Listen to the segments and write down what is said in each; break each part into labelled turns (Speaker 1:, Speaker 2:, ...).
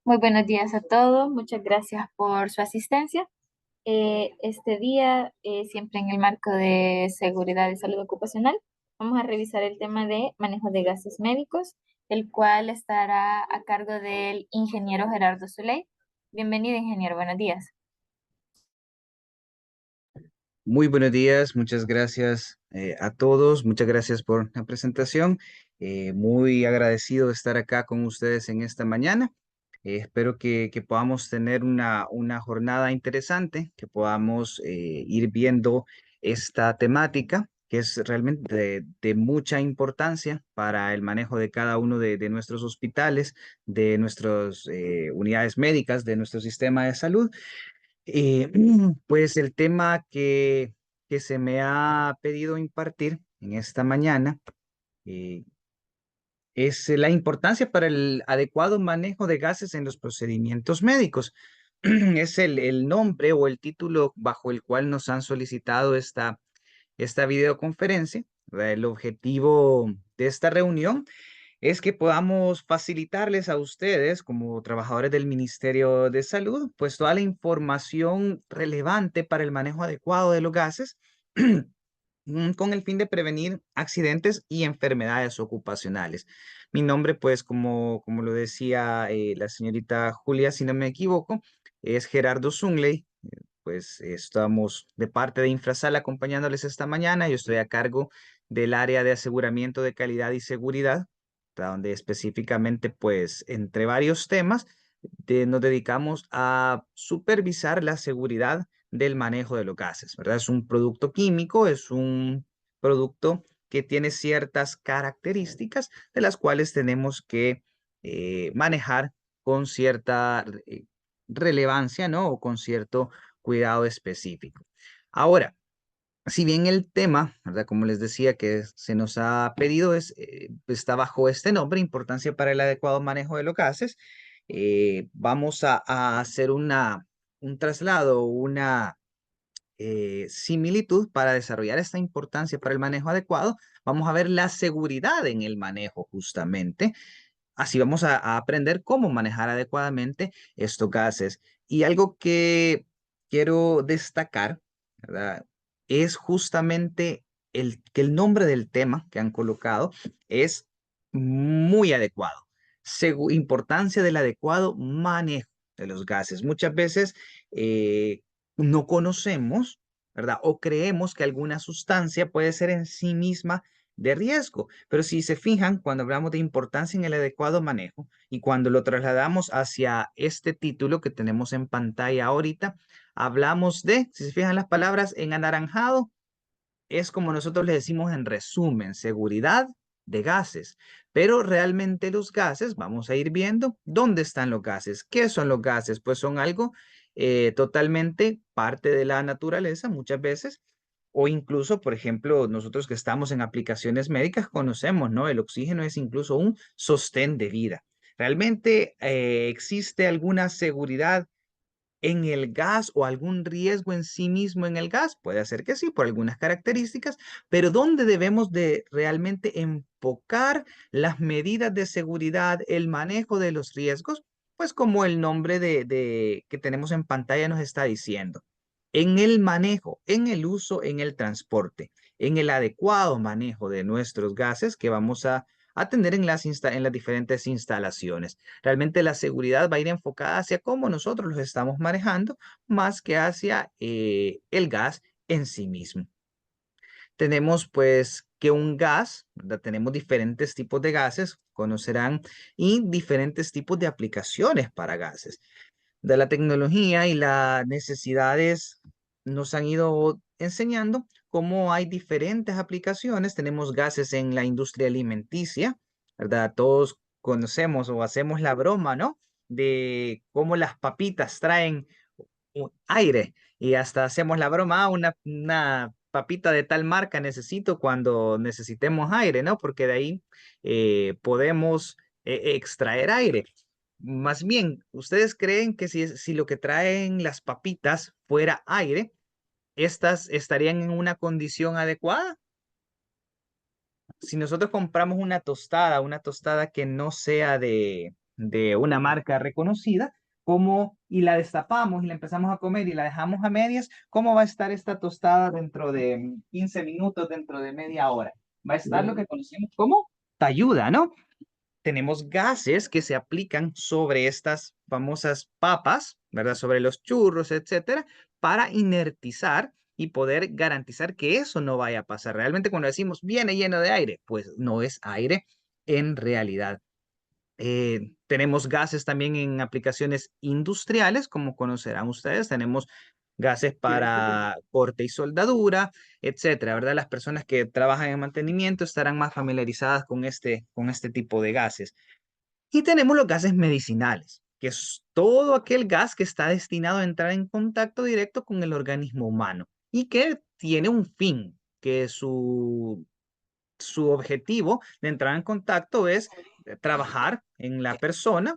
Speaker 1: Muy buenos días a todos, muchas gracias por su asistencia. Este día, siempre en el marco de seguridad y salud ocupacional, vamos a revisar el tema de manejo de gases médicos, el cual estará a cargo del ingeniero Gerardo Zuley. Bienvenido, ingeniero, buenos días.
Speaker 2: Muy buenos días, muchas gracias a todos, muchas gracias por la presentación. Muy agradecido de estar acá con ustedes en esta mañana. Espero que podamos tener una jornada interesante, que podamos ir viendo esta temática que es realmente de mucha importancia para el manejo de cada uno de nuestros hospitales, de nuestras unidades médicas, de nuestro sistema de salud. Pues el tema que se me ha pedido impartir en esta mañana eh, es la importancia para el adecuado manejo de gases en los procedimientos médicos. Es el nombre o el título bajo el cual nos han solicitado esta videoconferencia. ¿Verdad? El objetivo de esta reunión es que podamos facilitarles a ustedes, como trabajadores del Ministerio de Salud, pues toda la información relevante para el manejo adecuado de los gases, con el fin de prevenir accidentes y enfermedades ocupacionales. Mi nombre, pues, como lo decía la señorita Julia, si no me equivoco, es Gerardo Zungley. Pues estamos de parte de Infrasal acompañándoles esta mañana. Yo estoy a cargo del área de aseguramiento de calidad y seguridad, donde específicamente, pues, entre varios temas, nos dedicamos a supervisar la seguridad del manejo de los gases, ¿verdad? Es un producto químico, es un producto que tiene ciertas características de las cuales tenemos que manejar con cierta relevancia, ¿no? O con cierto cuidado específico. Ahora, si bien el tema, ¿verdad? Como les decía, que se nos ha pedido está bajo este nombre, importancia para el adecuado manejo de los gases, vamos a hacer un traslado, una similitud para desarrollar esta importancia para el manejo adecuado. Vamos a ver la seguridad en el manejo justamente. Así vamos a aprender cómo manejar adecuadamente estos gases. Y algo que quiero destacar, ¿verdad? Es justamente que el nombre del tema que han colocado es muy adecuado. Importancia del adecuado manejo de los gases. Muchas veces no conocemos, ¿verdad? O creemos que alguna sustancia puede ser en sí misma de riesgo. Pero si se fijan, cuando hablamos de importancia en el adecuado manejo y cuando lo trasladamos hacia este título que tenemos en pantalla ahorita, hablamos de, si se fijan las palabras en anaranjado, es como nosotros le decimos en resumen, seguridad de gases. Pero realmente los gases, vamos a ir viendo dónde están los gases. ¿Qué son los gases? Pues son algo totalmente parte de la naturaleza muchas veces. O incluso, por ejemplo, nosotros que estamos en aplicaciones médicas conocemos, ¿no? El oxígeno es incluso un sostén de vida. ¿Realmente existe alguna seguridad en el gas o algún riesgo en sí mismo en el gas? Puede ser que sí, por algunas características, pero ¿dónde debemos de realmente enfocar las medidas de seguridad, el manejo de los riesgos? Pues como el nombre que tenemos en pantalla nos está diciendo. En el manejo, en el uso, en el transporte, en el adecuado manejo de nuestros gases que vamos a tener en las diferentes instalaciones. Realmente la seguridad va a ir enfocada hacia cómo nosotros los estamos manejando, más que hacia el gas en sí mismo. Tenemos pues que un gas, ¿verdad? Tenemos diferentes tipos de gases, conocerán, y diferentes tipos de aplicaciones para gases. De la tecnología y las necesidades nos han ido enseñando cómo hay diferentes aplicaciones. Tenemos gases en la industria alimenticia, ¿verdad? Todos conocemos o hacemos la broma, ¿no? De cómo las papitas traen aire y hasta hacemos la broma, una papita de tal marca necesito cuando necesitemos aire, ¿no? Porque de ahí podemos extraer aire. Más bien, ¿ustedes creen que si lo que traen las papitas fuera aire, estas estarían en una condición adecuada? Si nosotros compramos una tostada que no sea de una marca reconocida, y la destapamos y la empezamos a comer y la dejamos a medias, ¿cómo va a estar esta tostada dentro de 15 minutos, dentro de media hora? Va a estar lo que conocemos como tayuda, ¿no? Tenemos gases que se aplican sobre estas famosas papas, ¿verdad? Sobre los churros, etcétera, para inertizar y poder garantizar que eso no vaya a pasar. Realmente cuando decimos viene lleno de aire, pues no es aire en realidad. Tenemos gases también en aplicaciones industriales, como conocerán ustedes. Tenemos gases para corte y soldadura, etcétera, ¿verdad? Las personas que trabajan en mantenimiento estarán más familiarizadas con este tipo de gases. Y tenemos los gases medicinales, que es todo aquel gas que está destinado a entrar en contacto directo con el organismo humano y que tiene un fin, que su objetivo de entrar en contacto es trabajar en la persona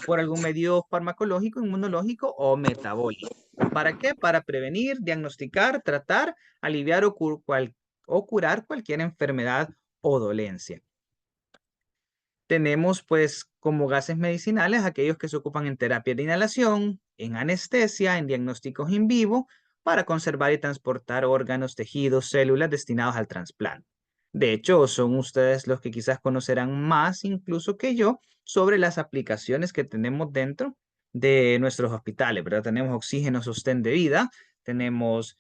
Speaker 2: por algún medio farmacológico, inmunológico o metabólico. ¿Para qué? Para prevenir, diagnosticar, tratar, aliviar o curar cualquier enfermedad o dolencia. Tenemos pues como gases medicinales aquellos que se ocupan en terapia de inhalación, en anestesia, en diagnósticos in vivo, para conservar y transportar órganos, tejidos, células destinados al trasplante. De hecho, son ustedes los que quizás conocerán más incluso que yo sobre las aplicaciones que tenemos dentro de nuestros hospitales, ¿verdad? Tenemos oxígeno sostén de vida, tenemos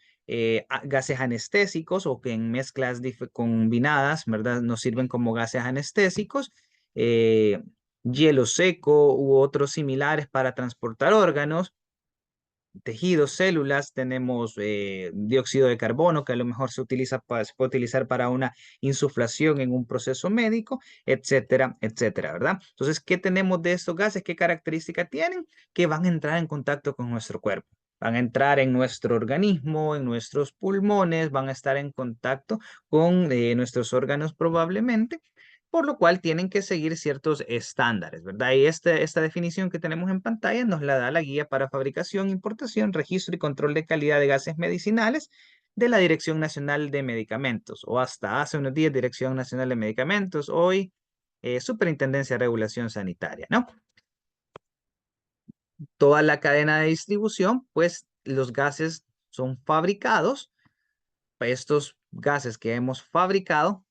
Speaker 2: gases anestésicos o que en mezclas combinadas, ¿verdad? Nos sirven como gases anestésicos, eh, hielo seco u otros similares para transportar órganos, tejidos, células. Tenemos dióxido de carbono que a lo mejor se puede utilizar para una insuflación en un proceso médico, etcétera, etcétera, ¿verdad? Entonces, ¿qué tenemos de estos gases? ¿Qué características tienen? Que van a entrar en contacto con nuestro cuerpo. Van a entrar en nuestro organismo, en nuestros pulmones, van a estar en contacto con nuestros órganos probablemente, por lo cual tienen que seguir ciertos estándares, ¿verdad? Y esta definición que tenemos en pantalla nos la da la Guía para Fabricación, Importación, Registro y Control de Calidad de Gases Medicinales de la Dirección Nacional de Medicamentos, o hasta hace unos días Dirección Nacional de Medicamentos, hoy Superintendencia de Regulación Sanitaria, ¿no? Toda la cadena de distribución, pues los gases son fabricados. Estos gases que hemos fabricado,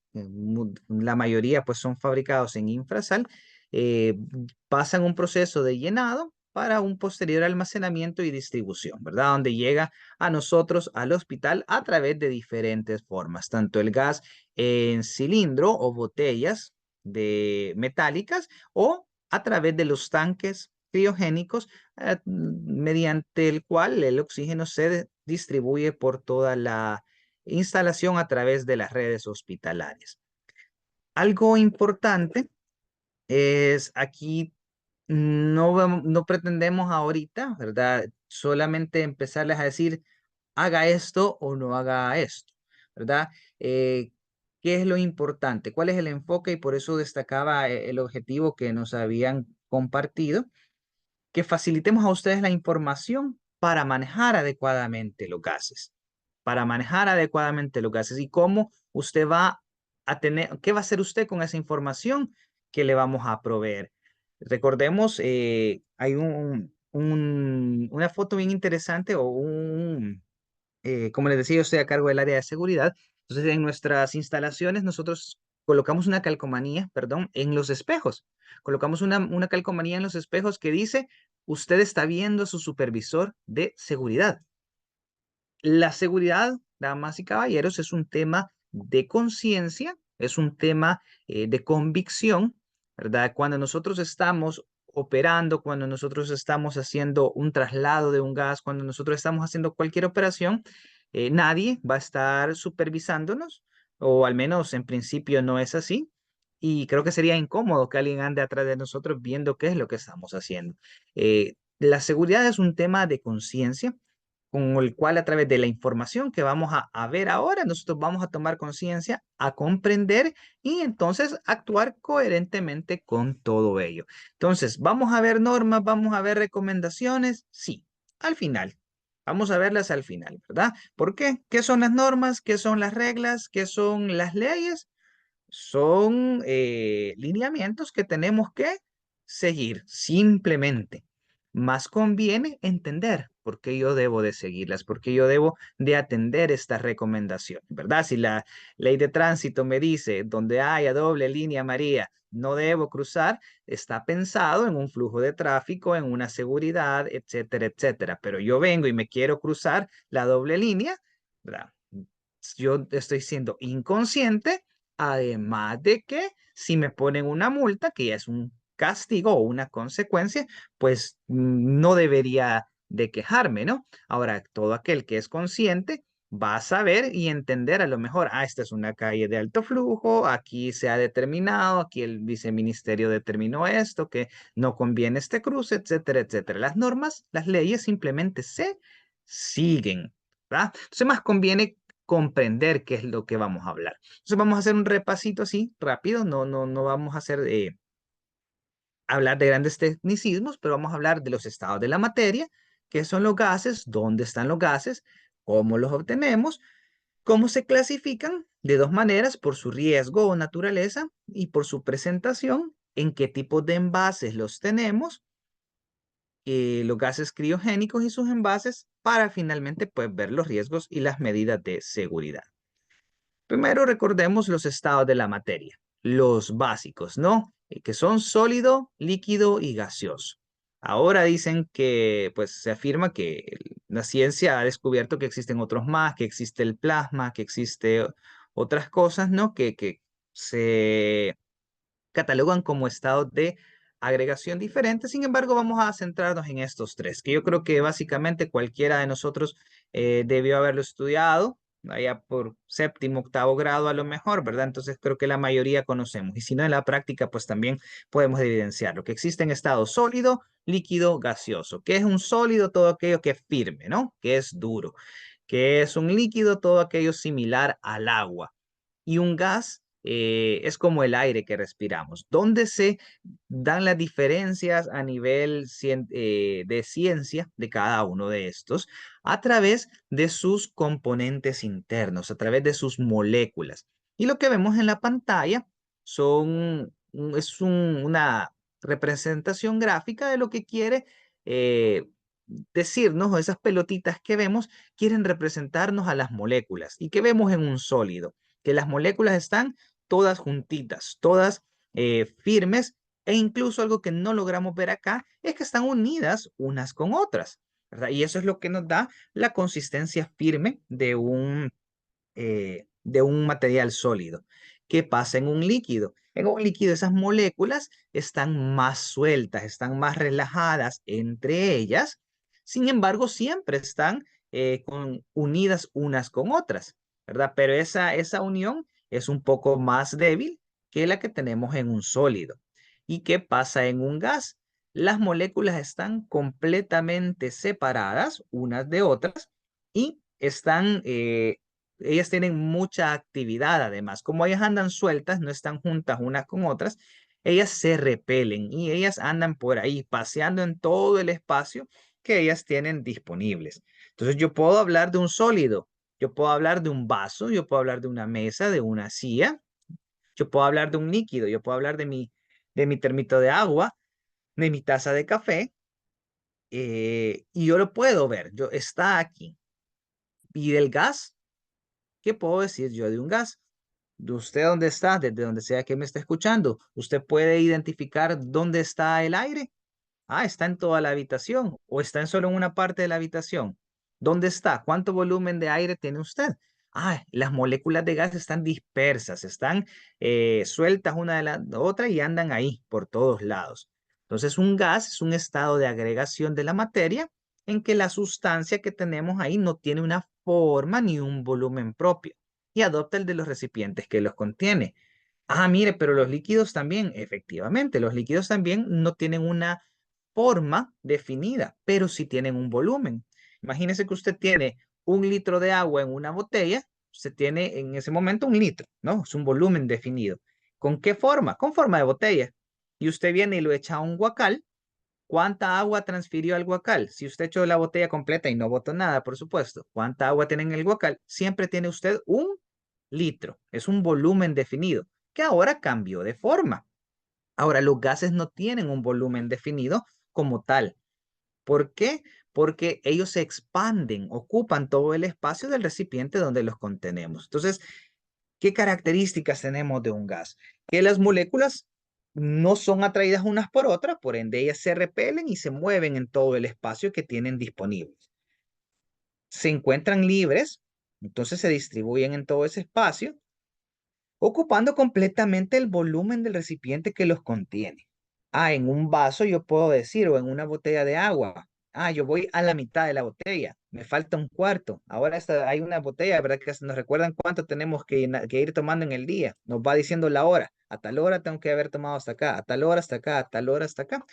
Speaker 2: la mayoría pues son fabricados en infrasal, pasan un proceso de llenado para un posterior almacenamiento y distribución, ¿verdad? Donde llega a nosotros, al hospital, a través de diferentes formas, tanto el gas en cilindro o botellas de metálicas o a través de los tanques criogénicos, mediante el cual el oxígeno se distribuye por toda la instalación a través de las redes hospitalarias. Algo importante es aquí, no pretendemos ahorita, ¿verdad? Solamente empezarles a decir, haga esto o no haga esto, ¿verdad? Eh, ¿Qué es lo importante? ¿Cuál es el enfoque? Y por eso destacaba el objetivo que nos habían compartido, que facilitemos a ustedes la información para manejar adecuadamente los gases, para manejar adecuadamente los gases y cómo usted va a tener, qué va a hacer usted con esa información que le vamos a proveer. Recordemos, hay una foto bien interesante como les decía, yo estoy a cargo del área de seguridad. Entonces, en nuestras instalaciones, nosotros colocamos una calcomanía, perdón, en los espejos. Colocamos una calcomanía en los espejos que dice, usted está viendo a su supervisor de seguridad. La seguridad, damas y caballeros, es un tema de conciencia, es un tema de convicción, ¿verdad? Cuando nosotros estamos operando, cuando nosotros estamos haciendo un traslado de un gas, cuando nosotros estamos haciendo cualquier operación, nadie va a estar supervisándonos, o al menos en principio no es así. Y creo que sería incómodo que alguien ande atrás de nosotros viendo qué es lo que estamos haciendo. La seguridad es un tema de conciencia con el cual a través de la información que vamos a ver ahora, nosotros vamos a tomar conciencia, a comprender y entonces actuar coherentemente con todo ello. Entonces, ¿vamos a ver normas? ¿Vamos a ver recomendaciones? Sí, al final. Vamos a verlas al final, ¿verdad? ¿Por qué? ¿Qué son las normas? ¿Qué son las reglas? ¿Qué son las leyes? Son lineamientos que tenemos que seguir simplemente. Más conviene entender por qué yo debo de seguirlas, por qué yo debo de atender estas recomendaciones, ¿verdad? Si la ley de tránsito me dice donde haya doble línea amarilla, no debo cruzar, está pensado en un flujo de tráfico, en una seguridad, etcétera, etcétera. Pero yo vengo y me quiero cruzar la doble línea, ¿verdad? Yo estoy siendo inconsciente, además de que si me ponen una multa, que ya es un castigo o una consecuencia, pues no debería de quejarme, ¿no? Ahora, todo aquel que es consciente va a saber y entender a lo mejor, esta es una calle de alto flujo, aquí se ha determinado, aquí el viceministerio determinó esto, que no conviene este cruce, etcétera, etcétera. Las normas, las leyes simplemente se siguen, ¿verdad? Entonces, más conviene comprender qué es lo que vamos a hablar. Entonces vamos a hacer un repasito así rápido, no vamos a hacer hablar de grandes tecnicismos, pero vamos a hablar de los estados de la materia, qué son los gases, dónde están los gases, cómo los obtenemos, cómo se clasifican de dos maneras, por su riesgo o naturaleza y por su presentación, en qué tipo de envases los tenemos, los gases criogénicos y sus envases, para finalmente pues ver los riesgos y las medidas de seguridad. Primero recordemos los estados de la materia, los básicos, ¿no? Que son sólido, líquido y gaseoso. Ahora dicen que, pues se afirma que la ciencia ha descubierto que existen otros más, que existe el plasma, que existe otras cosas, ¿no? Que se catalogan como estados de agregación diferentes. Sin embargo, vamos a centrarnos en estos tres, que yo creo que básicamente cualquiera de nosotros debió haberlo estudiado, allá por séptimo, octavo grado a lo mejor, ¿verdad? Entonces creo que la mayoría conocemos. Y si no en la práctica, pues también podemos evidenciarlo, que existe en estado sólido, líquido, gaseoso. ¿Qué es un sólido? Todo aquello que es firme, ¿no? Que es duro. ¿Qué es un líquido? Todo aquello similar al agua. Y un gas es como el aire que respiramos. ¿Dónde se dan las diferencias a nivel de ciencia de cada uno de estos? A través de sus componentes internos, a través de sus moléculas. Y lo que vemos en la pantalla una representación gráfica de lo que quiere decirnos, o esas pelotitas que vemos quieren representarnos a las moléculas. ¿Y qué vemos en un sólido? Que las moléculas están todas juntitas, todas firmes, e incluso algo que no logramos ver acá es que están unidas unas con otras, ¿verdad? Y eso es lo que nos da la consistencia firme de un material sólido. ¿Qué pasa en un líquido? En un líquido esas moléculas están más sueltas, están más relajadas entre ellas, sin embargo siempre están unidas unas con otras, ¿verdad? Pero esa unión es un poco más débil que la que tenemos en un sólido. ¿Y qué pasa en un gas? Las moléculas están completamente separadas unas de otras y ellas tienen mucha actividad además. Como ellas andan sueltas, no están juntas unas con otras, ellas se repelen y ellas andan por ahí paseando en todo el espacio que ellas tienen disponibles. Entonces yo puedo hablar de un sólido, yo puedo hablar de un vaso, yo puedo hablar de una mesa, de una silla, yo puedo hablar de un líquido, yo puedo hablar de mi termito de agua, de mi taza de café, y yo lo puedo ver, está aquí. Y del gas, ¿qué puedo decir yo de un gas? ¿De usted dónde está? Desde donde sea que me esté escuchando. ¿Usted puede identificar dónde está el aire? Está en toda la habitación o está en solo en una parte de la habitación. ¿Dónde está? ¿Cuánto volumen de aire tiene usted? Las moléculas de gas están dispersas, están sueltas una de la otra y andan ahí por todos lados. Entonces, un gas es un estado de agregación de la materia en que la sustancia que tenemos ahí no tiene una forma ni un volumen propio y adopta el de los recipientes que los contiene. Mire, pero los líquidos también, efectivamente, los líquidos también no tienen una forma definida, pero sí tienen un volumen. Imagínese que usted tiene 1 litro de agua en una botella, usted tiene en ese momento 1 litro, ¿no? Es un volumen definido. ¿Con qué forma? Con forma de botella. Y usted viene y lo echa a un guacal. ¿Cuánta agua transfirió al guacal? Si usted echó la botella completa y no botó nada, por supuesto. ¿Cuánta agua tiene en el guacal? Siempre tiene usted 1 litro. Es un volumen definido que ahora cambió de forma. Ahora, los gases no tienen un volumen definido como tal. ¿Por qué? Porque ellos se expanden, ocupan todo el espacio del recipiente donde los contenemos. Entonces, ¿qué características tenemos de un gas? Que las moléculas no son atraídas unas por otras, por ende ellas se repelen y se mueven en todo el espacio que tienen disponible. Se encuentran libres, entonces se distribuyen en todo ese espacio, ocupando completamente el volumen del recipiente que los contiene. En un vaso yo puedo decir, o en una botella de agua, yo voy a la mitad de la botella, me falta un cuarto. Ahora hay una botella, ¿verdad? Que nos recuerdan cuánto tenemos que ir tomando en el día. Nos va diciendo la hora. A tal hora tengo que haber tomado hasta acá, a tal hora hasta acá, a tal hora hasta acá.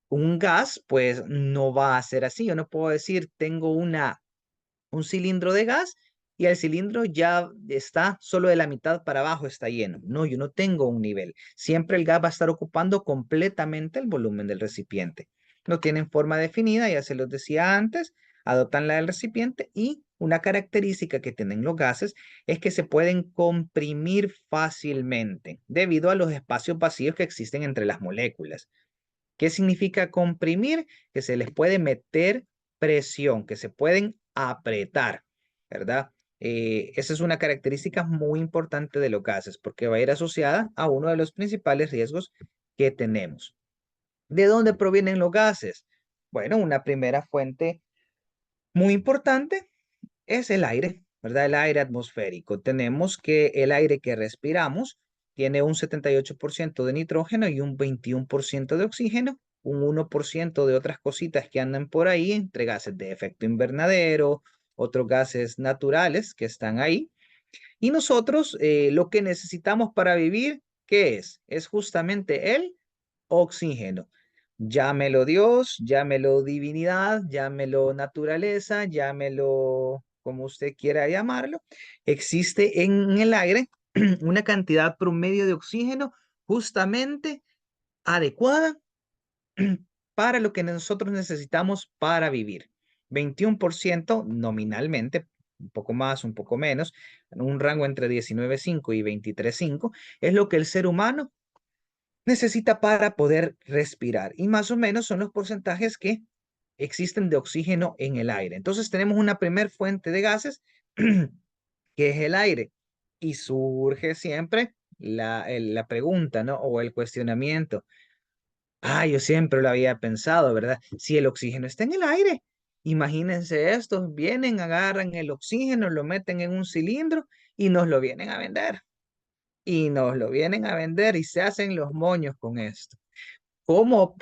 Speaker 2: Un gas, pues no va a ser así. Yo no puedo decir, tengo un cilindro de gas y el cilindro ya está solo de la mitad para abajo, está lleno. No, yo no tengo un nivel. Siempre el gas va a estar ocupando completamente el volumen del recipiente. No tienen forma definida, ya se los decía antes, adoptan la del recipiente y una característica que tienen los gases es que se pueden comprimir fácilmente debido a los espacios vacíos que existen entre las moléculas. ¿Qué significa comprimir? Que se les puede meter presión, que se pueden apretar, ¿verdad? Esa es una característica muy importante de los gases porque va a ir asociada a uno de los principales riesgos que tenemos. ¿De dónde provienen los gases? Bueno, una primera fuente muy importante es el aire, ¿verdad? El aire atmosférico. Tenemos que el aire que respiramos tiene un 78% de nitrógeno y un 21% de oxígeno, un 1% de otras cositas que andan por ahí, entre gases de efecto invernadero, otros gases naturales que están ahí. Y nosotros lo que necesitamos para vivir, ¿qué es? Es justamente el oxígeno. Llámelo Dios, llámelo divinidad, llámelo naturaleza, llámelo como usted quiera llamarlo. Existe en el aire una cantidad promedio de oxígeno justamente adecuada para lo que nosotros necesitamos para vivir. 21% nominalmente, un poco más, un poco menos, un rango entre 19,5 y 23,5 es lo que el ser humano necesita para poder respirar. Y más o menos son los porcentajes que existen de oxígeno en el aire. Entonces tenemos una primer fuente de gases, que es el aire. Y surge siempre la pregunta, ¿no? O el cuestionamiento. Yo siempre lo había pensado, ¿verdad? Si el oxígeno está en el aire, imagínense estos, vienen, agarran el oxígeno, lo meten en un cilindro y nos lo vienen a vender. Y nos lo vienen a vender y se hacen los moños con esto. ¿Cómo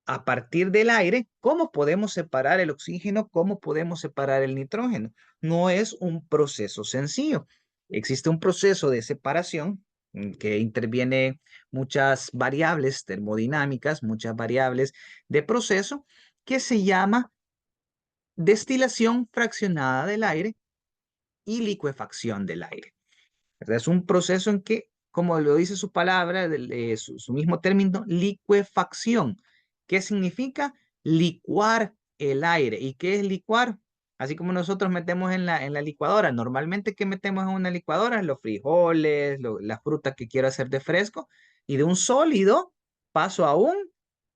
Speaker 2: a partir del aire, cómo podemos separar el oxígeno, cómo podemos separar el nitrógeno? No es un proceso sencillo. Existe un proceso de separación que interviene muchas variables termodinámicas, muchas variables de proceso, que se llama destilación fraccionada del aire y licuefacción del aire. ¿Verdad? Es un proceso en que, como lo dice su palabra, su mismo término, licuefacción. ¿Qué significa? Licuar el aire. ¿Y qué es licuar? Así como nosotros metemos en la licuadora. Normalmente, ¿qué metemos en una licuadora? Los frijoles, la fruta que quiero hacer de fresco. Y de un sólido paso a un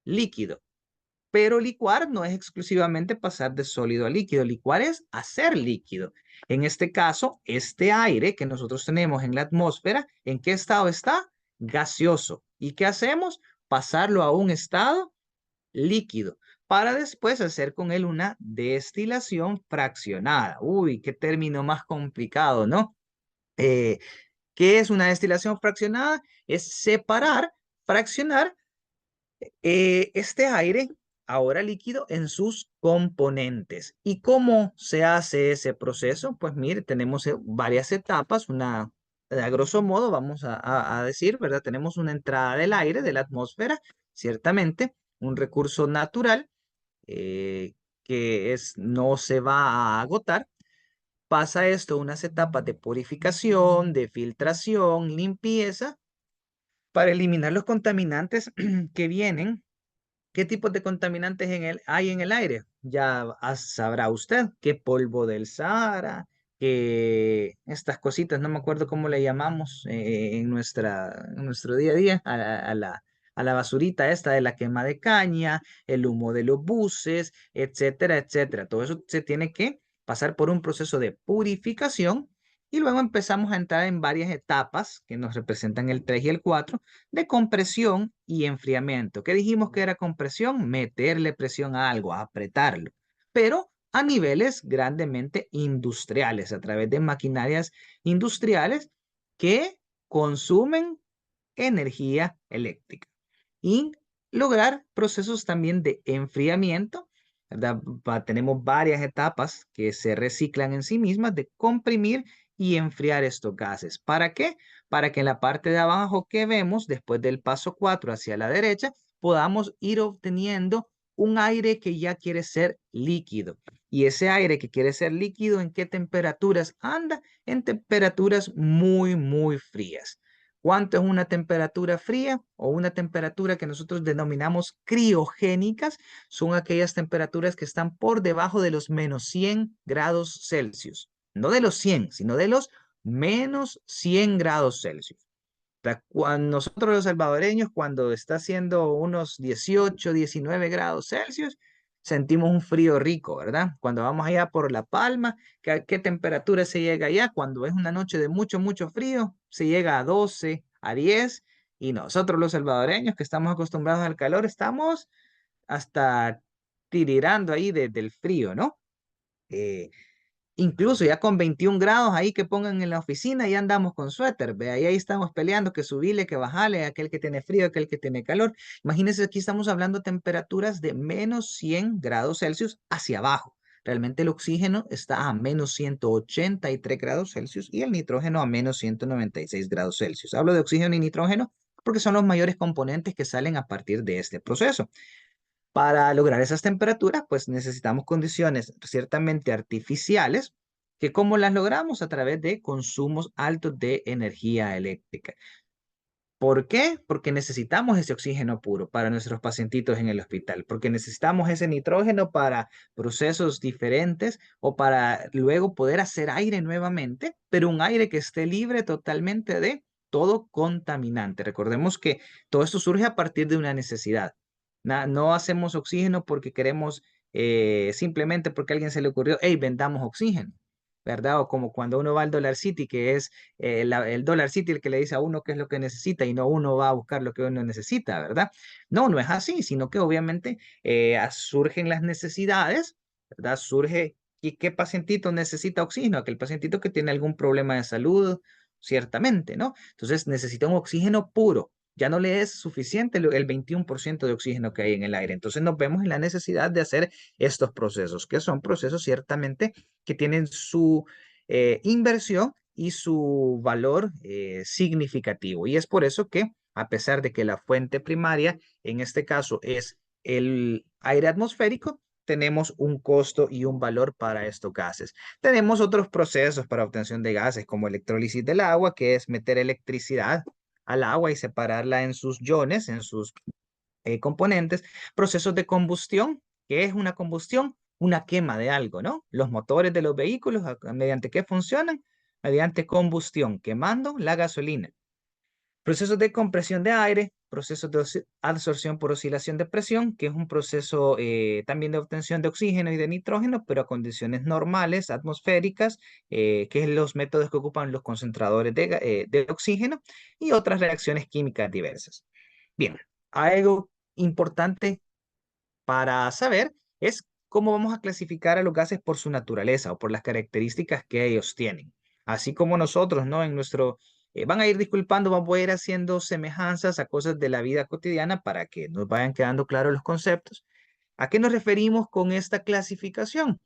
Speaker 2: líquido. Pero licuar no es exclusivamente pasar de sólido a líquido. Licuar es hacer líquido. En este caso, este aire que nosotros tenemos en la atmósfera, ¿en qué estado está? Gaseoso. ¿Y qué hacemos? Pasarlo a un estado líquido para después hacer con él una destilación fraccionada. Uy, qué término más complicado, ¿no? Eh, ¿Qué es una destilación fraccionada? Es separar, fraccionar este aire ahora líquido en sus componentes. ¿Y cómo se hace ese proceso? Pues mire, tenemos varias etapas, a grosso modo vamos a decir, ¿verdad? Tenemos una entrada del aire, de la atmósfera, ciertamente, un recurso natural eh, no se va a agotar. Pasa esto unas etapas de purificación, de filtración, limpieza, para eliminar los contaminantes que vienen. ¿Qué tipos de contaminantes hay en el aire? Ya sabrá usted qué polvo del Sahara, que estas cositas, no me acuerdo cómo le llamamos en nuestro día a día, a la basurita esta de la quema de caña, el humo de los buses, etcétera, etcétera. Todo eso se tiene que pasar por un proceso de purificación y luego empezamos a entrar en varias etapas que nos representan el 3 y el 4 de compresión y enfriamiento. ¿Qué dijimos que era compresión? Meterle presión a algo, apretarlo, pero a niveles grandemente industriales, a través de maquinarias industriales que consumen energía eléctrica y lograr procesos también de enfriamiento, ¿verdad? Tenemos varias etapas que se reciclan en sí mismas de comprimir y enfriar estos gases. ¿Para qué? Para que en la parte de abajo que vemos, después del paso 4 hacia la derecha, podamos ir obteniendo un aire que ya quiere ser líquido. Y ese aire que quiere ser líquido, ¿en qué temperaturas anda? En temperaturas muy, muy frías. ¿Cuánto es una temperatura fría o una temperatura que nosotros denominamos criogénicas? Son aquellas temperaturas que están por debajo de los menos 100 grados Celsius. No de los 100, sino de los menos 100 grados Celsius. Cuando nosotros los salvadoreños, cuando está haciendo unos 18, 19 grados Celsius, sentimos un frío rico, ¿verdad? Cuando vamos allá por La Palma, ¿qué temperatura se llega allá? Cuando es una noche de mucho, mucho frío, se llega a 12, a 10, y nosotros los salvadoreños que estamos acostumbrados al calor, estamos hasta tirirando ahí del frío, ¿no? Eh, Incluso ya con 21 grados ahí que pongan en la oficina, ya andamos con suéter, ve, ahí estamos peleando que subile, que bajale, aquel que tiene frío, aquel que tiene calor. Imagínense, aquí estamos hablando de temperaturas de menos 100 grados Celsius hacia abajo. Realmente el oxígeno está a menos 183 grados Celsius y el nitrógeno a menos 196 grados Celsius. Hablo de oxígeno y nitrógeno porque son los mayores componentes que salen a partir de este proceso. Para lograr esas temperaturas, pues necesitamos condiciones ciertamente artificiales, que cómo las logramos a través de consumos altos de energía eléctrica. ¿Por qué? Porque necesitamos ese oxígeno puro para nuestros pacientitos en el hospital, porque necesitamos ese nitrógeno para procesos diferentes o para luego poder hacer aire nuevamente, pero un aire que esté libre totalmente de todo contaminante. Recordemos que todo esto surge a partir de una necesidad. No hacemos oxígeno porque queremos, simplemente porque a alguien se le ocurrió, hey, vendamos oxígeno. ¿Verdad? O como cuando uno va al Dollar City, que es el Dollar City el que le dice a uno qué es lo que necesita y no uno va a buscar lo que uno necesita, ¿verdad? No, no es así, sino que obviamente surgen las necesidades, ¿verdad? Surge, ¿y qué pacientito necesita oxígeno? Aquel pacientito que tiene algún problema de salud, ciertamente, ¿no? Entonces necesita un oxígeno puro. Ya no le es suficiente el 21% de oxígeno que hay en el aire. Entonces nos vemos en la necesidad de hacer estos procesos, que son procesos ciertamente que tienen su inversión y su valor significativo. Y es por eso que, a pesar de que la fuente primaria, en este caso, es el aire atmosférico, tenemos un costo y un valor para estos gases. Tenemos otros procesos para obtención de gases, como electrólisis del agua, que es meter electricidad al agua y separarla en sus iones, en sus componentes, procesos de combustión, que es una combustión, una quema de algo, ¿no? Los motores de los vehículos, ¿mediante qué funcionan? Mediante combustión, quemando la gasolina. Procesos de compresión de aire, procesos de absorción por oscilación de presión, que es un proceso también de obtención de oxígeno y de nitrógeno, pero a condiciones normales, atmosféricas, que es los métodos que ocupan los concentradores de oxígeno y otras reacciones químicas diversas. Bien, algo importante para saber es cómo vamos a clasificar a los gases por su naturaleza o por las características que ellos tienen. Así como nosotros, ¿no? En nuestro, van a ir disculpando, vamos a ir haciendo semejanzas a cosas de la vida cotidiana para que nos vayan quedando claros los conceptos. ¿A qué nos referimos con esta clasificación?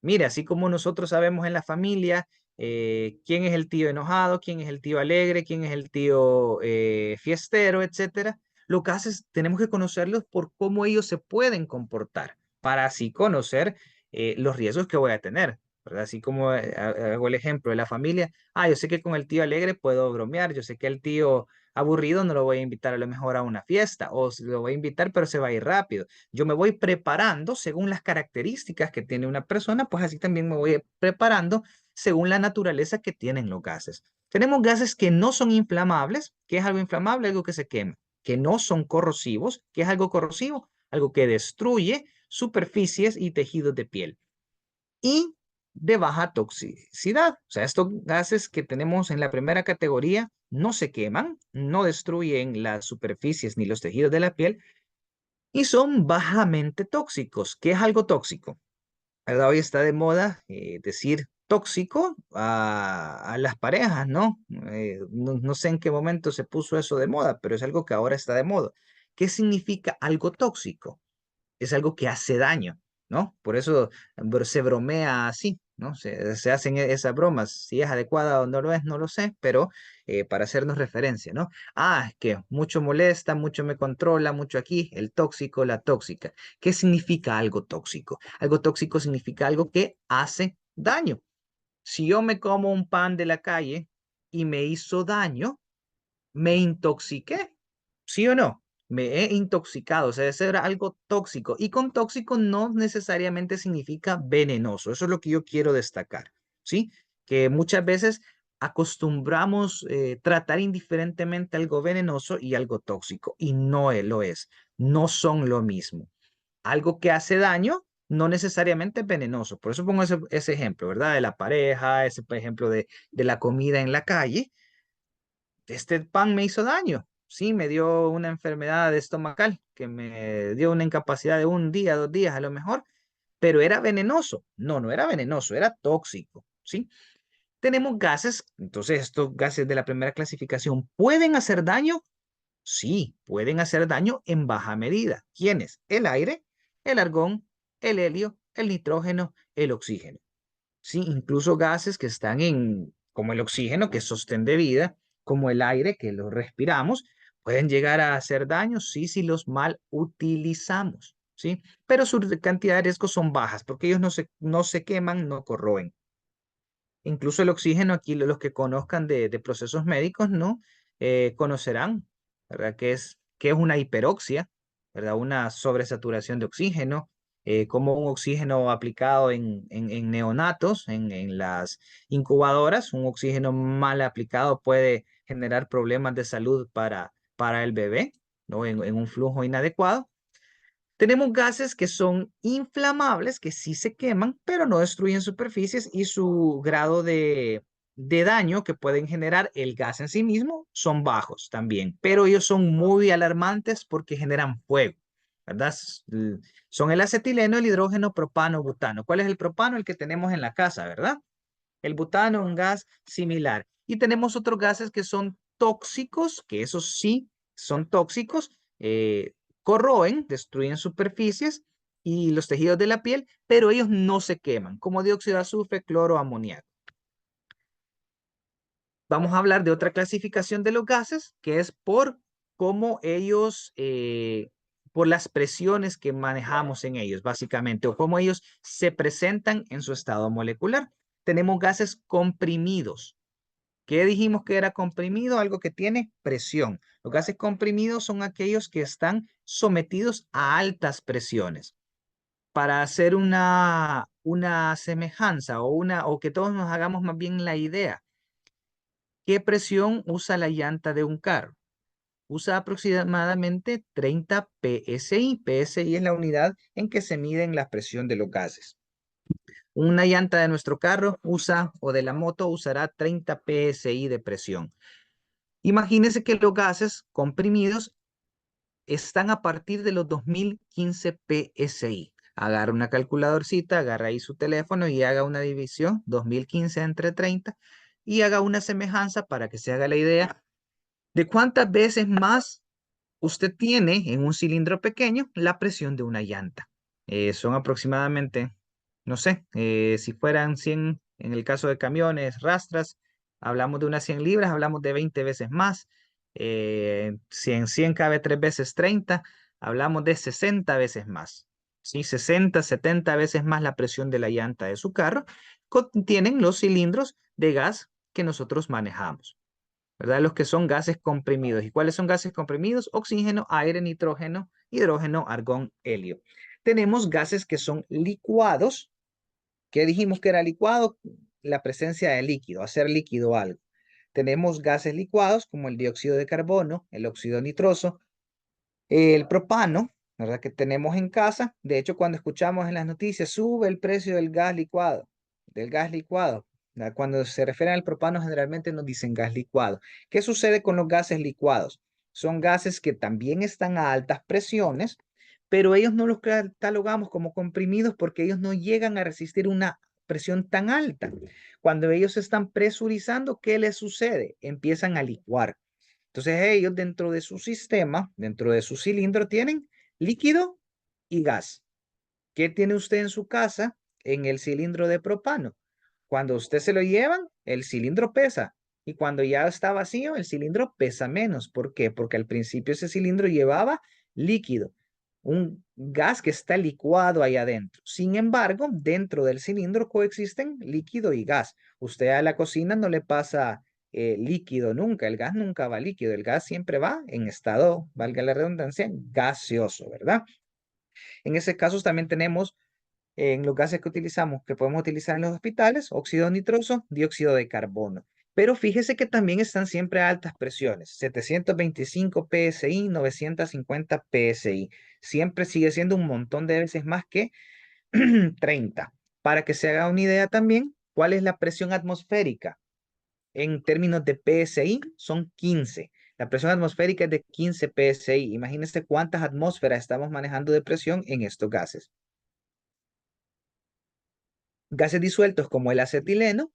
Speaker 2: Mire, así como nosotros sabemos en la familia quién es el tío enojado, quién es el tío alegre, quién es el tío fiestero, etcétera, lo que hace es tenemos que conocerlos por cómo ellos se pueden comportar para así conocer los riesgos que voy a tener. ¿Verdad? Así como hago el ejemplo de la familia, yo sé que con el tío alegre puedo bromear, yo sé que el tío aburrido no lo voy a invitar a lo mejor a una fiesta, o lo voy a invitar pero se va a ir rápido. Yo me voy preparando según las características que tiene una persona, pues así también me voy preparando según la naturaleza que tienen los gases. Tenemos gases que no son inflamables, que es algo inflamable, algo que se quema, que no son corrosivos, que es algo corrosivo, algo que destruye superficies y tejidos de piel. Y de baja toxicidad. O sea, estos gases que tenemos en la primera categoría no se queman, no destruyen las superficies ni los tejidos de la piel y son bajamente tóxicos. ¿Qué es algo tóxico? ¿Verdad? Hoy está de moda decir tóxico a las parejas, ¿no? No sé en qué momento se puso eso de moda, pero es algo que ahora está de moda. ¿Qué significa algo tóxico? Es algo que hace daño, ¿no? Por eso se bromea así, ¿no? Se hacen esas bromas. Si es adecuada o no lo es, no lo sé, pero para hacernos referencia, ¿no? Ah, es que mucho molesta, mucho me controla, mucho aquí, el tóxico, la tóxica. ¿Qué significa algo tóxico? Algo tóxico significa algo que hace daño. Si yo me como un pan de la calle y me hizo daño, me intoxiqué, ¿sí o no? Me he intoxicado, o sea, eso era algo tóxico. Y con tóxico no necesariamente significa venenoso. Eso es lo que yo quiero destacar, ¿sí? Que muchas veces acostumbramos tratar indiferentemente algo venenoso y algo tóxico, y no lo es. No son lo mismo. Algo que hace daño no necesariamente es venenoso. Por eso pongo ese ejemplo, ¿verdad? De la pareja, ese ejemplo de la comida en la calle. Este pan me hizo daño. Sí, me dio una enfermedad estomacal que me dio una incapacidad de un día, 2 días a lo mejor, pero era venenoso. No, no era venenoso, era tóxico. ¿Sí? Tenemos gases, entonces estos gases de la primera clasificación pueden hacer daño. Sí, pueden hacer daño en baja medida. ¿Quiénes? El aire, el argón, el helio, el nitrógeno, el oxígeno. Sí, incluso gases que están como el oxígeno, que es sostén de vida, como el aire, que lo respiramos, pueden llegar a hacer daño, sí, si los mal utilizamos, ¿sí? Pero su cantidad de riesgo son bajas, porque ellos no se queman, no corroen. Incluso el oxígeno, aquí los que conozcan de procesos médicos, ¿no? Conocerán, ¿verdad? Que es una hiperoxia, ¿verdad? Una sobresaturación de oxígeno, como un oxígeno aplicado en neonatos, en las incubadoras, un oxígeno mal aplicado puede generar problemas de salud para el bebé, ¿no? En un flujo inadecuado. Tenemos gases que son inflamables, que sí se queman, pero no destruyen superficies y su grado de daño que pueden generar el gas en sí mismo son bajos también, pero ellos son muy alarmantes porque generan fuego, ¿verdad? Son el acetileno, el hidrógeno, propano, butano. ¿Cuál es el propano? El que tenemos en la casa, ¿verdad? El butano, un gas similar. Y tenemos otros gases que son tóxicos, que esos sí son tóxicos, corroen, destruyen superficies y los tejidos de la piel, pero ellos no se queman, como dióxido de azufre, cloro, amoníaco. Vamos a hablar de otra clasificación de los gases, que es por cómo ellos, por las presiones que manejamos en ellos, básicamente, o cómo ellos se presentan en su estado molecular. Tenemos gases comprimidos. ¿Qué dijimos que era comprimido? Algo que tiene presión. Los gases comprimidos son aquellos que están sometidos a altas presiones. Para hacer una semejanza o que todos nos hagamos más bien la idea, ¿qué presión usa la llanta de un carro? Usa aproximadamente 30 PSI. PSI es la unidad en que se miden la presión de los gases. Una llanta de nuestro carro o de la moto usará 30 PSI de presión. Imagínense que los gases comprimidos están a partir de los 2015 PSI. Agarra una calculadorcita, agarra ahí su teléfono y haga una división 2015 entre 30 y haga una semejanza para que se haga la idea de cuántas veces más usted tiene en un cilindro pequeño la presión de una llanta. Son aproximadamente, no sé, si fueran 100, en el caso de camiones, rastras, hablamos de unas 100 libras, hablamos de 20 veces más. Si en 100 cabe 3 veces 30, hablamos de 60 veces más. ¿Sí? 60, 70 veces más la presión de la llanta de su carro contienen los cilindros de gas que nosotros manejamos. ¿Verdad? Los que son gases comprimidos. ¿Y cuáles son gases comprimidos? Oxígeno, aire, nitrógeno, hidrógeno, argón, helio. Tenemos gases que son licuados. ¿Qué dijimos que era licuado? la presencia de líquido, hacer líquido algo. Tenemos gases licuados como el dióxido de carbono, el óxido nitroso, el propano, ¿verdad? Que tenemos en casa. De hecho, cuando escuchamos en las noticias, sube el precio del gas licuado. ¿Verdad? Cuando se refieren al propano, generalmente nos dicen gas licuado. ¿Qué sucede con los gases licuados? Son gases que también están a altas presiones, pero ellos no los catalogamos como comprimidos porque ellos no llegan a resistir una presión tan alta. Cuando ellos se están presurizando, ¿qué les sucede? Empiezan a licuar. Entonces ellos dentro de su sistema, dentro de su cilindro, tienen líquido y gas. ¿Qué tiene usted en su casa en el cilindro de propano? Cuando usted se lo llevan, el cilindro pesa. Y cuando ya está vacío, el cilindro pesa menos. ¿Por qué? Porque al principio ese cilindro llevaba líquido, un gas que está licuado ahí adentro. Sin embargo, dentro del cilindro coexisten líquido y gas. Usted a la cocina no le pasa líquido nunca, el gas nunca va líquido, el gas siempre va en estado, valga la redundancia, gaseoso, ¿verdad? En ese caso también tenemos en los gases que utilizamos, que podemos utilizar en los hospitales, óxido nitroso, dióxido de carbono. Pero fíjese que también están siempre a altas presiones, 725 PSI, 950 PSI. Siempre sigue siendo un montón de veces más que 30. Para que se haga una idea también, ¿cuál es la presión atmosférica? En términos de PSI, son 15. La presión atmosférica es de 15 PSI. Imagínense cuántas atmósferas estamos manejando de presión en estos gases. Gases disueltos como el acetileno,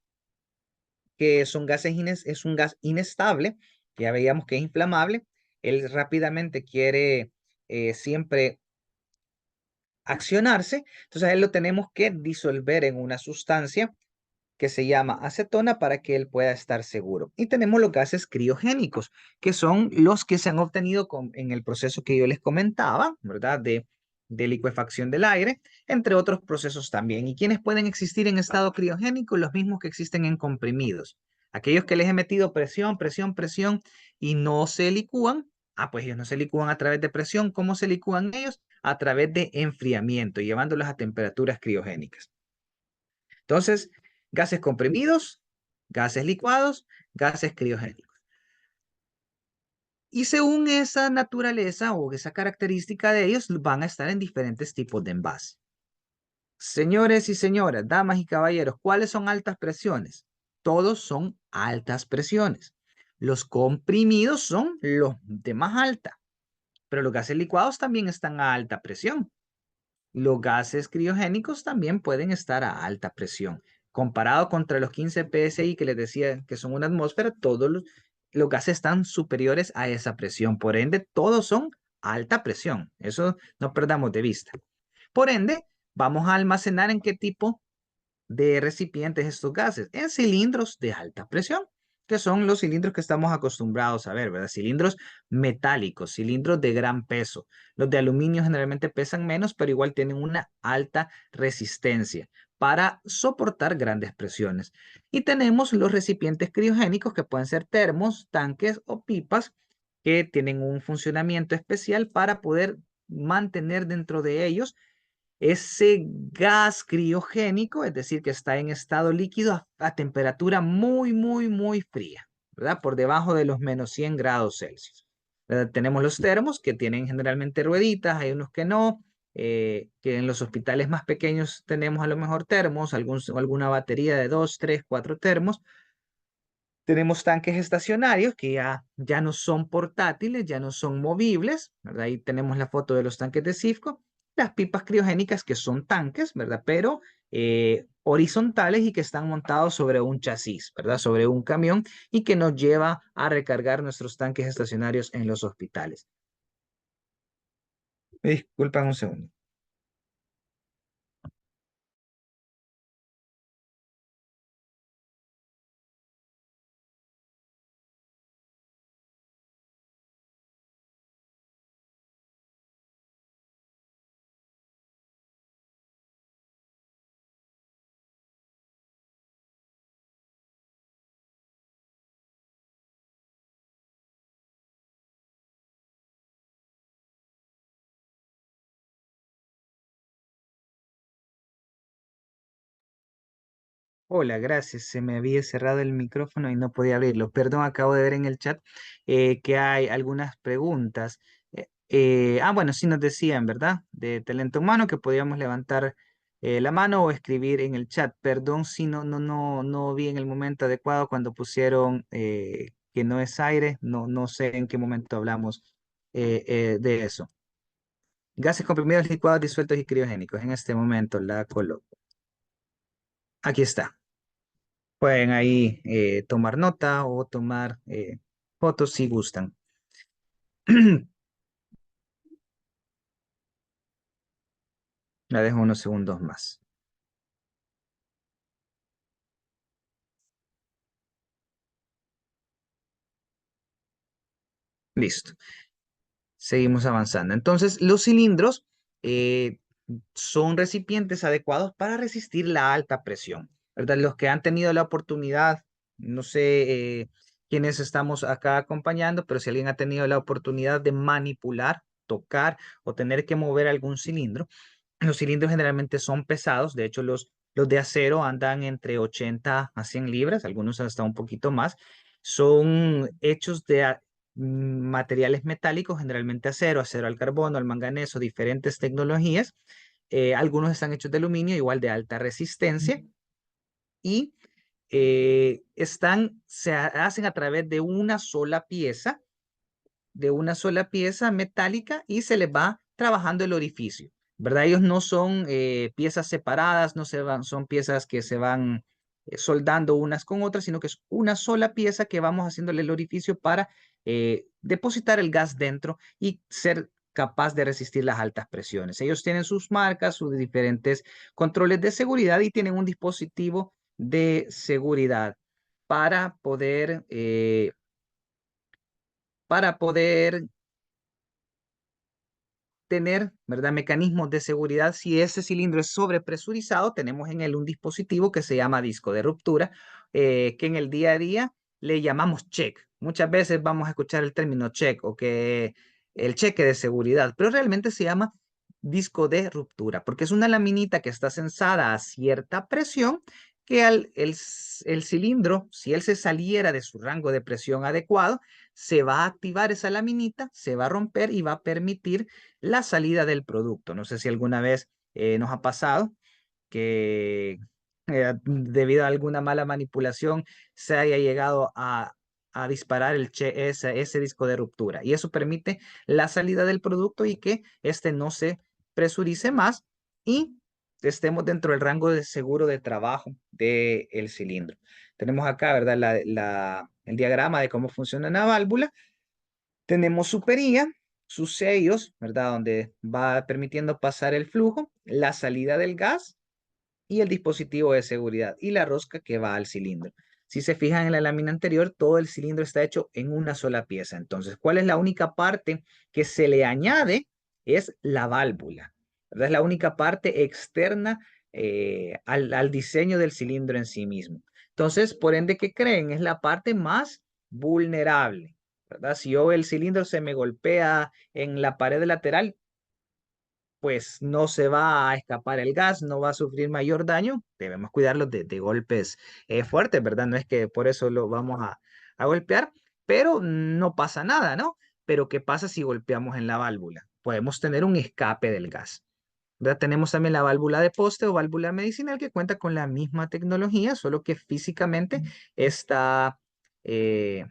Speaker 2: que son es un gas inestable, que ya veíamos que es inflamable. Él rápidamente quiere siempre accionarse, entonces a él lo tenemos que disolver en una sustancia que se llama acetona para que él pueda estar seguro. Y tenemos los gases criogénicos, que son los que se han obtenido en el proceso que yo les comentaba, ¿verdad? De licuefacción del aire, entre otros procesos también. ¿Y quiénes pueden existir en estado criogénico? Los mismos que existen en comprimidos. Aquellos que les he metido presión, presión, presión y no se licúan. Ah, pues ellos no se licúan a través de presión. ¿Cómo se licúan ellos? A través de enfriamiento, llevándolos a temperaturas criogénicas. Entonces, gases comprimidos, gases licuados, gases criogénicos. Y según esa naturaleza o esa característica de ellos, van a estar en diferentes tipos de envase. Señores y señoras, damas y caballeros, ¿cuáles son altas presiones? Todos son altas presiones. Los comprimidos son los de más alta, pero los gases licuados también están a alta presión. Los gases criogénicos también pueden estar a alta presión. Comparado contra los 15 PSI que les decía que son una atmósfera, todos los gases están superiores a esa presión. Por ende, todos son alta presión. Eso no perdamos de vista. Por ende, vamos a almacenar en qué tipo de recipientes estos gases en cilindros de alta presión, que son los cilindros que estamos acostumbrados a ver, ¿verdad? Cilindros metálicos, cilindros de gran peso. Los de aluminio generalmente pesan menos, pero igual tienen una alta resistencia para soportar grandes presiones. Y tenemos los recipientes criogénicos que pueden ser termos, tanques o pipas que tienen un funcionamiento especial para poder mantener dentro de ellos ese gas criogénico, es decir, que está en estado líquido a temperatura muy, muy, muy fría, ¿verdad? Por debajo de los menos 100 grados Celsius. ¿Verdad? Tenemos los termos que tienen generalmente rueditas, hay unos que no, que en los hospitales más pequeños tenemos a lo mejor termos, alguna batería de 2, 3, 4 termos. Tenemos tanques estacionarios que ya no son portátiles, ya no son movibles, ¿verdad? Ahí tenemos la foto de los tanques de CIFCO. Las pipas criogénicas que son tanques, ¿verdad? Pero horizontales y que están montados sobre un chasis, ¿verdad? Sobre un camión y que nos lleva a recargar nuestros tanques estacionarios en los hospitales. Me disculpan un segundo. Hola, gracias. Se me había cerrado el micrófono y no podía abrirlo. Perdón, acabo de ver en el chat que hay algunas preguntas. Bueno, sí nos decían, ¿verdad? De talento humano que podíamos levantar la mano o escribir en el chat. Perdón si no vi en el momento adecuado cuando pusieron que no es aire. No sé en qué momento hablamos de eso. Gases comprimidos, licuados, disueltos y criogénicos. En este momento la coloco. Aquí está. Pueden ahí tomar nota o tomar fotos si gustan. La dejo unos segundos más. Listo. Seguimos avanzando. Entonces, los cilindros eh, son recipientes adecuados para resistir la alta presión, ¿verdad? Los que han tenido la oportunidad, no sé quiénes estamos acá acompañando, pero si alguien ha tenido la oportunidad de manipular, tocar o tener que mover algún cilindro, los cilindros generalmente son pesados, de hecho los de acero andan entre 80 a 100 libras, algunos hasta un poquito más. Son hechos de materiales metálicos, generalmente acero, acero al carbono, al manganeso, diferentes tecnologías. Algunos están hechos de aluminio, igual de alta resistencia, y se hacen a través de una sola pieza metálica y se les va trabajando el orificio, ¿verdad? Ellos no son piezas separadas, no se van, son piezas que se van soldando unas con otras, sino que es una sola pieza que vamos haciéndole el orificio para depositar el gas dentro y ser capaz de resistir las altas presiones. Ellos tienen sus marcas, sus diferentes controles de seguridad y tienen un dispositivo de seguridad para poder, eh, para poder tener, ¿verdad? Mecanismos de seguridad. Si ese cilindro es sobrepresurizado, tenemos en él un dispositivo que se llama disco de ruptura, que en el día a día le llamamos check. Muchas veces vamos a escuchar el término check o que el cheque de seguridad, pero realmente se llama disco de ruptura, porque es una laminita que está sensada a cierta presión que el cilindro, si él se saliera de su rango de presión adecuado, se va a activar esa laminita, se va a romper y va a permitir la salida del producto. No sé si alguna vez nos ha pasado que debido a alguna mala manipulación se haya llegado a disparar ese disco de ruptura. Y eso permite la salida del producto y que este no se presurice más y estemos dentro del rango de seguro de trabajo del cilindro. Tenemos acá, ¿verdad? El diagrama de cómo funciona una válvula. Tenemos su perilla, sus sellos, ¿verdad? Donde va permitiendo pasar el flujo, la salida del gas y el dispositivo de seguridad y la rosca que va al cilindro. Si se fijan en la lámina anterior, todo el cilindro está hecho en una sola pieza. Entonces, ¿cuál es la única parte que se le añade? Es la válvula, ¿verdad? Es la única parte externa al diseño del cilindro en sí mismo. Entonces, por ende, ¿qué creen? Es la parte más vulnerable, ¿verdad? Si yo el cilindro se me golpea en la pared lateral, pues no se va a escapar el gas, no va a sufrir mayor daño. Debemos cuidarlo de golpes fuertes, ¿verdad? No es que por eso lo vamos a golpear, pero no pasa nada, ¿no? Pero ¿qué pasa si golpeamos en la válvula? Podemos tener un escape del gas. ¿Verdad? Tenemos también la válvula de poste o válvula medicinal que cuenta con la misma tecnología, solo que físicamente está eh,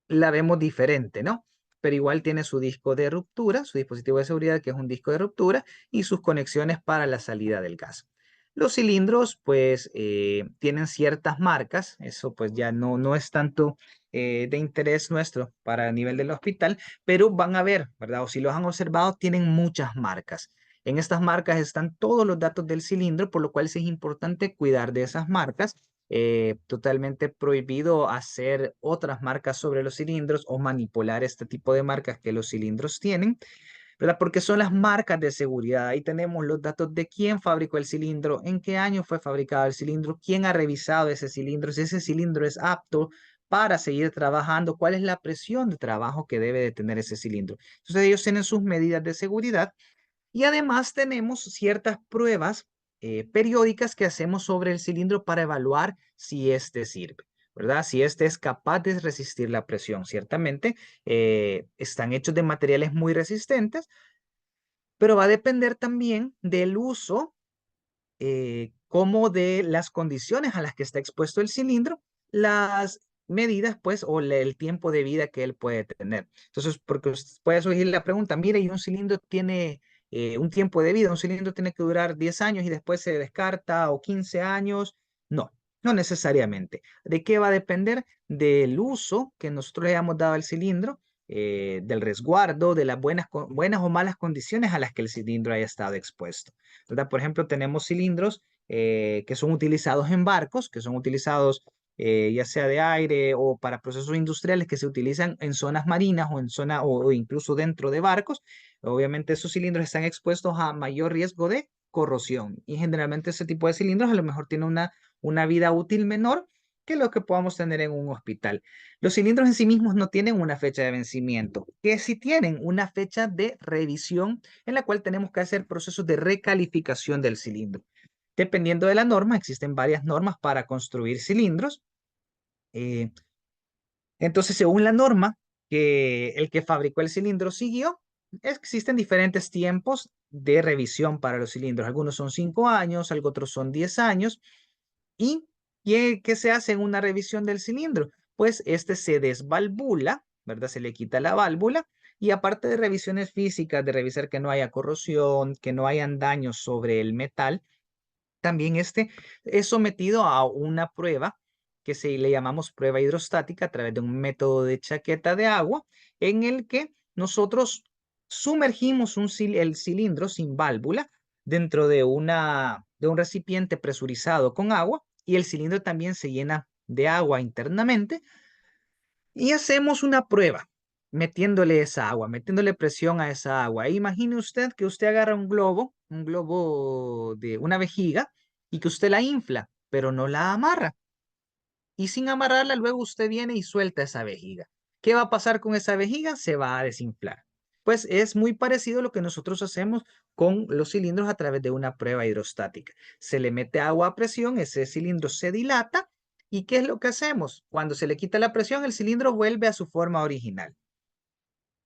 Speaker 2: la vemos diferente, ¿no? Pero igual tiene su disco de ruptura, su dispositivo de seguridad que es un disco de ruptura y sus conexiones para la salida del gas. Los cilindros pues tienen ciertas marcas, eso pues ya no es tanto de interés nuestro para el nivel del hospital, pero van a ver, ¿verdad? O si los han observado, tienen muchas marcas. En estas marcas están todos los datos del cilindro, por lo cual sí es importante cuidar de esas marcas. Totalmente prohibido hacer otras marcas sobre los cilindros o manipular este tipo de marcas que los cilindros tienen, ¿verdad? Porque son las marcas de seguridad. Ahí tenemos los datos de quién fabricó el cilindro, en qué año fue fabricado el cilindro, quién ha revisado ese cilindro, si ese cilindro es apto para seguir trabajando, cuál es la presión de trabajo que debe de tener ese cilindro. Entonces ellos tienen sus medidas de seguridad y además tenemos ciertas pruebas periódicas que hacemos sobre el cilindro para evaluar si este sirve, ¿verdad? Si este es capaz de resistir la presión. Ciertamente, están hechos de materiales muy resistentes, pero va a depender también del uso como de las condiciones a las que está expuesto el cilindro, las medidas, pues, o el tiempo de vida que él puede tener. Entonces, porque puede surgir la pregunta, mire, y un cilindro tiene un tiempo de vida, un cilindro tiene que durar 10 años y después se descarta, o 15 años. No, no necesariamente. ¿De qué va a depender? Del uso que nosotros le hayamos dado al cilindro, del resguardo, de las buenas o malas condiciones a las que el cilindro haya estado expuesto. ¿Verdad? Por ejemplo, tenemos cilindros que son utilizados en barcos, que son utilizados ya sea de aire o para procesos industriales que se utilizan en zonas marinas o en zona o incluso dentro de barcos. Obviamente esos cilindros están expuestos a mayor riesgo de corrosión y generalmente ese tipo de cilindros a lo mejor tiene una vida útil menor que lo que podamos tener en un hospital. Los cilindros en sí mismos no tienen una fecha de vencimiento, que sí tienen una fecha de revisión en la cual tenemos que hacer procesos de recalificación del cilindro. Dependiendo de la norma, existen varias normas para construir cilindros. Eh, entonces, según la norma que el que fabricó el cilindro siguió, existen diferentes tiempos de revisión para los cilindros. Algunos son 5 años, algunos otros son 10 años. ¿Y qué se hace en una revisión del cilindro? Pues este se desvalvula, ¿verdad? Se le quita la válvula y aparte de revisiones físicas, de revisar que no haya corrosión, que no hayan daños sobre el metal, también este es sometido a una prueba que se le llamamos prueba hidrostática a través de un método de chaqueta de agua en el que nosotros sumergimos el cilindro sin válvula dentro de un recipiente presurizado con agua y el cilindro también se llena de agua internamente y hacemos una prueba metiéndole esa agua, metiéndole presión a esa agua. Imagine usted que usted agarra un globo de una vejiga y que usted la infla, pero no la amarra. Y sin amarrarla, luego usted viene y suelta esa vejiga. ¿Qué va a pasar con esa vejiga? Se va a desinflar. Pues es muy parecido a lo que nosotros hacemos con los cilindros a través de una prueba hidrostática. Se le mete agua a presión, ese cilindro se dilata. ¿Y qué es lo que hacemos? Cuando se le quita la presión, el cilindro vuelve a su forma original.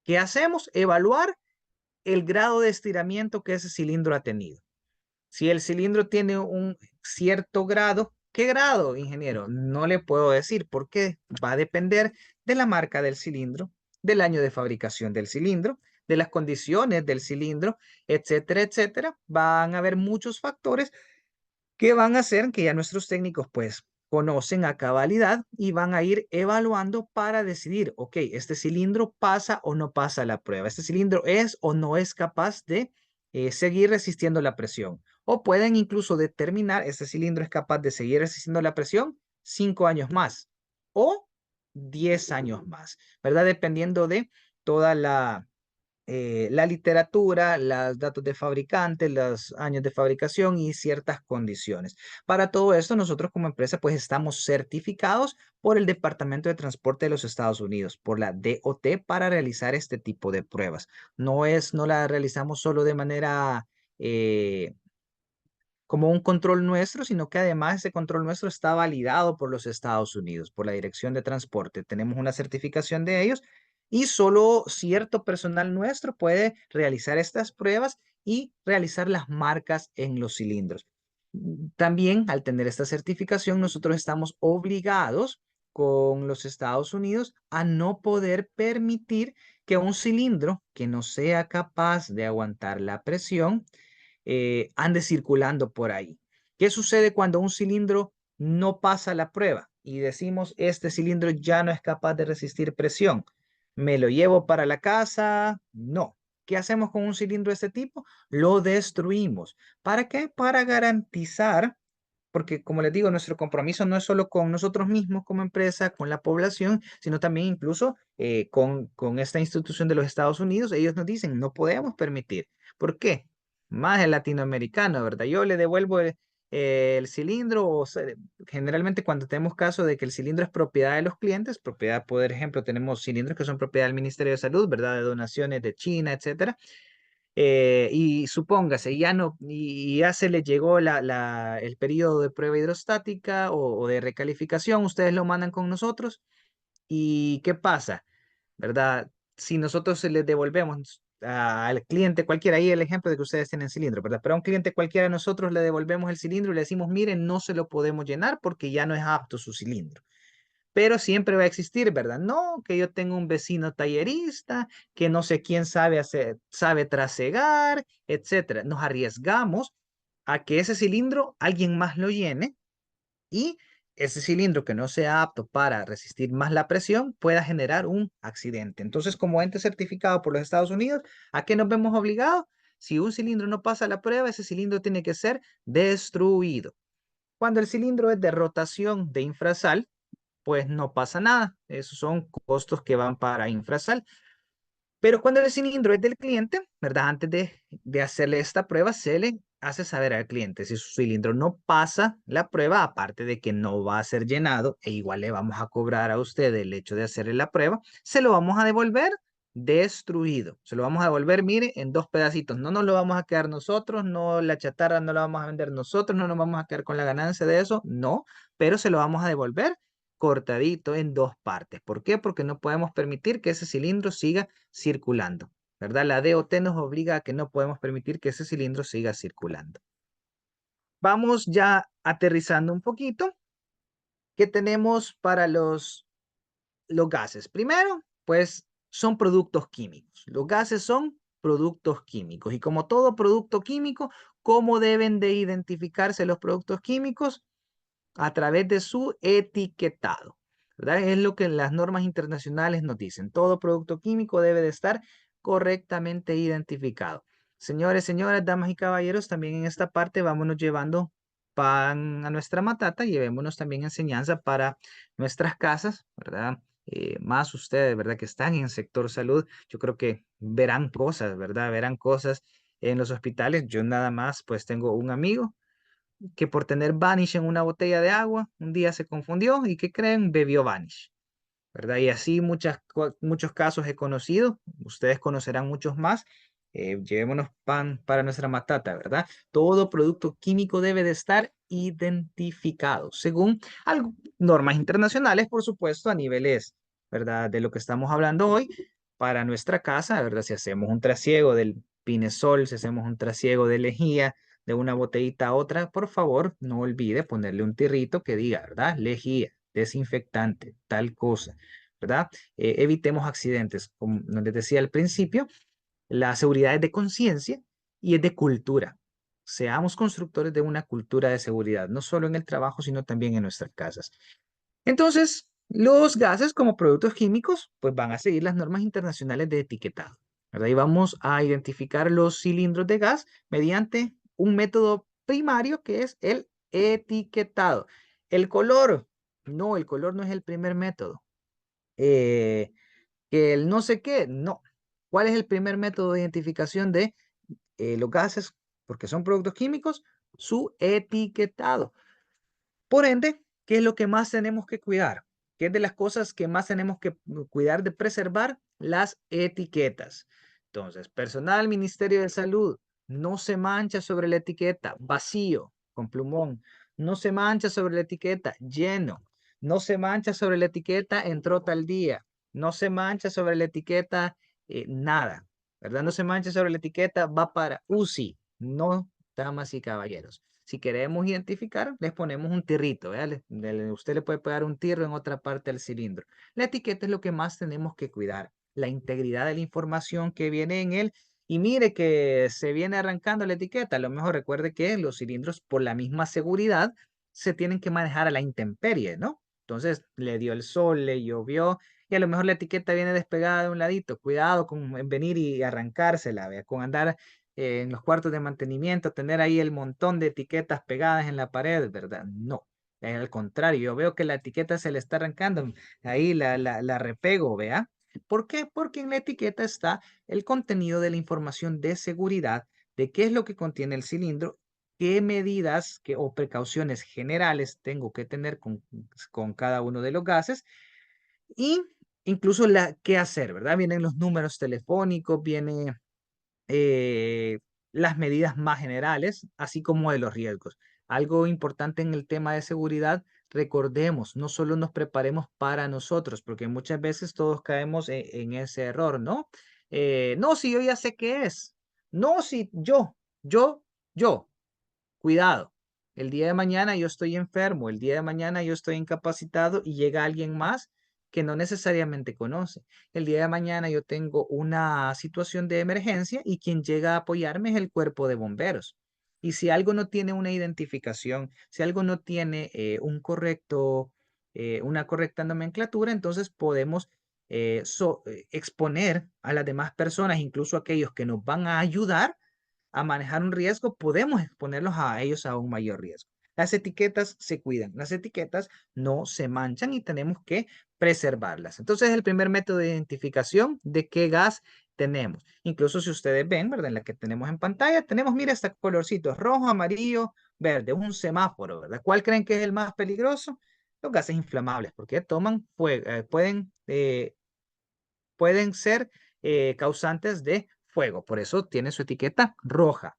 Speaker 2: ¿Qué hacemos? Evaluar el grado de estiramiento que ese cilindro ha tenido. Si el cilindro tiene un cierto grado, ¿qué grado, ingeniero? No le puedo decir porque va a depender de la marca del cilindro, del año de fabricación del cilindro, de las condiciones del cilindro, etcétera, etcétera. Van a haber muchos factores que van a hacer que ya nuestros técnicos pues conocen a cabalidad y van a ir evaluando para decidir, ok, este cilindro pasa o no pasa la prueba, este cilindro es o no es capaz de seguir resistiendo la presión. O pueden incluso determinar, este cilindro es capaz de seguir resistiendo la presión 5 años más o 10 años más, ¿verdad? Dependiendo de toda la literatura, los datos de fabricante, los años de fabricación y ciertas condiciones. Para todo esto, nosotros como empresa pues estamos certificados por el Departamento de Transporte de los Estados Unidos, por la DOT, para realizar este tipo de pruebas. No la realizamos solo de manera eh, como un control nuestro, sino que además ese control nuestro está validado por los Estados Unidos, por la Dirección de Transporte. Tenemos una certificación de ellos y solo cierto personal nuestro puede realizar estas pruebas y realizar las marcas en los cilindros. También, al tener esta certificación, nosotros estamos obligados con los Estados Unidos a no poder permitir que un cilindro que no sea capaz de aguantar la presión ande circulando por ahí. ¿Qué sucede cuando un cilindro no pasa la prueba y decimos, este cilindro ya no es capaz de resistir presión? ¿Me lo llevo para la casa? No. ¿Qué hacemos con un cilindro de este tipo? Lo destruimos. ¿Para qué? Para garantizar, porque como les digo, nuestro compromiso no es solo con nosotros mismos como empresa, con la población, sino también incluso con esta institución de los Estados Unidos. Ellos nos dicen, no podemos permitir. ¿Por qué? Más el latinoamericano, ¿verdad? Yo le devuelvo el cilindro, generalmente cuando tenemos caso de que el cilindro es propiedad de los clientes, propiedad, por ejemplo, tenemos cilindros que son propiedad del Ministerio de Salud, ¿verdad? De donaciones de China, etcétera. Y supóngase, ya no, y ya se le llegó el periodo de prueba hidrostática o de recalificación, ustedes lo mandan con nosotros. ¿Y qué pasa? ¿Verdad? Si nosotros se les devolvemos al cliente cualquiera, ahí el ejemplo de que ustedes tienen cilindro, ¿verdad? Pero a un cliente cualquiera nosotros le devolvemos el cilindro y le decimos, miren, no se lo podemos llenar porque ya no es apto su cilindro. Pero siempre va a existir, ¿verdad? No, que yo tengo un vecino tallerista, que no sé quién sabe hacer, sabe trasegar, etcétera. Nos arriesgamos a que ese cilindro alguien más lo llene y ese cilindro que no sea apto para resistir más la presión pueda generar un accidente. Entonces, como ente certificado por los Estados Unidos, ¿a qué nos vemos obligados? Si un cilindro no pasa la prueba, ese cilindro tiene que ser destruido. Cuando el cilindro es de rotación de infrasal, pues no pasa nada. Esos son costos que van para infrasal. Pero cuando el cilindro es del cliente, ¿verdad? Antes de hacerle esta prueba, se le hace saber al cliente si su cilindro no pasa la prueba, aparte de que no va a ser llenado, e igual le vamos a cobrar a usted el hecho de hacerle la prueba, se lo vamos a devolver destruido. Se lo vamos a devolver, mire, en dos pedacitos. No nos lo vamos a quedar nosotros, no la chatarra no la vamos a vender nosotros, no nos vamos a quedar con la ganancia de eso, no, pero se lo vamos a devolver cortadito en dos partes. ¿Por qué? Porque no podemos permitir que ese cilindro siga circulando, ¿verdad? La DOT nos obliga a que no podemos permitir que ese cilindro siga circulando. Vamos ya aterrizando un poquito. ¿Qué tenemos para los gases? Primero, pues son productos químicos. Los gases son productos químicos y como todo producto químico, ¿cómo deben de identificarse los productos químicos? A través de su etiquetado, ¿verdad? Es lo que las normas internacionales nos dicen. Todo producto químico debe de estar correctamente identificado. Señores, señoras, damas y caballeros, también en esta parte vámonos llevando pan a nuestra matata, llevémonos también enseñanza para nuestras casas, ¿verdad? Más ustedes, ¿verdad? Que están en el sector salud, yo creo que verán cosas, ¿verdad? Verán cosas en los hospitales. Yo nada más, pues tengo un amigo que por tener Vanish en una botella de agua, un día se confundió y ¿qué creen? Bebió Vanish, ¿verdad? Y así muchos casos he conocido, ustedes conocerán muchos más. Llevémonos pan para nuestra matata, ¿verdad? Todo producto químico debe de estar identificado según normas internacionales, por supuesto, a niveles, ¿verdad? De lo que estamos hablando hoy para nuestra casa, ¿verdad? Si hacemos un trasiego del Pinesol, si hacemos un trasiego de lejía, de una botellita a otra, por favor, no olvide ponerle un tirrito que diga, ¿verdad? Lejía, desinfectante, tal cosa, ¿verdad? Evitemos accidentes. Como les decía al principio, la seguridad es de conciencia y es de cultura. Seamos constructores de una cultura de seguridad, no solo en el trabajo, sino también en nuestras casas. Entonces, los gases como productos químicos, pues van a seguir las normas internacionales de etiquetado, ¿verdad? Y vamos a identificar los cilindros de gas mediante un método primario que es el etiquetado. El color, no, el color no es el primer método. Eh, que el no sé qué, no. ¿Cuál es el primer método de identificación de los gases? Porque son productos químicos, su etiquetado. Por ende, ¿qué es lo que más tenemos que cuidar? ¿Qué es de las cosas que más tenemos que cuidar de preservar? Las etiquetas. Entonces, personal Ministerio de Salud, no se mancha sobre la etiqueta, vacío, con plumón. No se mancha sobre la etiqueta, lleno. No se mancha sobre la etiqueta, entró tal día. No se mancha sobre la etiqueta, nada. ¿Verdad? No se mancha sobre la etiqueta, va para UCI. No, damas y caballeros. Si queremos identificar, les ponemos un tirrito, ¿verdad? Usted le puede pegar un tirro en otra parte del cilindro. La etiqueta es lo que más tenemos que cuidar, la integridad de la información que viene en él. Y mire que se viene arrancando la etiqueta. A lo mejor recuerde que los cilindros, por la misma seguridad, se tienen que manejar a la intemperie, ¿no? Entonces le dio el sol, le llovió y a lo mejor la etiqueta viene despegada de un ladito. Cuidado con venir y arrancársela, ¿vea? Con andar en los cuartos de mantenimiento, tener ahí el montón de etiquetas pegadas en la pared, ¿verdad? No, al contrario, yo veo que la etiqueta se le está arrancando, ahí la repego, ¿vea? ¿Por qué? Porque en la etiqueta está el contenido de la información de seguridad, de qué es lo que contiene el cilindro, qué medidas o precauciones generales tengo que tener con cada uno de los gases y incluso qué hacer, ¿verdad? Vienen los números telefónicos, viene eh, las medidas más generales, así como de los riesgos. Algo importante en el tema de seguridad, recordemos, no solo nos preparemos para nosotros, porque muchas veces todos caemos en ese error, ¿no? No, si yo ya sé qué es. No, si yo. Cuidado. El día de mañana yo estoy enfermo, el día de mañana yo estoy incapacitado y llega alguien más que no necesariamente conoce. El día de mañana yo tengo una situación de emergencia y quien llega a apoyarme es el cuerpo de bomberos. Y si algo no tiene una identificación, si algo no tiene una correcta nomenclatura, entonces podemos exponer a las demás personas, incluso aquellos que nos van a ayudar a manejar un riesgo, podemos exponerlos a ellos a un mayor riesgo. Las etiquetas se cuidan, las etiquetas no se manchan y tenemos que preservarlas. Entonces, el primer método de identificación de qué gas tenemos. Incluso si ustedes ven, ¿verdad? En la que tenemos en pantalla, tenemos, mira, este colorcito rojo, amarillo, verde, un semáforo, ¿verdad? ¿Cuál creen que es el más peligroso? Los gases inflamables, porque toman fuego, pueden ser causantes de fuego. Por eso tiene su etiqueta roja.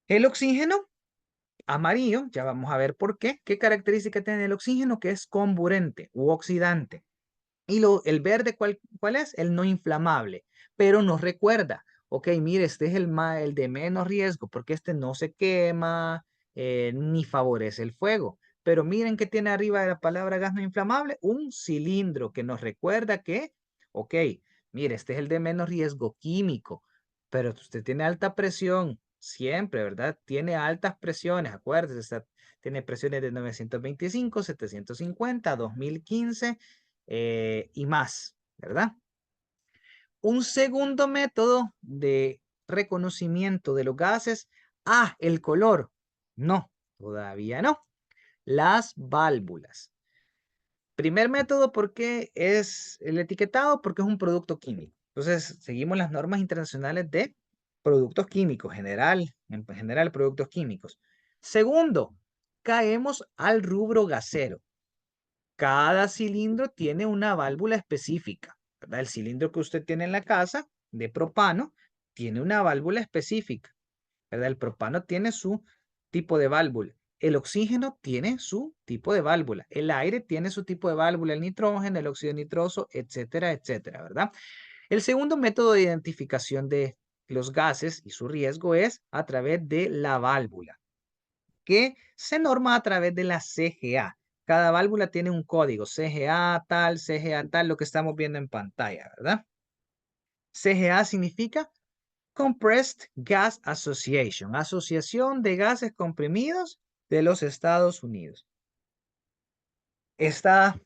Speaker 2: El oxígeno amarillo, ya vamos a ver por qué. ¿Qué característica tiene el oxígeno? Que es comburente u oxidante. Y el verde, ¿cuál es? El no inflamable. Pero nos recuerda, ok, mire, este es el de menos riesgo porque este no se quema ni favorece el fuego. Pero miren que tiene arriba de la palabra gas no inflamable un cilindro que nos recuerda que, ok, mire, este es el de menos riesgo químico, pero usted tiene alta presión siempre, ¿verdad? Tiene altas presiones, acuérdese, tiene presiones de 925, 750, 2015 y más, ¿verdad? Un segundo método de reconocimiento de los gases. El color. No, todavía no. Las válvulas. Primer método porque es el etiquetado, porque es un producto químico. Entonces, seguimos las normas internacionales de productos químicos, en general productos químicos. Segundo, caemos al rubro gasero. Cada cilindro tiene una válvula específica, ¿verdad? El cilindro que usted tiene en la casa de propano tiene una válvula específica, ¿verdad? El propano tiene su tipo de válvula. El oxígeno tiene su tipo de válvula. El aire tiene su tipo de válvula. El nitrógeno, el óxido nitroso, etcétera, etcétera, ¿verdad? El segundo método de identificación de los gases y su riesgo es a través de la válvula, que se norma a través de la CGA. Cada válvula tiene un código, CGA tal, lo que estamos viendo en pantalla, ¿verdad? CGA significa Compressed Gas Association, Asociación de Gases Comprimidos de los Estados Unidos. Esta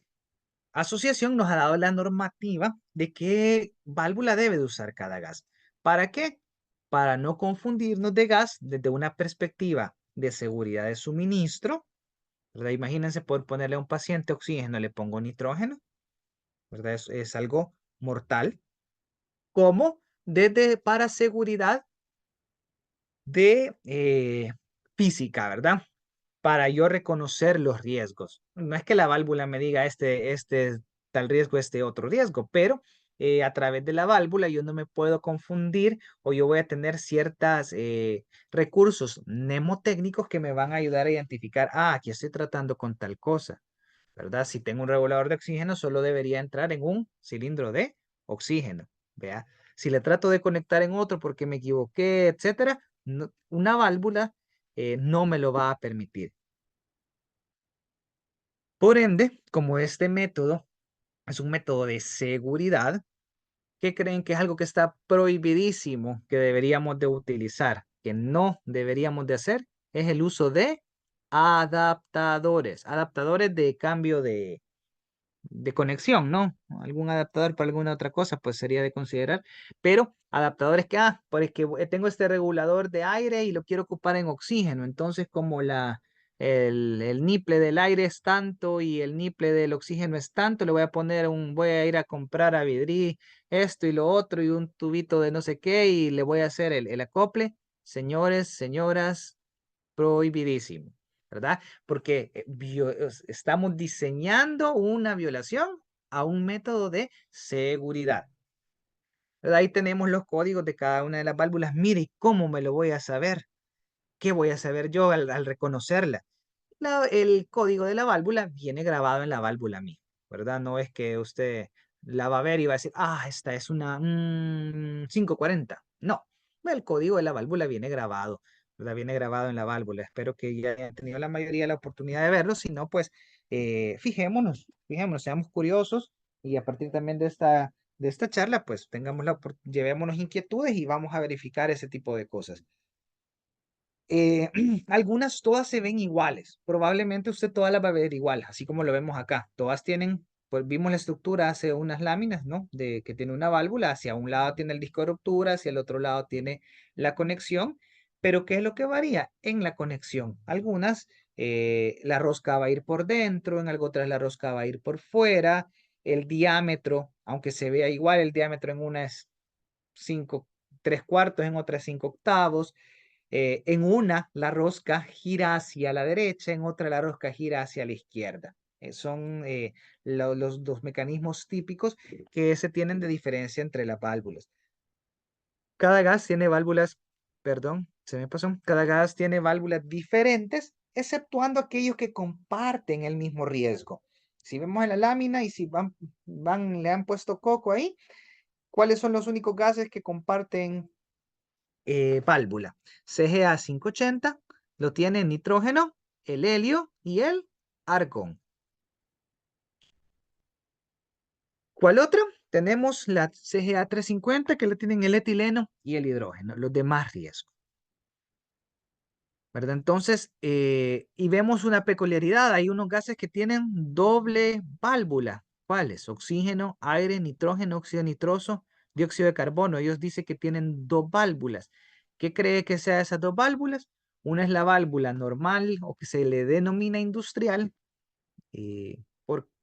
Speaker 2: asociación nos ha dado la normativa de qué válvula debe de usar cada gas. ¿Para qué? Para no confundirnos de gas desde una perspectiva de seguridad de suministro, ¿verdad? Imagínense por ponerle a un paciente oxígeno, le pongo nitrógeno, ¿verdad? Es algo mortal. Como desde para seguridad de física, ¿verdad? Para yo reconocer los riesgos. No es que la válvula me diga este tal riesgo, este otro riesgo, pero a través de la válvula yo no me puedo confundir o yo voy a tener ciertos recursos mnemotécnicos que me van a ayudar a identificar, aquí estoy tratando con tal cosa, ¿verdad? Si tengo un regulador de oxígeno, solo debería entrar en un cilindro de oxígeno, ¿vea? Si le trato de conectar en otro porque me equivoqué, etcétera, una válvula no me lo va a permitir. Por ende, como este método es un método de seguridad, ¿qué creen que es algo que está prohibidísimo que deberíamos de utilizar, que no deberíamos de hacer? Es el uso de adaptadores, adaptadores de cambio de conexión, ¿no? Algún adaptador para alguna otra cosa, pues sería de considerar, pero adaptadores que, porque tengo este regulador de aire y lo quiero ocupar en oxígeno, entonces como el niple del aire es tanto y el niple del oxígeno es tanto, le voy a poner voy a ir a comprar a Vidri esto y lo otro y un tubito de no sé qué y le voy a hacer el acople. Señores, señoras, prohibidísimo, ¿verdad? Porque estamos diseñando una violación a un método de seguridad. ¿verdad? Ahí tenemos los códigos de cada una de las válvulas. Mire, ¿y cómo me lo voy a saber? ¿Qué voy a saber yo al reconocerla? El código de la válvula viene grabado en la válvula misma, ¿verdad? No es que usted la va a ver y va a decir, ah, esta es una 540. No, el código de la válvula viene grabado, ¿verdad? Viene grabado en la válvula. Espero que ya hayan tenido la mayoría la oportunidad de verlo. Si no, pues fijémonos, seamos curiosos y a partir también de esta charla, pues llevémonos inquietudes y vamos a verificar ese tipo de cosas. Algunas todas se ven iguales. Probablemente usted todas las va a ver igual, así como lo vemos acá. Todas tienen, pues vimos la estructura hace unas láminas, ¿no? De que tiene una válvula, hacia un lado tiene el disco de ruptura, hacia el otro lado tiene la conexión. Pero ¿qué es lo que varía? En la conexión. Algunas, la rosca va a ir por dentro, en algo otras la rosca va a ir por fuera. El diámetro, aunque se vea igual, el diámetro en una es 5 3/4, en otra es 5 octavos. En una, la rosca gira hacia la derecha, en otra, la rosca gira hacia la izquierda. Son los dos mecanismos típicos que se tienen de diferencia entre las válvulas. Cada gas tiene válvulas, perdón, se me pasó. Cada gas tiene válvulas diferentes, exceptuando aquellos que comparten el mismo riesgo. Si vemos en la lámina y si le han puesto coco ahí, ¿cuáles son los únicos gases que comparten válvula? CGA 580 lo tiene el nitrógeno, el helio y el argón. ¿Cuál otro? Tenemos la CGA 350 que lo tienen el etileno y el hidrógeno, los de más riesgo, ¿verdad? Entonces, y vemos una peculiaridad, hay unos gases que tienen doble válvula. ¿Cuáles? Oxígeno, aire, nitrógeno, óxido nitroso, dióxido de carbono. Ellos dicen que tienen dos válvulas. ¿Qué cree que sea esas dos válvulas? Una es la válvula normal o que se le denomina industrial.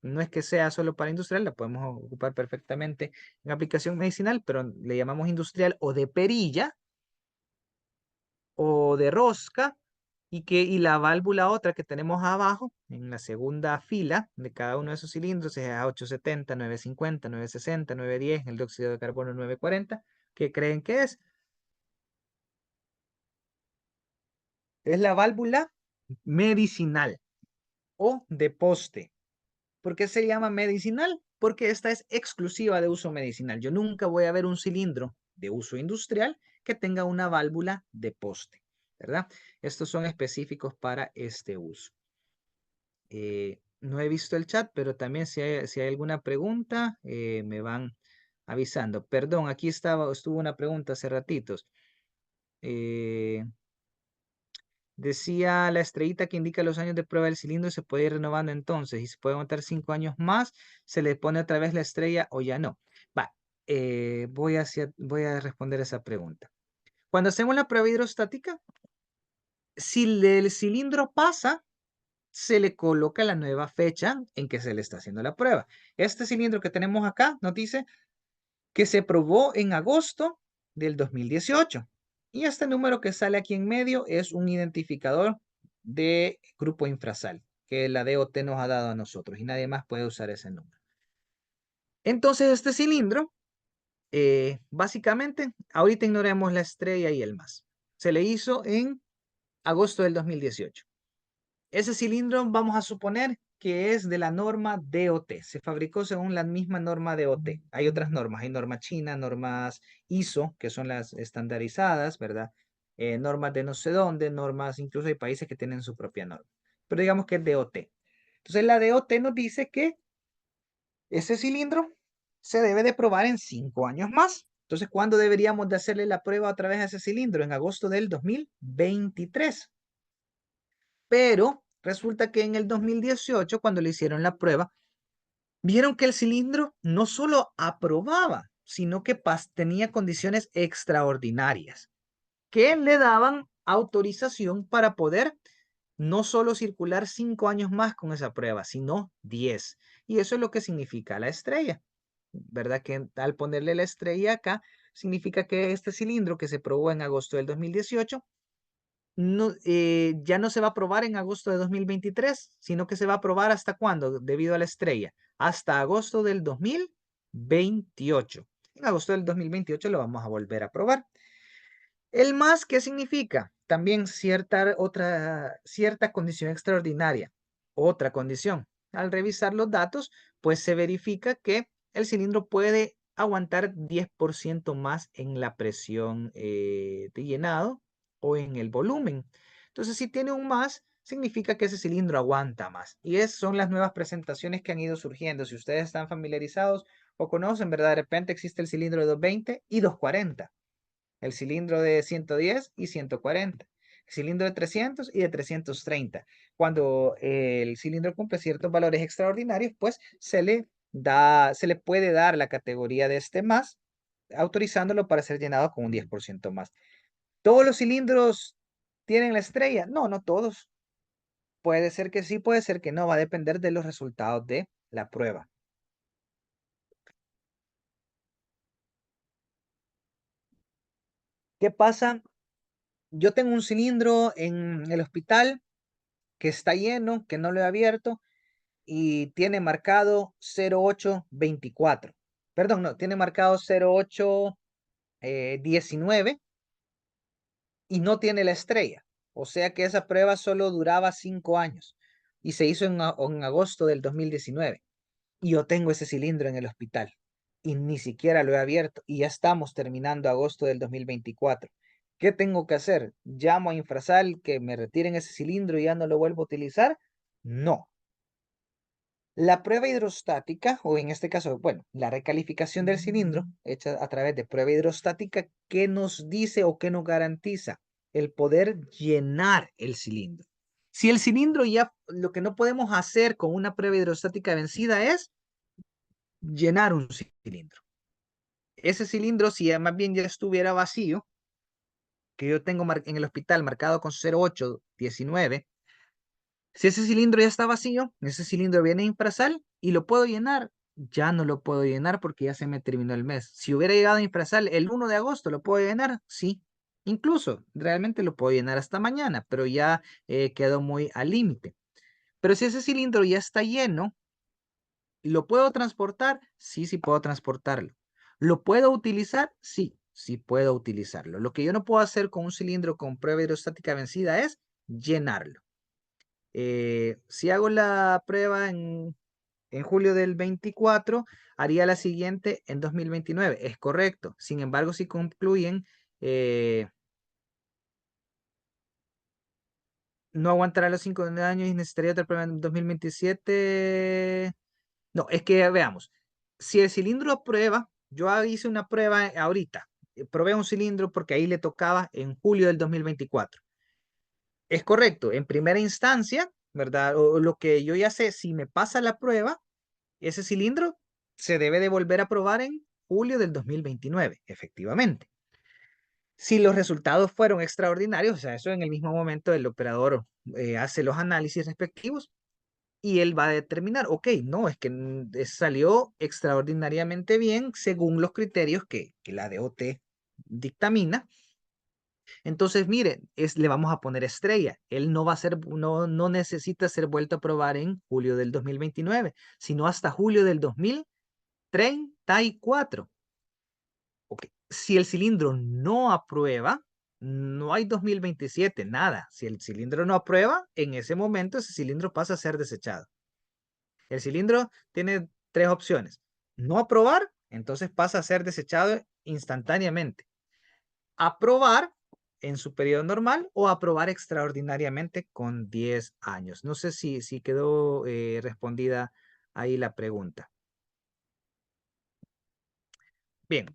Speaker 2: No es que sea solo para industrial, la podemos ocupar perfectamente en aplicación medicinal, pero le llamamos industrial o de perilla o de rosca y la válvula otra que tenemos abajo en la segunda fila de cada uno de esos cilindros es a 870, 950, 960, 910, el dióxido de carbono 940. ¿Qué creen que es? Es la válvula medicinal o de poste. ¿Por qué se llama medicinal? Porque esta es exclusiva de uso medicinal. Yo nunca voy a ver un cilindro de uso industrial que tenga una válvula de poste, ¿verdad? Estos son específicos para este uso. No he visto el chat, pero también si hay alguna pregunta, me van avisando. Perdón, aquí estuvo una pregunta hace ratitos. Eh, Decía la estrellita que indica los años de prueba del cilindro, se puede ir renovando entonces y se puede aguantar 5 años más, se le pone otra vez la estrella o ya no. Va, voy a responder esa pregunta. Cuando hacemos la prueba hidrostática, si el cilindro pasa, se le coloca la nueva fecha en que se le está haciendo la prueba. Este cilindro que tenemos acá nos dice que se probó en agosto del 2018. Y este número que sale aquí en medio es un identificador de grupo infrasal que la DOT nos ha dado a nosotros y nadie más puede usar ese número. Entonces este cilindro, básicamente, ahorita ignoremos la estrella y el más. Se le hizo en agosto del 2018. Ese cilindro vamos a suponer que es de la norma DOT. Se fabricó según la misma norma DOT. Hay otras normas, hay norma china, normas ISO, que son las estandarizadas, ¿verdad? Normas de no sé dónde, normas, incluso hay países que tienen su propia norma. Pero digamos que es DOT. Entonces la DOT nos dice que ese cilindro se debe de probar en 5 años más. Entonces, ¿cuándo deberíamos de hacerle la prueba otra vez a ese cilindro? En agosto del 2023. Pero resulta que en el 2018, cuando le hicieron la prueba, vieron que el cilindro no solo aprobaba, sino que tenía condiciones extraordinarias que le daban autorización para poder no solo circular 5 años más con esa prueba, sino 10. Y eso es lo que significa la estrella, ¿verdad? Que al ponerle la estrella acá, significa que este cilindro que se probó en agosto del 2018 no, ya no se va a probar en agosto de 2023, sino que se va a probar hasta cuándo, debido a la estrella, hasta agosto del 2028. En agosto del 2028 lo vamos a volver a probar. El más, ¿qué significa? También cierta condición extraordinaria. Otra condición. Al revisar los datos, pues se verifica que el cilindro puede aguantar 10% más en la presión de llenado o en el volumen. Entonces, si tiene un más, significa que ese cilindro aguanta más. Y esas son las nuevas presentaciones que han ido surgiendo. Si ustedes están familiarizados o conocen, ¿verdad? De repente existe el cilindro de 220 y 240, el cilindro de 110 y 140, el cilindro de 300 y de 330. Cuando el cilindro cumple ciertos valores extraordinarios, pues se le puede dar la categoría de este más, autorizándolo para ser llenado con un 10% más. ¿Todos los cilindros tienen la estrella? No, no todos. Puede ser que sí, puede ser que no, va a depender de los resultados de la prueba. ¿Qué pasa? Yo tengo un cilindro en el hospital que está lleno, que no lo he abierto y tiene marcado 0824. Perdón, no, tiene marcado 0819 y no tiene la estrella. O sea que esa prueba solo duraba 5 años y se hizo en agosto del 2019. Y yo tengo ese cilindro en el hospital y ni siquiera lo he abierto y ya estamos terminando agosto del 2024. ¿Qué tengo que hacer? ¿Llamo a Infrasal que me retiren ese cilindro y ya no lo vuelvo a utilizar? No. La prueba hidrostática, o en este caso, bueno, la recalificación del cilindro hecha a través de prueba hidrostática, ¿qué nos dice o qué nos garantiza? El poder llenar el cilindro. Si el cilindro ya, lo que no podemos hacer con una prueba hidrostática vencida es llenar un cilindro. Ese cilindro, si más bien ya estuviera vacío, que yo tengo en el hospital marcado con 0819, si ese cilindro ya está vacío, ese cilindro viene a Infrasal y lo puedo llenar. Ya no lo puedo llenar porque ya se me terminó el mes. Si hubiera llegado a Infrasal el 1 de agosto, ¿lo puedo llenar? Sí. Incluso, realmente lo puedo llenar hasta mañana, pero ya quedó muy al límite. Pero si ese cilindro ya está lleno, ¿lo puedo transportar? Sí, sí puedo transportarlo. ¿Lo puedo utilizar? Sí, sí puedo utilizarlo. Lo que yo no puedo hacer con un cilindro con prueba hidrostática vencida es llenarlo. Si hago la prueba en julio del 24, haría la siguiente en 2029. Es correcto. Sin embargo, si concluyen, eh, no aguantará los 5 años y necesitaría otra prueba en 2027. No, es que veamos. Si el cilindro aprueba, yo hice una prueba ahorita. Probé un cilindro porque ahí le tocaba en julio del 2024. Es correcto. En primera instancia, ¿verdad? O lo que yo ya sé, si me pasa la prueba, ese cilindro se debe de volver a probar en julio del 2029, efectivamente. Si los resultados fueron extraordinarios, o sea, eso en el mismo momento el operador hace los análisis respectivos y él va a determinar, ok, no, es que salió extraordinariamente bien según los criterios que la DOT dictamina. Entonces, mire, le vamos a poner estrella. Él no va a ser, no necesita ser vuelto a probar en julio del 2029, sino hasta julio del 2034. Okay. Si el cilindro no aprueba, no hay 2027, nada. Si el cilindro no aprueba, en ese momento ese cilindro pasa a ser desechado. El cilindro tiene 3 opciones. No aprobar, entonces pasa a ser desechado instantáneamente. Aprobar en su periodo normal o aprobar extraordinariamente con 10 años. No sé si quedó respondida ahí la pregunta. Bien,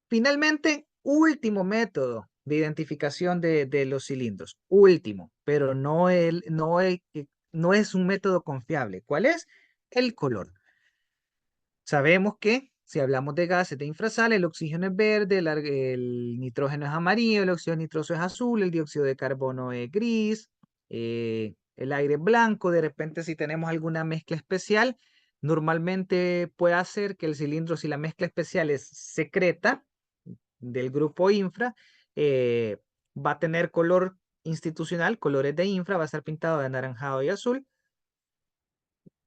Speaker 2: finalmente, último método de identificación de los cilindros. Último, pero no es un método confiable. ¿Cuál es? El color. Sabemos que si hablamos de gases de infrasal, el oxígeno es verde, el nitrógeno es amarillo, el óxido nitroso es azul, el dióxido de carbono es gris, el aire es blanco. De repente, si tenemos alguna mezcla especial, normalmente puede hacer que el cilindro, si la mezcla especial es secreta del grupo infra, va a tener color institucional, colores de infra, va a estar pintado de anaranjado y azul.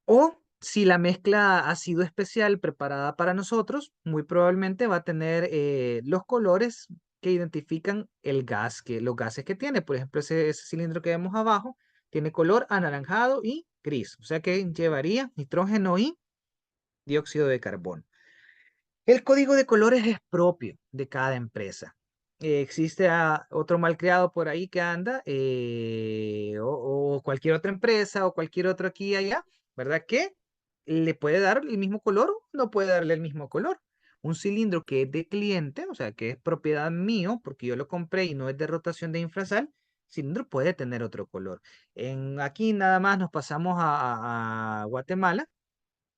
Speaker 2: O Si la mezcla ha sido especial, preparada para nosotros, muy probablemente va a tener los colores que identifican el gas, los gases que tiene. Por ejemplo, ese cilindro que vemos abajo tiene color anaranjado y gris, o sea que llevaría nitrógeno y dióxido de carbono. El código de colores es propio de cada empresa. Existe otro malcriado por ahí que anda, o cualquier otra empresa, o cualquier otro aquí y allá, ¿verdad? Que le puede dar el mismo color o no puede darle el mismo color. Un cilindro que es de cliente, o sea, que es propiedad mío, porque yo lo compré y no es de rotación de infrasal, cilindro puede tener otro color. Aquí nada más nos pasamos a Guatemala,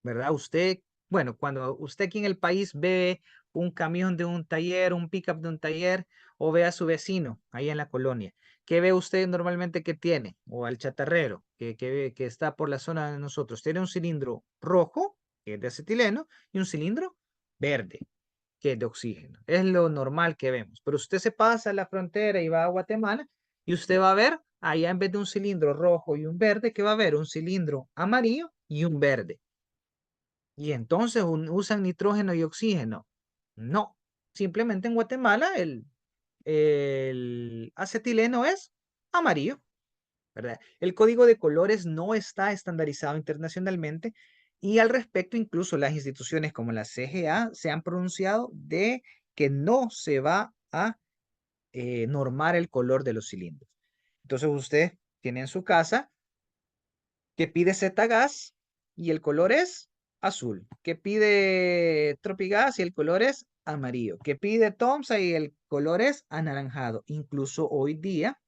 Speaker 2: ¿verdad? Usted, bueno, cuando usted aquí en el país ve un camión de un taller, un pickup de un taller, o ve a su vecino ahí en la colonia, ¿qué ve usted normalmente que tiene? O al chatarrero que está por la zona de nosotros. Tiene un cilindro rojo, que es de acetileno, y un cilindro verde, que es de oxígeno. Es lo normal que vemos. Pero usted se pasa la frontera y va a Guatemala y usted va a ver, allá en vez de un cilindro rojo y un verde, que va a haber un cilindro amarillo y un verde. Y entonces usan nitrógeno y oxígeno. No, simplemente en Guatemala el acetileno es amarillo, ¿verdad? El código de colores no está estandarizado internacionalmente y al respecto incluso las instituciones como la CGA se han pronunciado de que no se va a normar el color de los cilindros. Entonces usted tiene en su casa que pide Zgas y el color es azul, que pide Tropigas y el color es amarillo, que pide Tomsa y el color es anaranjado. Incluso hoy día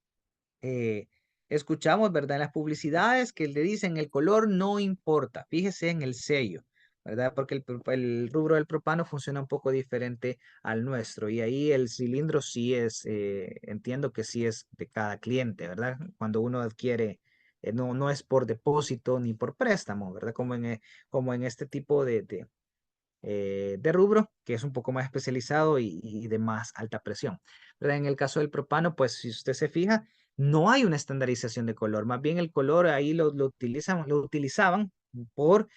Speaker 2: eh, escuchamos, ¿verdad? En las publicidades que le dicen el color no importa, fíjese en el sello, ¿verdad? Porque el rubro del propano funciona un poco diferente al nuestro y ahí el cilindro sí es, entiendo que sí es de cada cliente, ¿verdad? Cuando uno adquiere, no es por depósito ni por préstamo, ¿verdad? Como en este tipo de rubro, que es un poco más especializado y de más alta presión. ¿Verdad? En el caso del propano, pues si usted se fija, no hay una estandarización de color, más bien el color ahí lo utilizaban por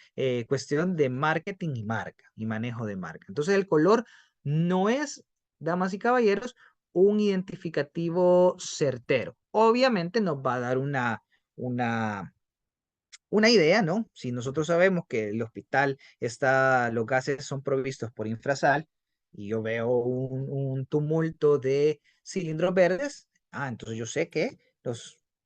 Speaker 2: cuestión de marketing y marca y manejo de marca. Entonces el color no es, damas y caballeros, un identificativo certero. Obviamente nos va a dar una una idea, ¿no? Si nosotros sabemos que el hospital está, los gases son provistos por infrasal y yo veo un tumulto de cilindros verdes, entonces yo sé que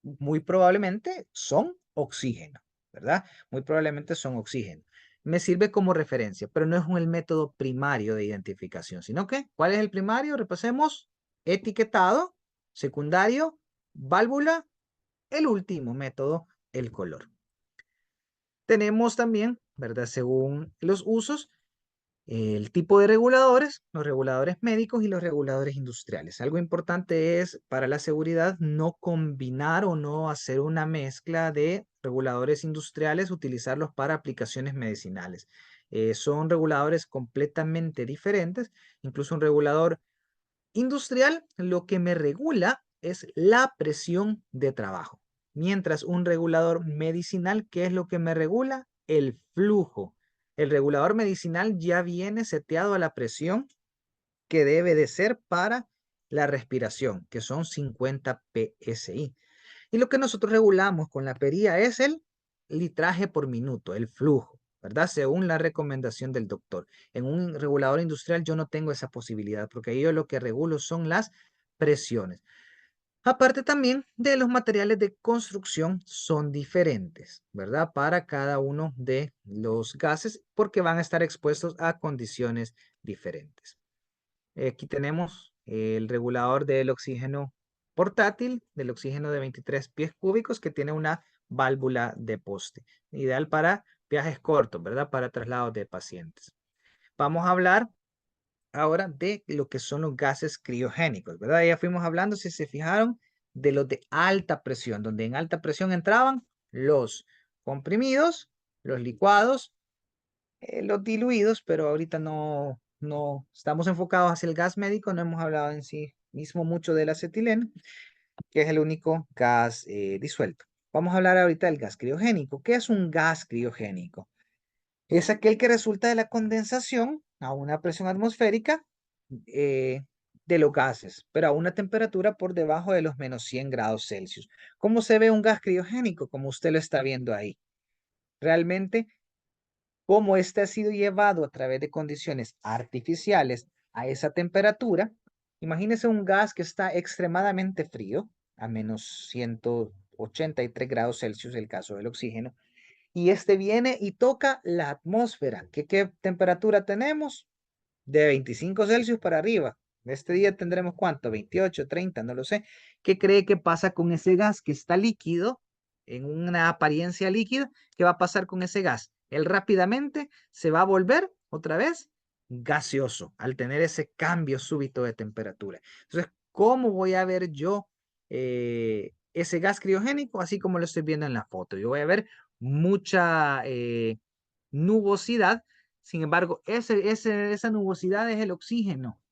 Speaker 2: muy probablemente son oxígeno, ¿verdad? Muy probablemente son oxígeno. Me sirve como referencia, pero no es el método primario de identificación, sino que, ¿cuál es el primario? Repasemos, etiquetado, secundario, válvula, el último método, el color. Tenemos también, ¿verdad? Según los usos, el tipo de reguladores, los reguladores médicos y los reguladores industriales. Algo importante es para la seguridad no combinar o no hacer una mezcla de reguladores industriales, utilizarlos para aplicaciones medicinales. Son reguladores completamente diferentes. Incluso un regulador industrial lo que me regula es la presión de trabajo, mientras un regulador medicinal, ¿qué es lo que me regula? El flujo. El regulador medicinal ya viene seteado a la presión que debe de ser para la respiración, que son 50 PSI. Y lo que nosotros regulamos con la PERIA es el litraje por minuto, el flujo, ¿verdad? Según la recomendación del doctor. En un regulador industrial yo no tengo esa posibilidad, porque yo lo que regulo son las presiones. Aparte también de los materiales de construcción son diferentes, ¿verdad? Para cada uno de los gases, porque van a estar expuestos a condiciones diferentes. Aquí tenemos el regulador del oxígeno portátil, del oxígeno de 23 pies cúbicos que tiene una válvula de poste, ideal para viajes cortos, ¿verdad? Para traslados de pacientes. Vamos a hablar ahora de lo que son los gases criogénicos, ¿verdad? Ya fuimos hablando, si se fijaron, de los de alta presión, donde en alta presión entraban los comprimidos, los licuados, los diluidos, pero ahorita no estamos enfocados hacia el gas médico, no hemos hablado en sí mismo mucho del acetileno, que es el único gas disuelto. Vamos a hablar ahorita del gas criogénico. ¿Qué es un gas criogénico? es aquel que resulta de la condensación a una presión atmosférica eh, de los gases, pero a una temperatura por debajo de los menos 100 grados Celsius. ¿Cómo se ve un gas criogénico? Como usted lo está viendo ahí. Realmente, como este ha sido llevado a través de condiciones artificiales a esa temperatura, imagínese un gas que está extremadamente frío, a menos 183 grados Celsius, el caso del oxígeno, y este viene y toca la atmósfera. ¿Qué temperatura tenemos? De 25 Celsius para arriba. Este día tendremos cuánto, 28, 30, no lo sé. ¿Qué cree que pasa con ese gas que está líquido, en una apariencia líquida? ¿Qué va a pasar con ese gas? Él rápidamente se va a volver otra vez gaseoso al tener ese cambio súbito de temperatura. Entonces, ¿cómo voy a ver yo ese gas criogénico? Así como lo estoy viendo en la foto. Yo voy a ver mucha nubosidad. Sin embargo, esa nubosidad es el oxígeno.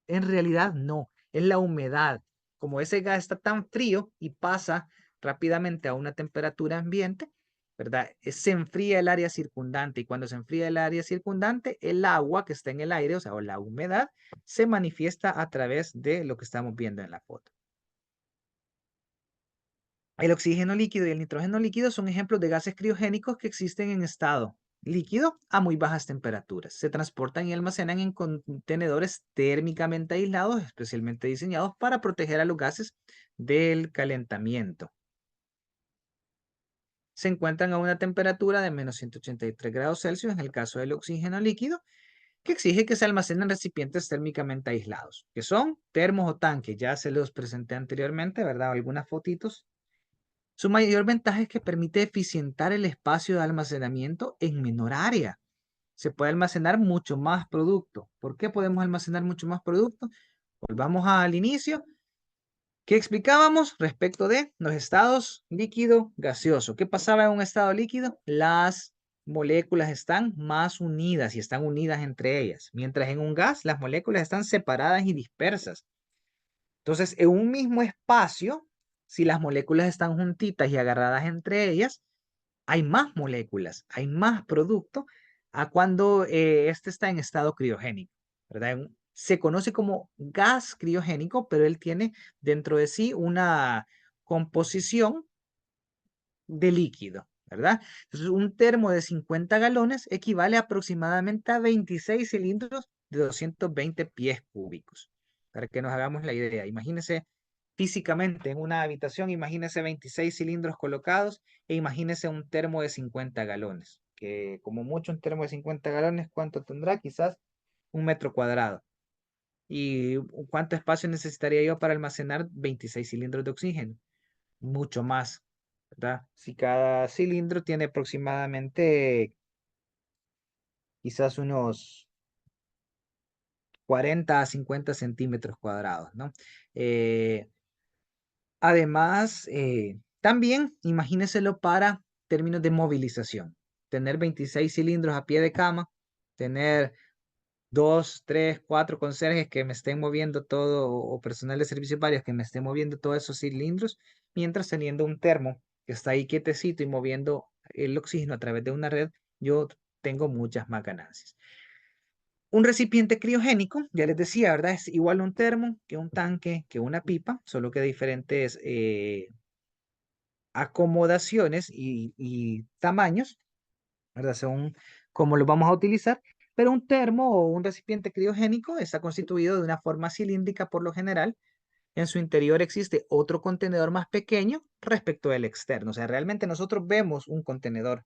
Speaker 2: En realidad no, es la humedad. Como ese gas está tan frío y pasa rápidamente a una temperatura ambiente, ¿verdad? Se enfría el área circundante, y cuando se enfría el área circundante, el agua que está en el aire, o sea, o la humedad, se manifiesta a través de lo que estamos viendo en la foto. El oxígeno líquido y el nitrógeno líquido son ejemplos de gases criogénicos que existen en estado líquido a muy bajas temperaturas. Se transportan y almacenan en contenedores térmicamente aislados, especialmente diseñados para proteger a los gases del calentamiento. Se encuentran a una temperatura de menos 183 grados Celsius en el caso del oxígeno líquido, que exige que se almacenen en recipientes térmicamente aislados, que son termos o tanques. Ya se los presenté anteriormente, ¿verdad? Algunas fotitos. Su mayor ventaja es que permite eficientar el espacio de almacenamiento en menor área. Se puede almacenar mucho más producto. ¿Por qué podemos almacenar mucho más producto? Volvamos al inicio. ¿Qué explicábamos respecto de los estados líquido, gaseoso? ¿Qué pasaba en un estado líquido? Las moléculas están más unidas y están unidas entre ellas, mientras en un gas las moléculas están separadas y dispersas. Entonces, en un mismo espacio, si las moléculas están juntitas y agarradas entre ellas, hay más moléculas, hay más producto a cuando este está en estado criogénico, ¿verdad? Se conoce como gas criogénico, pero él tiene dentro de sí una composición de líquido, ¿verdad? Entonces, un termo de 50 galones equivale aproximadamente a 26 cilindros de 220 pies cúbicos. Para que nos hagamos la idea, imagínese físicamente en una habitación, imagínese 26 cilindros colocados e imagínese un termo de 50 galones, que como mucho un termo de 50 galones, ¿cuánto tendrá? Quizás 1 metro cuadrado. ¿Y cuánto espacio necesitaría yo para almacenar 26 cilindros de oxígeno? Mucho más, ¿verdad? Si cada cilindro tiene aproximadamente quizás unos 40 a 50 centímetros cuadrados, ¿no? Eh, Además, también imagíneselo para términos de movilización. Tener 26 cilindros a pie de cama, tener 2, 3, 4 conserjes que me estén moviendo todo, o personal de servicios varios que me estén moviendo todos esos cilindros, mientras teniendo un termo que está ahí quietecito y moviendo el oxígeno a través de una red, yo tengo muchas más ganancias. Un recipiente criogénico, ya les decía, ¿verdad? Es igual a un termo, que un tanque, que una pipa, solo que diferentes acomodaciones y tamaños, ¿verdad? Según cómo lo vamos a utilizar, pero un termo o un recipiente criogénico está constituido de una forma cilíndrica por lo general. En su interior existe otro contenedor más pequeño respecto del externo. O sea, realmente nosotros vemos un contenedor,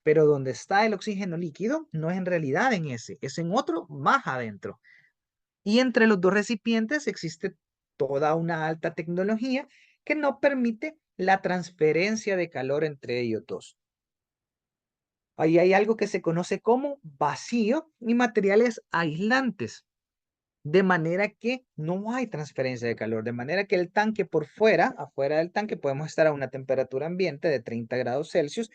Speaker 2: pero donde está el oxígeno líquido no es en realidad en ese, es en otro más adentro. Y entre los dos recipientes existe toda una alta tecnología que no permite la transferencia de calor entre ellos dos. Ahí hay algo que se conoce como vacío y materiales aislantes, de manera que no hay transferencia de calor, de manera que el tanque por fuera, afuera del tanque, podemos estar a una temperatura ambiente de 30 grados Celsius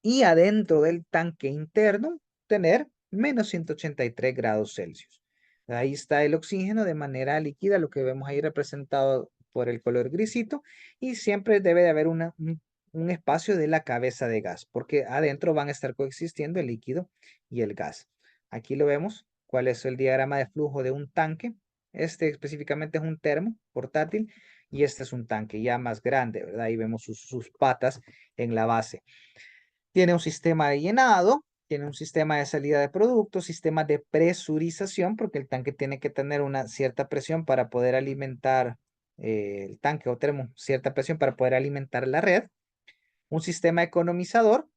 Speaker 2: y adentro del tanque interno tener menos 183 grados Celsius. Ahí está el oxígeno de manera líquida, lo que vemos ahí representado por el color grisito, y siempre debe de haber un espacio de la cabeza de gas, porque adentro van a estar coexistiendo el líquido y el gas. Aquí lo vemos, cuál es el diagrama de flujo de un tanque. Este específicamente es un termo portátil y este es un tanque ya más grande, ¿verdad? Ahí vemos sus patas en la base. Tiene un sistema de llenado, tiene un sistema de salida de productos, sistema de presurización, porque el tanque tiene que tener una cierta presión para poder alimentar el tanque o termo, cierta presión para poder alimentar la red. Un sistema economizador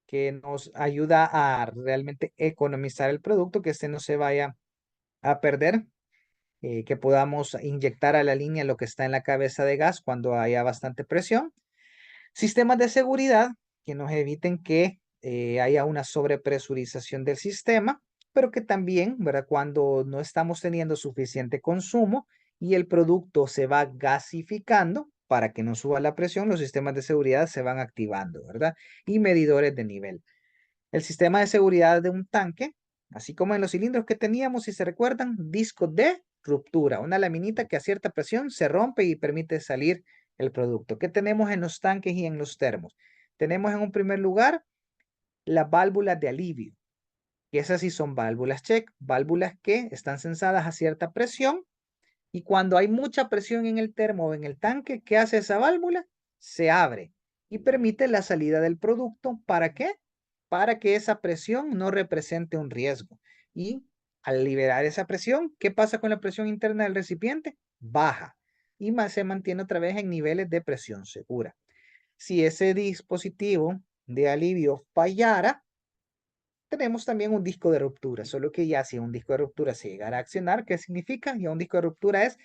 Speaker 2: que nos ayuda a realmente economizar el producto, que este no se vaya a perder, que podamos inyectar a la línea lo que está en la cabeza de gas cuando haya bastante presión. Sistemas de seguridad que nos eviten que haya una sobrepresurización del sistema, pero que también, ¿verdad? Cuando no estamos teniendo suficiente consumo y el producto se va gasificando, para que no suba la presión, los sistemas de seguridad se van activando, ¿verdad? Y medidores de nivel. El sistema de seguridad de un tanque, así como en los cilindros que teníamos, si se recuerdan, disco de ruptura, una laminita que a cierta presión se rompe y permite salir el producto. ¿Qué tenemos en los tanques y en los termos? Tenemos en un primer lugar las válvulas de alivio, que esas sí son válvulas check, válvulas que están sensadas a cierta presión y cuando hay mucha presión en el termo o en el tanque, ¿qué hace esa válvula? Se abre y permite la salida del producto. ¿Para qué? Para que esa presión no represente un riesgo. Y al liberar esa presión, ¿qué pasa con la presión interna del recipiente? Baja y más se mantiene otra vez en niveles de presión segura. Si ese dispositivo de alivio fallara, tenemos también un disco de ruptura, solo que ya si un disco de ruptura se llegara a accionar, ¿qué significa? Ya un disco de ruptura es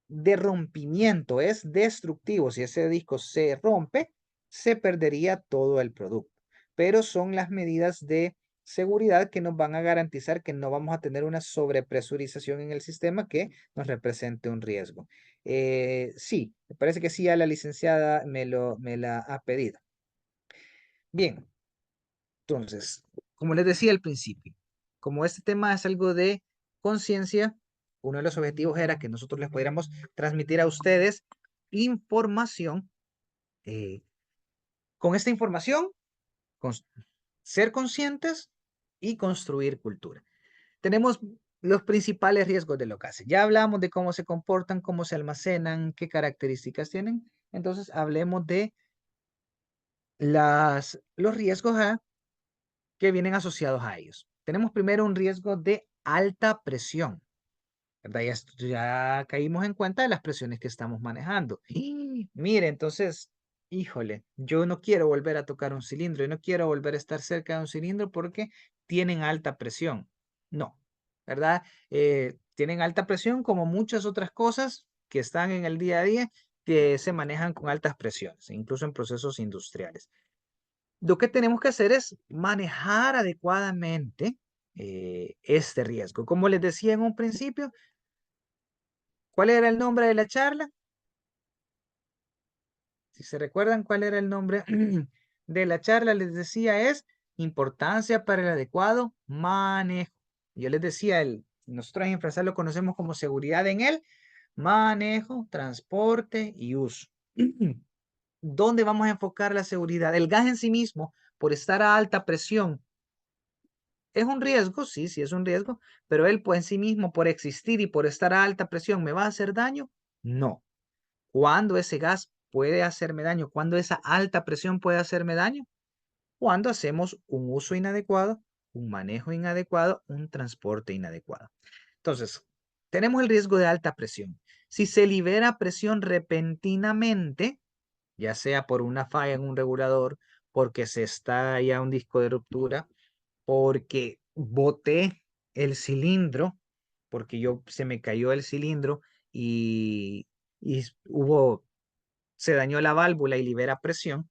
Speaker 2: de rompimiento, es destructivo. Si ese disco se rompe, se perdería todo el producto. Pero son las medidas de seguridad que nos van a garantizar que no vamos a tener una sobrepresurización en el sistema que nos represente un riesgo. Sí, me parece que sí, a la licenciada me la ha pedido. Bien, entonces, como les decía al principio, como este tema es algo de conciencia, uno de los objetivos era que nosotros les pudiéramos transmitir a ustedes información. eh, con esta información, cons- ser conscientes y construir cultura. Tenemos los principales riesgos de lo que hacen. Ya hablamos de cómo se comportan, cómo se almacenan, qué características tienen. Entonces, hablemos de los riesgos que vienen asociados a ellos. Tenemos primero un riesgo de alta presión, ¿verdad? Ya caímos en cuenta de las presiones que estamos manejando. Y mire, entonces, híjole, yo no quiero volver a tocar un cilindro y no quiero volver a estar cerca de un cilindro porque tienen alta presión. No, ¿verdad? Tienen alta presión como muchas otras cosas que están en el día a día que se manejan con altas presiones, incluso en procesos industriales. Lo que tenemos que hacer es manejar adecuadamente este riesgo. Como les decía en un principio, ¿cuál era el nombre de la charla? Si se recuerdan cuál era el nombre de la charla, les decía es importancia para el adecuado manejo. Yo les decía, nosotros en Infrasal lo conocemos como seguridad en el manejo, transporte y uso. ¿Dónde vamos a enfocar la seguridad? El gas en sí mismo, por estar a alta presión, es un riesgo, sí, sí es un riesgo, pero él por en sí mismo, por existir y por estar a alta presión, ¿me va a hacer daño? No. ¿Cuándo ese gas puede hacerme daño? ¿Cuándo esa alta presión puede hacerme daño? Cuando hacemos un uso inadecuado, un manejo inadecuado, un transporte inadecuado. Entonces, tenemos el riesgo de alta presión. Si se libera presión repentinamente, ya sea por una falla en un regulador, porque se estalla un disco de ruptura, porque boté el cilindro, porque se me cayó el cilindro y, y se dañó la válvula y libera presión,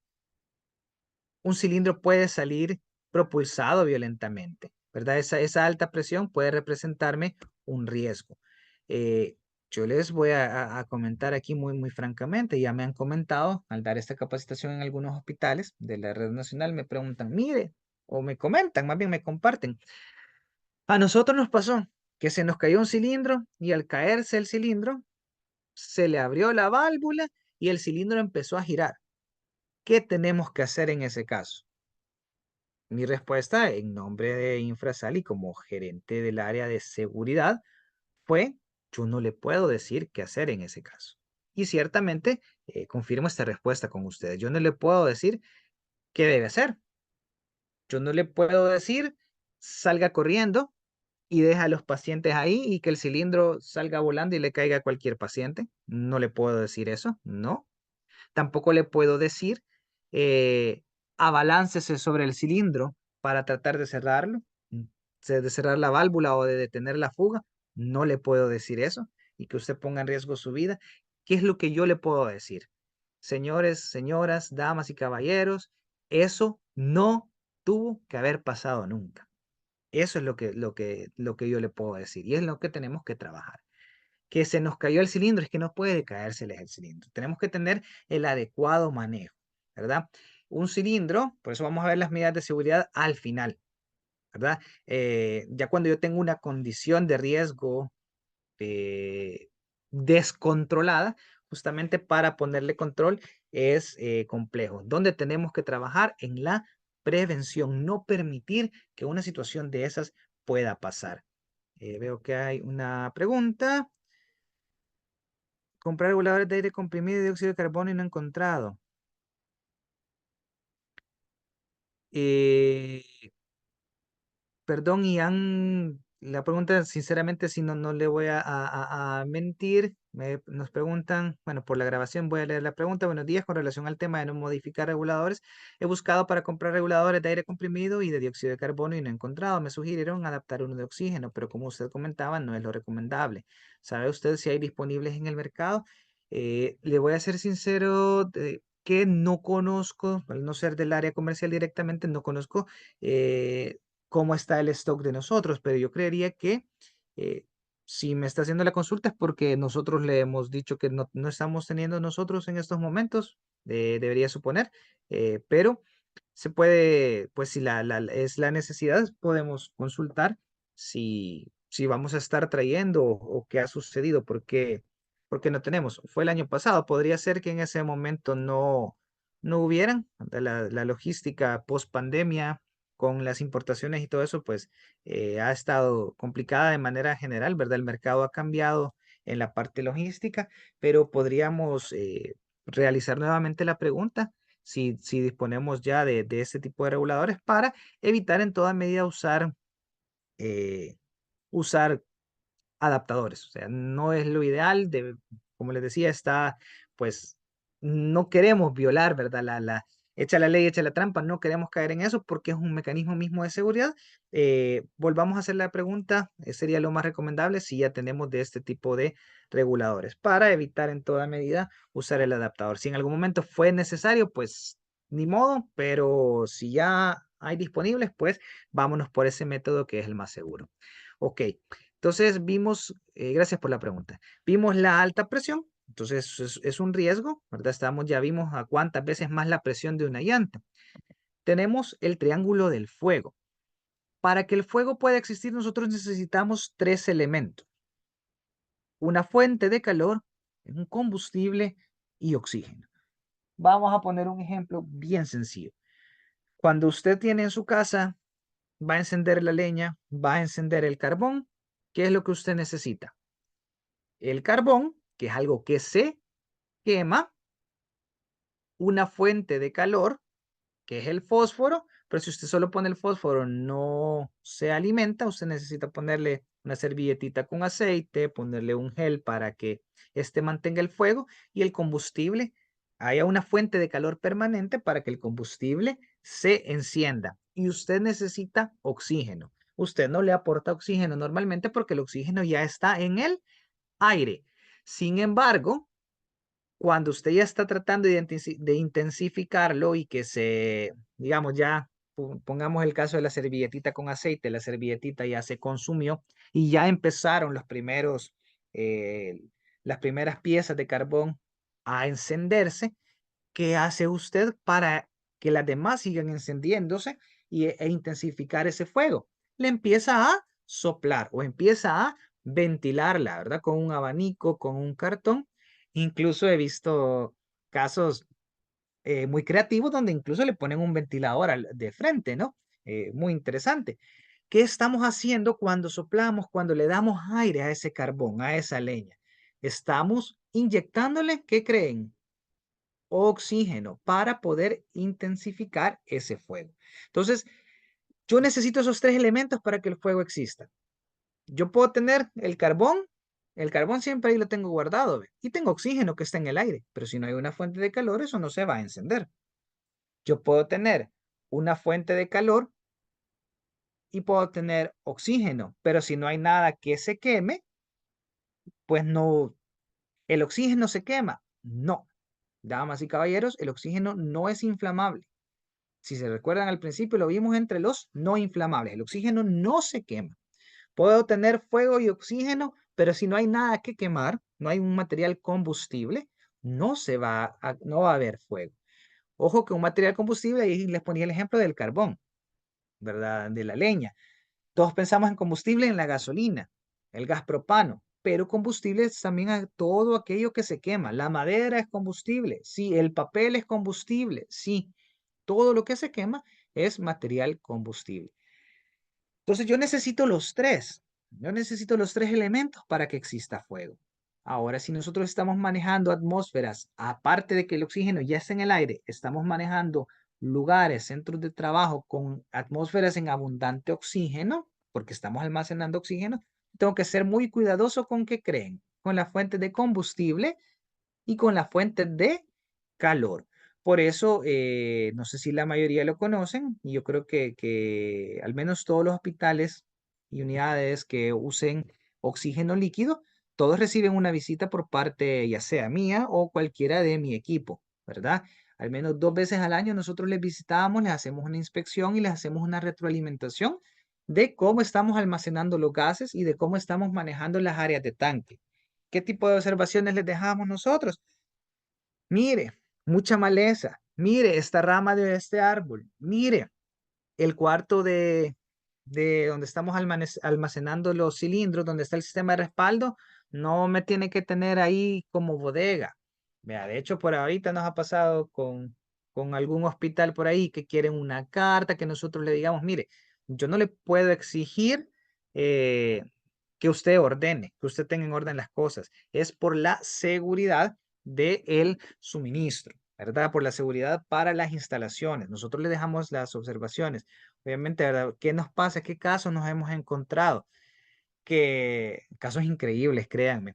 Speaker 2: un cilindro puede salir propulsado violentamente, ¿verdad? Esa alta presión puede representarme un riesgo. Eh, yo les voy a comentar aquí muy francamente, ya me han comentado al dar esta capacitación en algunos hospitales de la red nacional, me preguntan, mire, o me comentan, más bien me comparten. A nosotros nos pasó que se nos cayó un cilindro y al caerse el cilindro, se le abrió la válvula y el cilindro empezó a girar. ¿Qué tenemos que hacer en ese caso? Mi respuesta en nombre de Infrasal y como gerente del área de seguridad fue, yo no le puedo decir qué hacer en ese caso. Y ciertamente confirmo esta respuesta con ustedes. Yo no le puedo decir qué debe hacer. Yo no le puedo decir salga corriendo y deja a los pacientes ahí y que el cilindro salga volando y le caiga a cualquier paciente. No le puedo decir eso, no. Tampoco le puedo decir eh, abaláncese sobre el cilindro para tratar de cerrarlo, de cerrar la válvula o de detener la fuga. No le puedo decir eso y que usted ponga en riesgo su vida. ¿Qué es lo que yo le puedo decir? Señores, señoras, damas y caballeros, eso no tuvo que haber pasado nunca. Eso es lo que yo le puedo decir y es lo que tenemos que trabajar. Que se nos cayó el cilindro, es que no puede caérseles el cilindro. Tenemos que tener el adecuado manejo, ¿verdad? Un cilindro, por eso vamos a ver las medidas de seguridad al final, ¿verdad? Ya cuando yo tengo una condición de riesgo eh, descontrolada, justamente para ponerle control es complejo. Donde tenemos que trabajar en la prevención, no permitir que una situación de esas pueda pasar. Veo que hay una pregunta. Comprar reguladores de aire comprimido y dióxido de carbono y no he encontrado. Eh, Perdón, Ian, la pregunta, sinceramente, si no, no le voy a mentir. Nos preguntan, bueno, por la grabación voy a leer la pregunta. Buenos días, con relación al tema de no modificar reguladores. He buscado para comprar reguladores de aire comprimido y de dióxido de carbono y no he encontrado. Me sugirieron adaptar uno de oxígeno, pero como usted comentaba, no es lo recomendable. ¿Sabe usted si hay disponibles en el mercado? Le voy a ser sincero, que no conozco, al no ser del área comercial directamente, no conozco. eh, Cómo está el stock de nosotros, pero yo creería que eh, si me está haciendo la consulta es porque nosotros le hemos dicho que no estamos teniendo nosotros en estos momentos, debería suponer, pero se puede, pues si es la necesidad, podemos consultar si vamos a estar trayendo o qué ha sucedido, porque no tenemos. Fue el año pasado, podría ser que en ese momento no hubieran la logística post pandemia con las importaciones y todo eso, pues ha estado complicada de manera general, ¿verdad? El mercado ha cambiado en la parte logística, pero podríamos realizar nuevamente la pregunta si disponemos ya de este tipo de reguladores para evitar en toda medida eh, usar adaptadores. O sea, no es lo ideal, como les decía, pues, no queremos violar, ¿verdad? Echa la ley, echa la trampa, no queremos caer en eso porque es un mecanismo mismo de seguridad. Volvamos a hacer la pregunta, sería lo más recomendable si ya tenemos de este tipo de reguladores para evitar en toda medida usar el adaptador. Si en algún momento fue necesario, pues ni modo, pero si ya hay disponibles, pues vámonos por ese método que es el más seguro. Ok, entonces vimos, gracias por la pregunta, vimos la alta presión, entonces es un riesgo, ¿verdad? Ya vimos a cuántas veces más la presión de una llanta. Tenemos el triángulo del fuego. Para que el fuego pueda existir, nosotros necesitamos tres elementos: una fuente de calor, un combustible y oxígeno. Vamos a poner un ejemplo bien sencillo. Cuando usted tiene en su casa, va a encender la leña, va a encender el carbón, ¿qué es lo que usted necesita? El carbón, que es algo que se quema, una fuente de calor, que es el fósforo, pero si usted solo pone el fósforo no se alimenta, usted necesita ponerle una servilletita con aceite, ponerle un gel para que éste mantenga el fuego y el combustible, haya una fuente de calor permanente para que el combustible se encienda. Y usted necesita oxígeno. Usted no le aporta oxígeno normalmente porque el oxígeno ya está en el aire. Sin embargo, cuando usted ya está tratando de intensificarlo y que digamos, ya pongamos el caso de la servilletita con aceite, la servilletita ya se consumió y ya empezaron eh, las primeras piezas de carbón a encenderse. ¿Qué hace usted para que las demás sigan encendiéndose e intensificar ese fuego? Le empieza a soplar o empieza a ventilarla, ¿verdad? Con un abanico, con un cartón. Incluso he visto casos muy creativos donde incluso le ponen un ventilador de frente, ¿no? Muy interesante. ¿Qué estamos haciendo cuando soplamos, cuando le damos aire a ese carbón, a esa leña? Estamos inyectándole, ¿qué creen? Oxígeno para poder intensificar ese fuego. Entonces, yo necesito esos tres elementos para que el fuego exista. Yo puedo tener el carbón siempre ahí lo tengo guardado, ¿ve? Y tengo oxígeno que está en el aire, pero si no hay una fuente de calor, eso no se va a encender. Yo puedo tener una fuente de calor y puedo tener oxígeno, pero si no hay nada que se queme, pues no, el oxígeno se quema. No, damas y caballeros, el oxígeno no es inflamable. Si se recuerdan al principio, lo vimos entre los no inflamables. El oxígeno no se quema. Puedo tener fuego y oxígeno, pero si no hay nada que quemar, no hay un material combustible, no va a haber fuego. Ojo que un material combustible, ahí les ponía el ejemplo del carbón, ¿verdad? De la leña. Todos pensamos en combustible en la gasolina, el gas propano, pero combustible es también a todo aquello que se quema. La madera es combustible, sí, el papel es combustible, sí, todo lo que se quema es material combustible. Entonces yo necesito los tres. Yo necesito los tres elementos para que exista fuego. Ahora, si nosotros estamos manejando atmósferas, aparte de que el oxígeno ya está en el aire, estamos manejando lugares, centros de trabajo con atmósferas en abundante oxígeno, porque estamos almacenando oxígeno, tengo que ser muy cuidadoso con qué creen, con la fuente de combustible y con la fuente de calor. Por eso, no sé si la mayoría lo conocen, y yo creo que al menos todos los hospitales y unidades que usen oxígeno líquido, todos reciben una visita por parte ya sea mía o cualquiera de mi equipo, ¿verdad? Al menos 2 veces al año nosotros les visitamos, les hacemos una inspección y les hacemos una retroalimentación de cómo estamos almacenando los gases y de cómo estamos manejando las áreas de tanque. ¿Qué tipo de observaciones les dejamos nosotros? Mire, mucha maleza. Mire, esta rama de este árbol. Mire, el cuarto de donde estamos almacenando los cilindros, donde está el sistema de respaldo, no me tiene que tener ahí como bodega. Vea, de hecho, por ahorita nos ha pasado con algún hospital por ahí que quieren una carta que nosotros le digamos, mire, yo no le puedo exigir eh, que usted ordene, que usted tenga en orden las cosas. Es por la seguridad del suministro, ¿verdad? Por la seguridad para las instalaciones. Nosotros le dejamos las observaciones. Obviamente, ¿verdad? ¿Qué nos pasa? ¿Qué casos nos hemos encontrado? Que casos increíbles, créanme,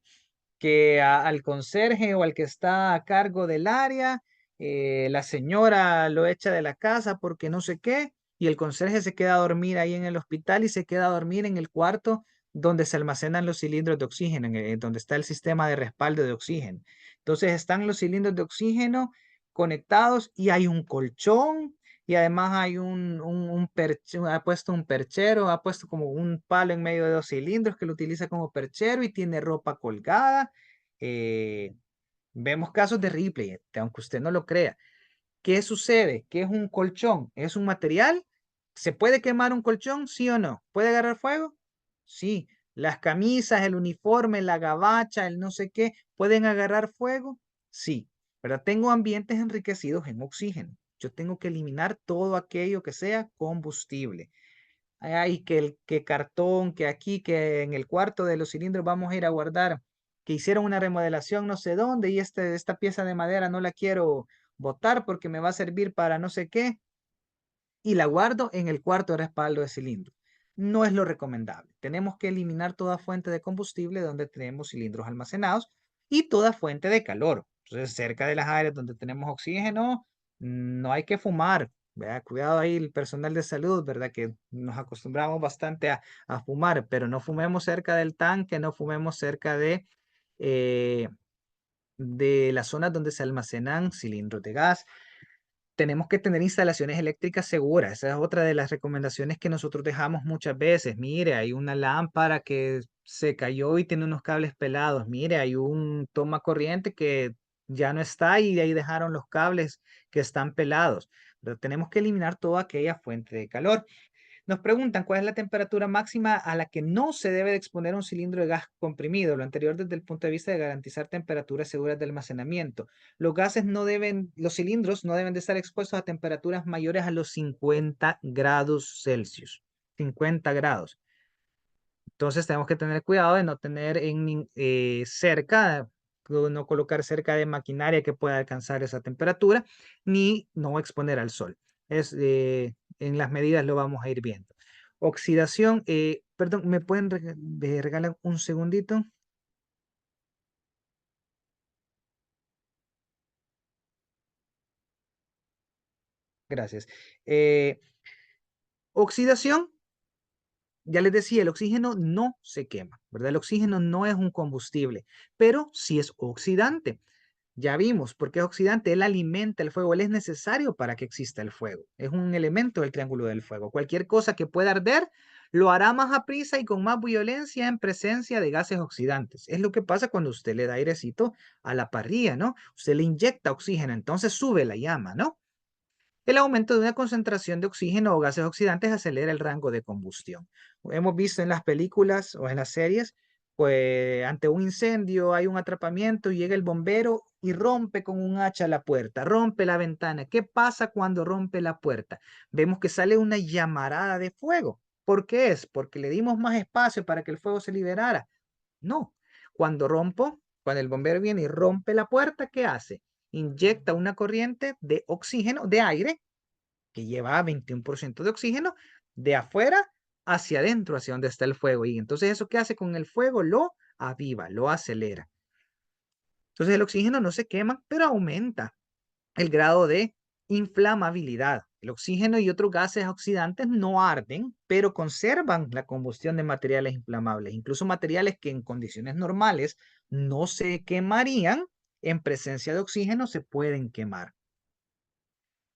Speaker 2: que al conserje o al que está a cargo del área, la señora lo echa de la casa porque no sé qué, y el conserje se queda a dormir ahí en el hospital y se queda a dormir en el cuarto donde se almacenan los cilindros de oxígeno, donde está el sistema de respaldo de oxígeno. Entonces están los cilindros de oxígeno conectados y hay un colchón. Y además hay ha puesto un perchero, ha puesto como un palo en medio de los cilindros que lo utiliza como perchero y tiene ropa colgada. eh, Vemos casos de Ripley, aunque usted no lo crea. ¿Qué sucede? ¿Qué es un colchón? ¿Es un material? ¿Se puede quemar un colchón? ¿Sí o no? ¿Puede agarrar fuego? Sí. ¿Las camisas, el uniforme, la gabacha, el no sé qué, pueden agarrar fuego? Sí. Pero tengo ambientes enriquecidos en oxígeno. Yo tengo que eliminar todo aquello que sea combustible. Ay, que el que cartón, que aquí, que en el cuarto de los cilindros vamos a ir a guardar, que hicieron una remodelación no sé dónde y esta pieza de madera no la quiero botar porque me va a servir para no sé qué y la guardo en el cuarto de respaldo de cilindro. No es lo recomendable. Tenemos que eliminar toda fuente de combustible donde tenemos cilindros almacenados y toda fuente de calor. Entonces, cerca de las áreas donde tenemos oxígeno, no hay que fumar. ¿Verdad? Cuidado ahí el personal de salud, ¿verdad? Que nos acostumbramos bastante a fumar, pero no fumemos cerca del tanque, no fumemos cerca eh, de las zonas donde se almacenan cilindros de gas. Tenemos que tener instalaciones eléctricas seguras. Esa es otra de las recomendaciones que nosotros dejamos muchas veces. Mire, hay una lámpara que se cayó y tiene unos cables pelados. Mire, hay un toma corriente que ya no está y ahí dejaron los cables que están pelados. Pero tenemos que eliminar toda aquella fuente de calor. Nos preguntan cuál es la temperatura máxima a la que no se debe de exponer un cilindro de gas comprimido. Lo anterior desde el punto de vista de garantizar temperaturas seguras de almacenamiento. Los cilindros no deben de estar expuestos a temperaturas mayores a los 50 grados Celsius. 50 grados. Entonces tenemos que tener cuidado de no tener no colocar cerca de maquinaria que pueda alcanzar esa temperatura, ni no exponer al sol. En las medidas lo vamos a ir viendo. Oxidación, perdón, ¿me pueden regalar un segundito? Gracias. Oxidación, ya les decía, el oxígeno no se quema, ¿verdad? El oxígeno no es un combustible, pero sí es oxidante. Ya vimos por qué es oxidante. Él alimenta el fuego. Él es necesario para que exista el fuego. Es un elemento del triángulo del fuego. Cualquier cosa que pueda arder lo hará más aprisa y con más violencia en presencia de gases oxidantes. Es lo que pasa cuando usted le da airecito a la parrilla, ¿no? Usted le inyecta oxígeno, entonces sube la llama, ¿no? El aumento de una concentración de oxígeno o gases oxidantes acelera el rango de combustión. Hemos visto en las películas o en las series, pues ante un incendio hay un atrapamiento y llega el bombero y rompe con un hacha la puerta, rompe la ventana. ¿Qué pasa cuando rompe la puerta? Vemos que sale una llamarada de fuego. ¿Por qué es? ¿Porque le dimos más espacio para que el fuego se liberara? No. Cuando el bombero viene y rompe la puerta, ¿qué hace? Inyecta una corriente de oxígeno, de aire, que lleva 21% de oxígeno, de afuera hacia adentro, hacia donde está el fuego. Y entonces eso que hace con el fuego lo aviva, lo acelera. Entonces el oxígeno no se quema, pero aumenta el grado de inflamabilidad. El oxígeno y otros gases oxidantes no arden, pero conservan la combustión de materiales inflamables, incluso materiales que en condiciones normales no se quemarían, en presencia de oxígeno se pueden quemar.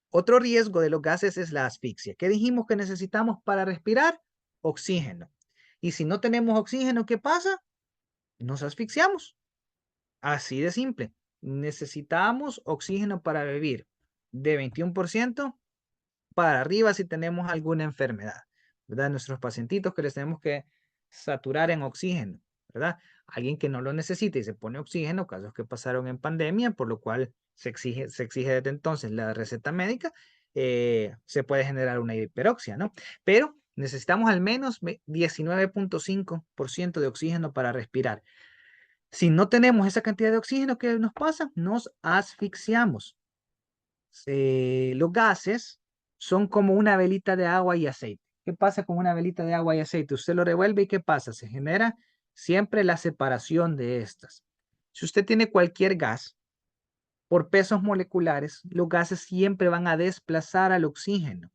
Speaker 2: Otro riesgo de los gases es la asfixia. ¿Qué dijimos que necesitamos para respirar? Oxígeno. Y si no tenemos oxígeno, ¿qué pasa? Nos asfixiamos. Así de simple. Necesitamos oxígeno para vivir. De 21% para arriba si tenemos alguna enfermedad, ¿verdad? Nuestros pacientitos que les tenemos que saturar en oxígeno, ¿verdad? Alguien que no lo necesita y se pone oxígeno, casos que pasaron en pandemia, por lo cual se exige desde entonces la receta médica, se puede generar una hiperoxia, ¿no? Pero necesitamos al menos 19.5% de oxígeno para respirar. Si no tenemos esa cantidad de oxígeno, ¿qué nos pasa? Nos asfixiamos. Los gases son como una velita de agua y aceite. ¿Qué pasa con una velita de agua y aceite? Usted lo revuelve y ¿qué pasa? Se genera siempre la separación de estas. Si usted tiene cualquier gas, por pesos moleculares, los gases siempre van a desplazar al oxígeno.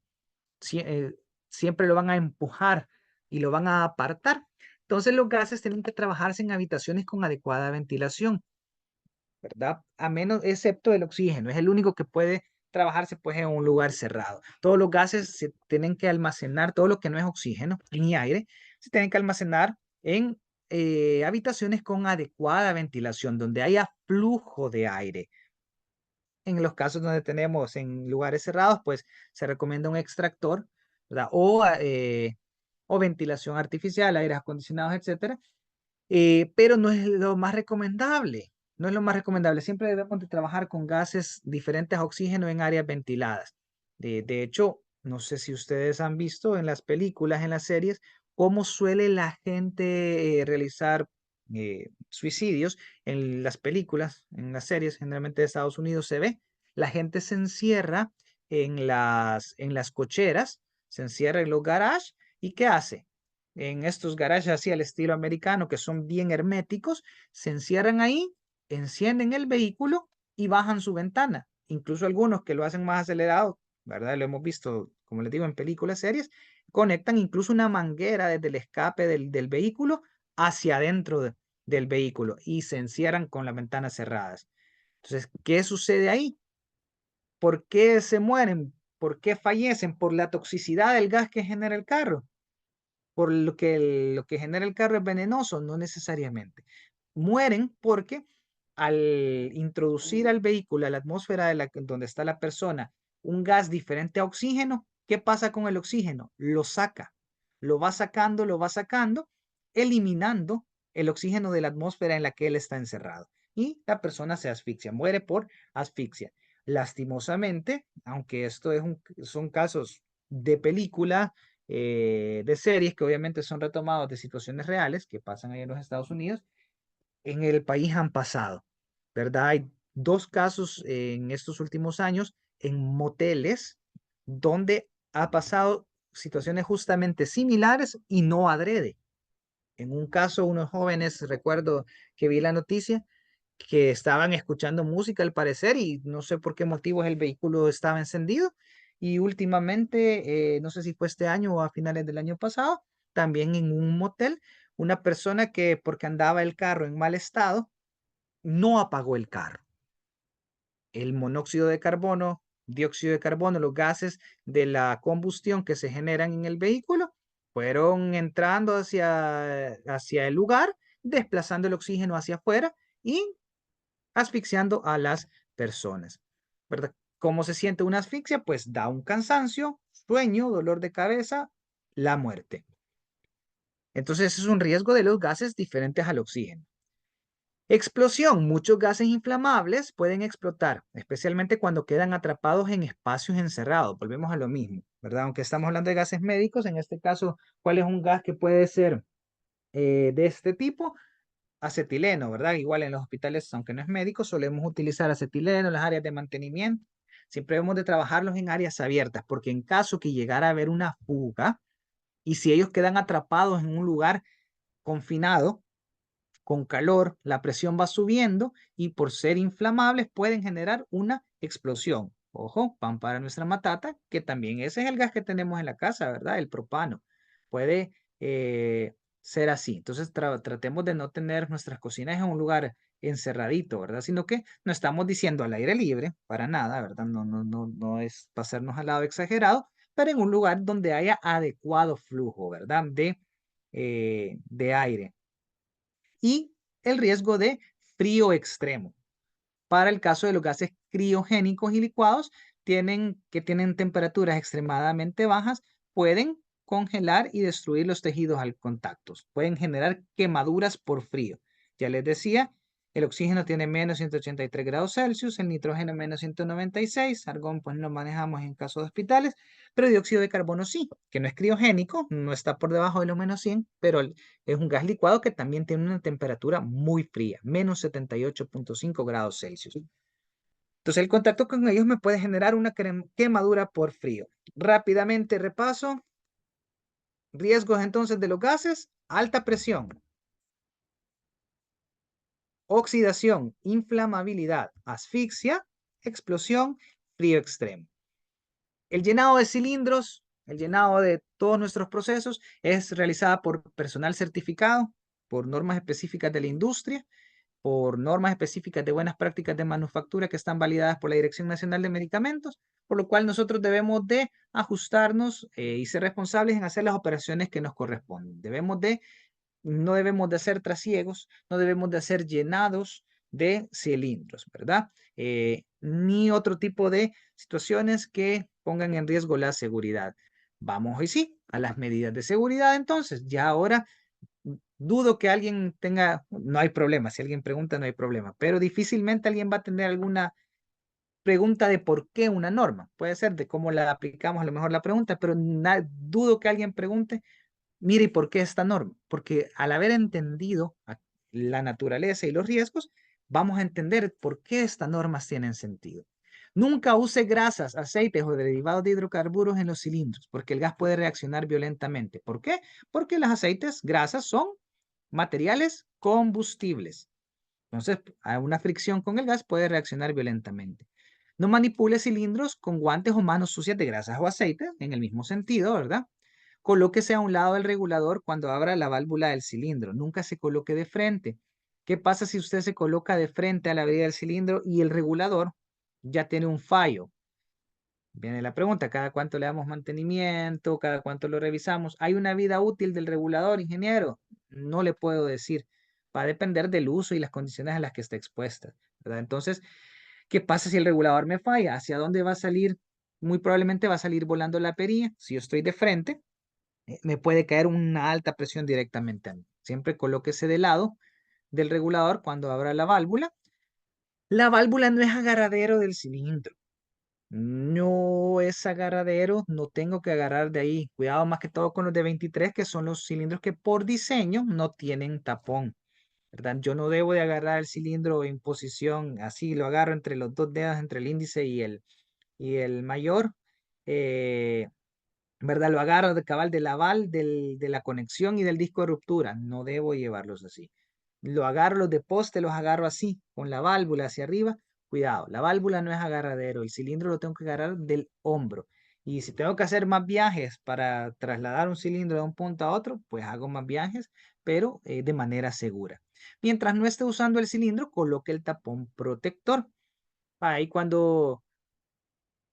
Speaker 2: Siempre lo van a empujar y lo van a apartar. Entonces los gases tienen que trabajarse en habitaciones con adecuada ventilación, ¿verdad? A menos, excepto el oxígeno, es el único que puede trabajarse pues en un lugar cerrado. Todos los gases se tienen que almacenar, todo lo que no es oxígeno ni aire, se tienen que almacenar en habitaciones con adecuada ventilación, donde haya flujo de aire. En los casos donde tenemos en lugares cerrados, pues se recomienda un extractor, ¿verdad? O ventilación artificial, aires acondicionados, etcétera, pero no es lo más recomendable. No es lo más recomendable. Siempre debemos de trabajar con gases diferentes a oxígeno en áreas ventiladas. De hecho, no sé si ustedes han visto en las películas, en las series, cómo suele la gente realizar suicidios en las películas, en las series, generalmente de Estados Unidos se ve. La gente se encierra en las cocheras, se encierra en los garages y ¿qué hace? En estos garajes así al estilo americano, que son bien herméticos, se encierran ahí, encienden el vehículo y bajan su ventana. Incluso algunos que lo hacen más acelerado, ¿verdad? Lo hemos visto, como les digo, en películas, series, conectan incluso una manguera desde el escape del vehículo hacia adentro del vehículo y se encierran con las ventanas cerradas. Entonces, ¿qué sucede ahí? ¿Por qué se mueren? ¿Por qué fallecen? Por la toxicidad del gas que genera el carro. Por lo que genera el carro es venenoso, no necesariamente. Mueren porque al introducir al vehículo a la atmósfera donde está la persona un gas diferente a oxígeno, ¿Qué pasa con el oxígeno? Lo saca, lo va sacando, eliminando el oxígeno de la atmósfera en la que él está encerrado. Y la persona se asfixia, muere por asfixia. Lastimosamente, aunque esto son casos de película, de series que obviamente son retomados de situaciones reales que pasan ahí en los Estados Unidos, en el país han pasado, ¿verdad? Hay dos casos en estos últimos años en moteles donde ha pasado situaciones justamente similares y no adrede. En un caso, unos jóvenes, recuerdo que vi la noticia, que estaban escuchando música al parecer y no sé por qué motivos el vehículo estaba encendido. Y últimamente, no sé si fue este año o a finales del año pasado, también en un motel, una persona que porque andaba el carro en mal estado, no apagó el carro. El monóxido de carbono, dióxido de carbono, los gases de la combustión que se generan en el vehículo, fueron entrando hacia el lugar, desplazando el oxígeno hacia afuera y asfixiando a las personas, ¿verdad? ¿Cómo se siente una asfixia? Pues da un cansancio, sueño, dolor de cabeza, la muerte. Entonces es un riesgo de los gases diferentes al oxígeno. Explosión. Muchos gases inflamables pueden explotar, especialmente cuando quedan atrapados en espacios encerrados. Volvemos a lo mismo, ¿verdad? Aunque estamos hablando de gases médicos, en este caso, ¿cuál es un gas que puede ser de este tipo? Acetileno, ¿verdad? Igual en los hospitales, aunque no es médico, solemos utilizar acetileno en las áreas de mantenimiento. Siempre debemos de trabajarlos en áreas abiertas, porque en caso que llegara a haber una fuga y si ellos quedan atrapados en un lugar confinado, con calor, la presión va subiendo y por ser inflamables pueden generar una explosión. Ojo, pan para nuestra matata, que también ese es el gas que tenemos en la casa, ¿verdad? El propano. Puede ser así. Entonces tratemos de no tener nuestras cocinas en un lugar encerradito, ¿verdad? Sino que no estamos diciendo al aire libre, para nada, ¿verdad? No es pasarnos al lado exagerado, pero en un lugar donde haya adecuado flujo, ¿verdad? De aire y el riesgo de frío extremo. Para el caso de los gases criogénicos y licuados, que tienen temperaturas extremadamente bajas, pueden congelar y destruir los tejidos al contacto. Pueden generar quemaduras por frío. Ya les decía, el oxígeno tiene menos 183 grados Celsius, el nitrógeno menos 196, argón pues no manejamos en caso de hospitales, pero dióxido de carbono sí, que no es criogénico, no está por debajo de los menos 100, pero es un gas licuado que también tiene una temperatura muy fría, menos 78.5 grados Celsius. Entonces el contacto con ellos me puede generar una quemadura por frío. Rápidamente repaso. Riesgos entonces de los gases: alta presión, oxidación, inflamabilidad, asfixia, explosión, frío extremo. El llenado de cilindros, el llenado de todos nuestros procesos es realizada por personal certificado, por normas específicas de la industria, por normas específicas de buenas prácticas de manufactura que están validadas por la Dirección Nacional de Medicamentos, por lo cual nosotros debemos de ajustarnos y ser responsables en hacer las operaciones que nos corresponden. No debemos de hacer trasiegos, no debemos de hacer llenados de cilindros, ¿verdad? Ni otro tipo de situaciones que pongan en riesgo la seguridad. Vamos hoy sí a las medidas de seguridad. Entonces, ya ahora dudo que alguien tenga, no hay problema, si alguien pregunta no hay problema, pero difícilmente alguien va a tener alguna pregunta de por qué una norma. Puede ser de cómo la aplicamos a lo mejor la pregunta, pero dudo que alguien pregunte, mire, ¿y por qué esta norma? Porque al haber entendido la naturaleza y los riesgos, vamos a entender por qué estas normas tienen sentido. Nunca use grasas, aceites o derivados de hidrocarburos en los cilindros, porque el gas puede reaccionar violentamente. ¿Por qué? Porque los aceites, grasas son materiales combustibles. Entonces, a una fricción con el gas puede reaccionar violentamente. No manipule cilindros con guantes o manos sucias de grasas o aceites, en el mismo sentido, ¿verdad? Colóquese a un lado del regulador cuando abra la válvula del cilindro. Nunca se coloque de frente. ¿Qué pasa si usted se coloca de frente a la abrir del cilindro y el regulador ya tiene un fallo? Viene la pregunta, ¿cada cuánto le damos mantenimiento? ¿Cada cuánto lo revisamos? ¿Hay una vida útil del regulador, ingeniero? No le puedo decir. Va a depender del uso y las condiciones a las que esté expuesta, ¿verdad? Entonces, ¿qué pasa si el regulador me falla? ¿Hacia dónde va a salir muy probablemente va a salir volando la perilla. Si yo estoy de frente, me puede caer una alta presión directamente a mí. Siempre colóquese de lado del regulador cuando abra la válvula. La válvula no es agarradero del cilindro. No es agarradero, no tengo que agarrar de ahí. Cuidado más que todo con los de 23, que son los cilindros que por diseño no tienen tapón, ¿verdad? Yo no debo de agarrar el cilindro en posición así, lo agarro entre los dos dedos, entre el índice y el mayor. eh, ¿Verdad? Lo agarro de cabal del aval, de la conexión y del disco de ruptura. No debo llevarlos así. Lo agarro, los de poste, los agarro así, con la válvula hacia arriba. Cuidado, la válvula no es agarradero, el cilindro lo tengo que agarrar del hombro. Y si tengo que hacer más viajes para trasladar un cilindro de un punto a otro, pues hago más viajes, pero de manera segura. Mientras no esté usando el cilindro, coloque el tapón protector. Ahí cuando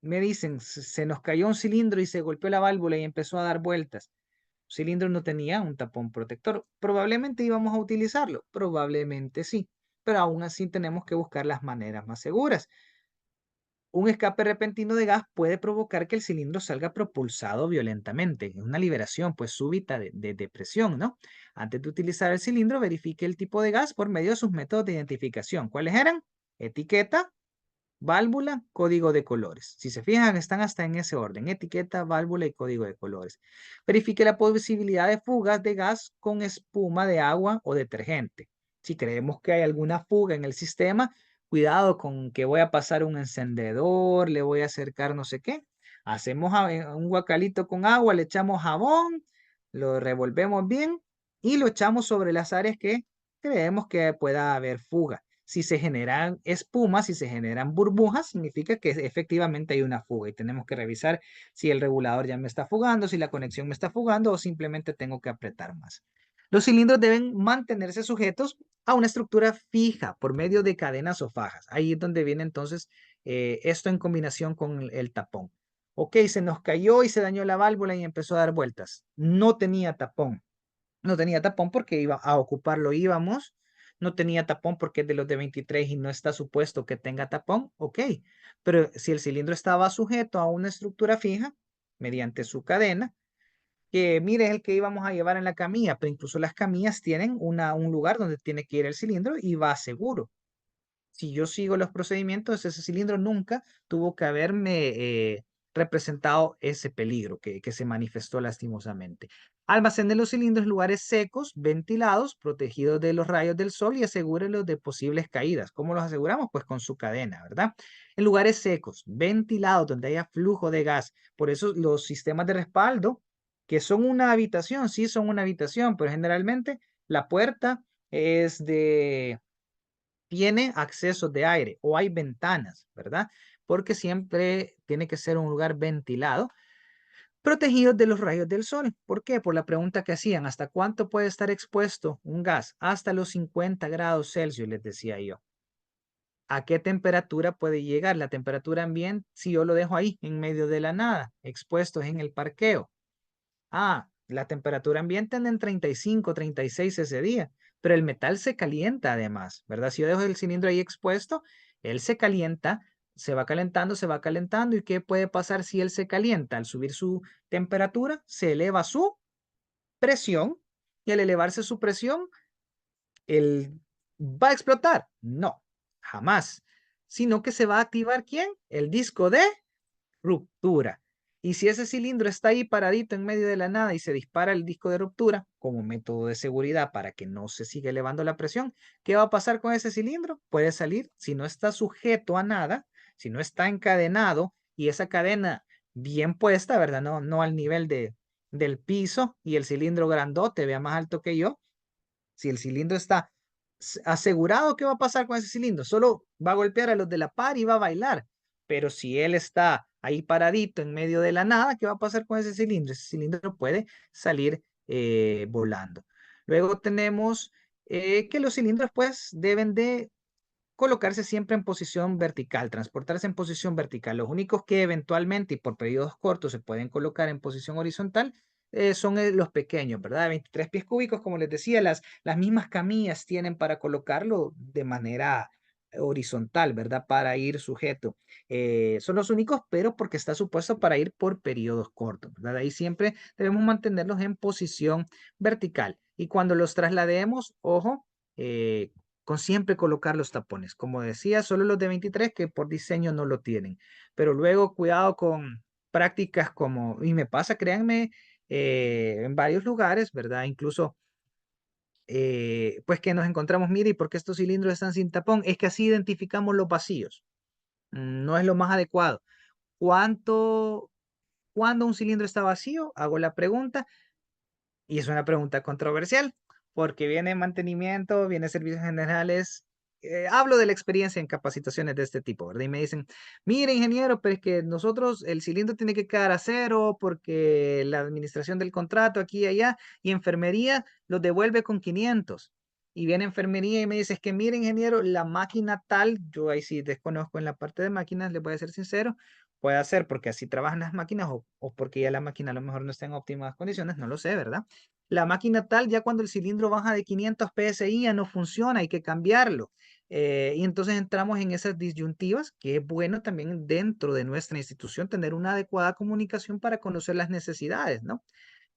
Speaker 2: me dicen, se nos cayó un cilindro y se golpeó la válvula y empezó a dar vueltas. El cilindro no tenía un tapón protector. Probablemente íbamos a utilizarlo, probablemente sí, pero aún así tenemos que buscar las maneras más seguras. Un escape repentino de gas puede provocar que el cilindro salga propulsado violentamente, una liberación pues súbita de presión, ¿no? Antes de utilizar el cilindro, verifique el tipo de gas por medio de sus métodos de identificación. ¿Cuáles eran? Etiqueta, válvula, código de colores. Si se fijan, están hasta en ese orden: etiqueta, válvula y código de colores. Verifique la posibilidad de fugas de gas con espuma de agua o detergente. Si creemos que hay alguna fuga en el sistema, cuidado con que voy a pasar un encendedor, le voy a acercar no sé qué. Hacemos un guacalito con agua, le echamos jabón, lo revolvemos bien y lo echamos sobre las áreas que creemos que pueda haber fuga. Si se generan espumas, si se generan burbujas, significa que efectivamente hay una fuga y tenemos que revisar si el regulador ya me está fugando, si la conexión me está fugando o simplemente tengo que apretar más. Los cilindros deben mantenerse sujetos a una estructura fija por medio de cadenas o fajas. Ahí es donde viene entonces esto en combinación con el tapón. Ok, se nos cayó y se dañó la válvula y empezó a dar vueltas. No tenía tapón. No tenía tapón porque iba a ocuparlo, íbamos. No tenía tapón porque es de los de 23 y no está supuesto que tenga tapón. Ok, pero si el cilindro estaba sujeto a una estructura fija mediante su cadena, que mire es el que íbamos a llevar en la camilla, pero incluso las camillas tienen un lugar donde tiene que ir el cilindro y va seguro. Si yo sigo los procedimientos, ese cilindro nunca tuvo que haberme representado ese peligro que se manifestó lastimosamente. Almacene los cilindros en lugares secos, ventilados, protegidos de los rayos del sol y asegúrelos de posibles caídas. ¿Cómo los aseguramos? Pues con su cadena, ¿verdad? En lugares secos, ventilados, donde haya flujo de gas. Por eso los sistemas de respaldo, que son una habitación, sí son una habitación, pero generalmente la puerta es tiene acceso de aire o hay ventanas, ¿verdad? Porque siempre tiene que ser un lugar ventilado, protegido de los rayos del sol. ¿Por qué? Por la pregunta que hacían: ¿hasta cuánto puede estar expuesto un gas? Hasta los 50 grados Celsius, les decía yo. ¿A qué temperatura puede llegar? La temperatura ambiente, si yo lo dejo ahí, en medio de la nada, expuesto en el parqueo. La temperatura ambiente anda en 35, 36 ese día, pero el metal se calienta además, ¿verdad? Si yo dejo el cilindro ahí expuesto, él se calienta, se va calentando. ¿Y qué puede pasar si él se calienta? Al subir su temperatura, se eleva su presión y al elevarse su presión, él va a explotar. No, jamás. Sino que se va a activar ¿quién? El disco de ruptura. Y si ese cilindro está ahí paradito en medio de la nada y se dispara el disco de ruptura como método de seguridad para que no se siga elevando la presión, ¿qué va a pasar con ese cilindro? Puede salir, si no está sujeto a nada, si no está encadenado y esa cadena bien puesta, ¿verdad? No, no al nivel del piso y el cilindro grandote, vea más alto que yo. Si el cilindro está asegurado, ¿qué va a pasar con ese cilindro? Solo va a golpear a los de la par y va a bailar. Pero si él está ahí paradito en medio de la nada, ¿qué va a pasar con ese cilindro? Ese cilindro puede salir volando. Luego tenemos que los cilindros pues deben de colocarse siempre en posición vertical, transportarse en posición vertical. Los únicos que eventualmente y por periodos cortos se pueden colocar en posición horizontal son los pequeños, ¿verdad? 23 pies cúbicos, como les decía, las mismas camillas tienen para colocarlo de manera horizontal, ¿verdad? Para ir sujeto. Son los únicos, pero porque está supuesto para ir por periodos cortos, ¿verdad? Ahí siempre debemos mantenerlos en posición vertical. Y cuando los traslademos, ojo, eh, con siempre colocar los tapones. Como decía, solo los de 23 que por diseño no lo tienen. Pero luego cuidado con prácticas como, y me pasa, créanme, en varios lugares, ¿verdad? Incluso pues que nos encontramos, mire, ¿y por qué estos cilindros están sin tapón? Es que así identificamos los vacíos. No es lo más adecuado. ¿Cuánto, cuándo un cilindro está vacío? Hago la pregunta y es una pregunta controversial porque viene mantenimiento, viene servicios generales. Hablo de la experiencia en capacitaciones de este tipo, ¿verdad? Y me dicen, mire, ingeniero, pero es que nosotros el cilindro tiene que quedar a cero porque la administración del contrato aquí y allá y enfermería lo devuelve con 500. Y viene enfermería y me dice, es que mire, ingeniero, la máquina tal, yo ahí sí desconozco en la parte de máquinas, le voy a ser sincero, puede ser porque así trabajan las máquinas o porque ya la máquina a lo mejor no está en óptimas condiciones, no lo sé, ¿verdad? La máquina tal, ya cuando el cilindro baja de 500 PSI ya no funciona, hay que cambiarlo. Y entonces entramos en esas disyuntivas, que es bueno también dentro de nuestra institución tener una adecuada comunicación para conocer las necesidades, ¿no?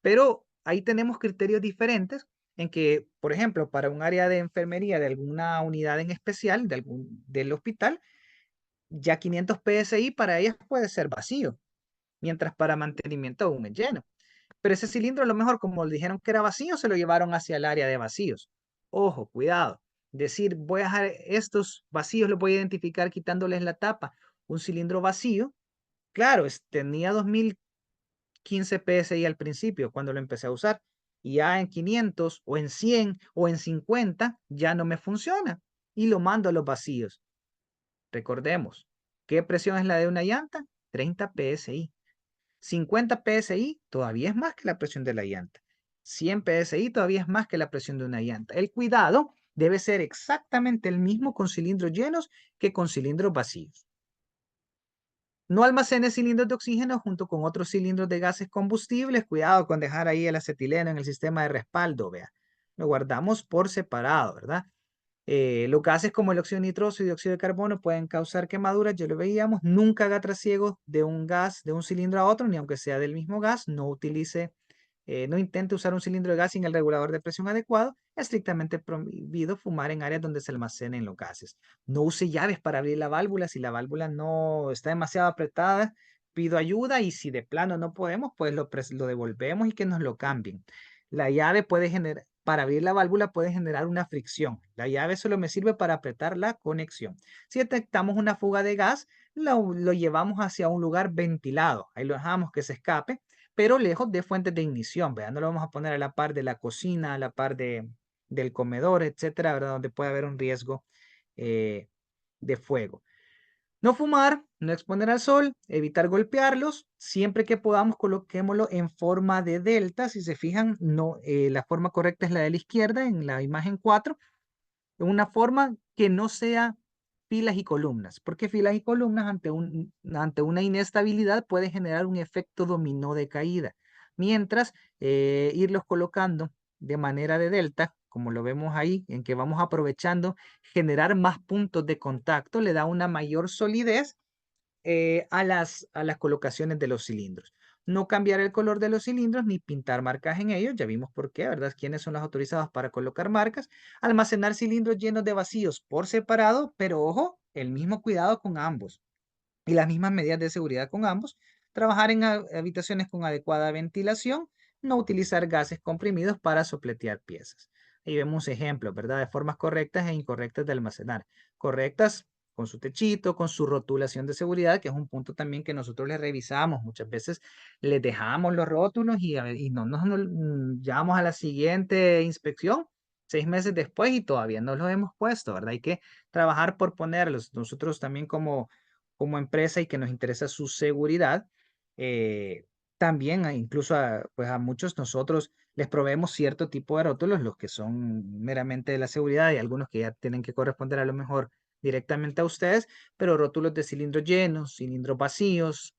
Speaker 2: Pero ahí tenemos criterios diferentes en que, por ejemplo, para un área de enfermería de alguna unidad en especial del hospital, ya 500 PSI para ellas puede ser vacío, mientras para mantenimiento aún es lleno. Pero ese cilindro, a lo mejor, como le dijeron que era vacío, se lo llevaron hacia el área de vacíos. Ojo, cuidado. Decir, voy a dejar estos vacíos, los voy a identificar quitándoles la tapa. Un cilindro vacío, claro, tenía 2015 PSI al principio, cuando lo empecé a usar. Y ya en 500 o en 100 o en 50 ya no me funciona. Y lo mando a los vacíos. Recordemos, ¿qué presión es la de una llanta? 30 PSI. 50 PSI todavía es más que la presión de la llanta. 100 PSI todavía es más que la presión de una llanta. El cuidado debe ser exactamente el mismo con cilindros llenos que con cilindros vacíos. No almacene cilindros de oxígeno junto con otros cilindros de gases combustibles. Cuidado con dejar ahí el acetileno en el sistema de respaldo, vea. Lo guardamos por separado, ¿verdad? Los gases como el óxido nitroso y dióxido de carbono pueden causar quemaduras, ya lo veíamos. Nunca haga trasiego de un gas de un cilindro a otro, ni aunque sea del mismo gas. No intente usar un cilindro de gas sin el regulador de presión adecuado. Es estrictamente prohibido fumar en áreas donde se almacenen los gases. No use llaves para abrir la válvula. Si la válvula no está demasiado apretada, pido ayuda y si de plano no podemos, pues lo devolvemos y que nos lo cambien. La llave puede generar, para abrir la válvula puede generar una fricción. La llave solo me sirve para apretar la conexión. Si detectamos una fuga de gas, lo llevamos hacia un lugar ventilado. Ahí lo dejamos que se escape, pero lejos de fuentes de ignición. ¿Verdad? No lo vamos a poner a la par de la cocina, a la par del comedor, etcétera, ¿verdad? Donde puede haber un riesgo eh, de fuego. No fumar, no exponer al sol, evitar golpearlos. Siempre que podamos, coloquémoslo en forma de delta. Si se fijan, no, la forma correcta es la de la izquierda en la imagen 4. Una forma que no sea filas y columnas, porque filas y columnas ante una inestabilidad puede generar un efecto dominó de caída. Mientras irlos colocando de manera de delta, como lo vemos ahí, en que vamos aprovechando generar más puntos de contacto, le da una mayor solidez a las colocaciones de los cilindros. No cambiar el color de los cilindros ni pintar marcas en ellos, ya vimos por qué, ¿verdad? ¿Quiénes son los autorizados para colocar marcas? Almacenar cilindros llenos de vacíos por separado, pero ojo, el mismo cuidado con ambos y las mismas medidas de seguridad con ambos. Trabajar en habitaciones con adecuada ventilación, no utilizar gases comprimidos para sopletear piezas. Ahí vemos ejemplos, ¿verdad? De formas correctas e incorrectas de almacenar. Correctas con su techito, con su rotulación de seguridad, que es un punto también que nosotros le revisamos. Muchas veces les dejamos los rótulos y no nos llevamos a la siguiente inspección 6 meses después y todavía no los hemos puesto, ¿verdad? Hay que trabajar por ponerlos. Nosotros también como empresa y que nos interesa su seguridad, eh, también incluso pues a muchos nosotros les proveemos cierto tipo de rótulos, los que son meramente de la seguridad y algunos que ya tienen que corresponder a lo mejor directamente a ustedes, pero rótulos de cilindros llenos, cilindros vacíos,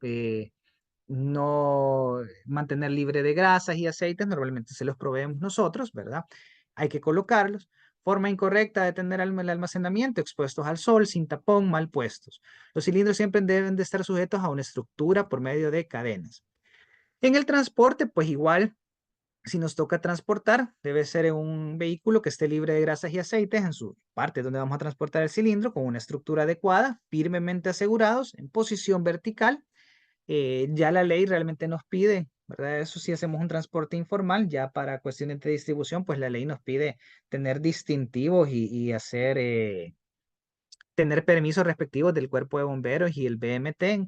Speaker 2: no mantener libre de grasas y aceites, normalmente se los proveemos nosotros, ¿verdad? Hay que colocarlos. Forma incorrecta de tener el almacenamiento, expuestos al sol, sin tapón, mal puestos. Los cilindros siempre deben de estar sujetos a una estructura por medio de cadenas. En el transporte, pues igual, si nos toca transportar, debe ser en un vehículo que esté libre de grasas y aceites en su parte donde vamos a transportar el cilindro, con una estructura adecuada, firmemente asegurados, en posición vertical. Ya la ley realmente nos pide, ¿verdad? Eso si hacemos un transporte informal, ya para cuestiones de distribución, pues la ley nos pide tener distintivos y hacer, tener permisos respectivos del cuerpo de bomberos y el BMT.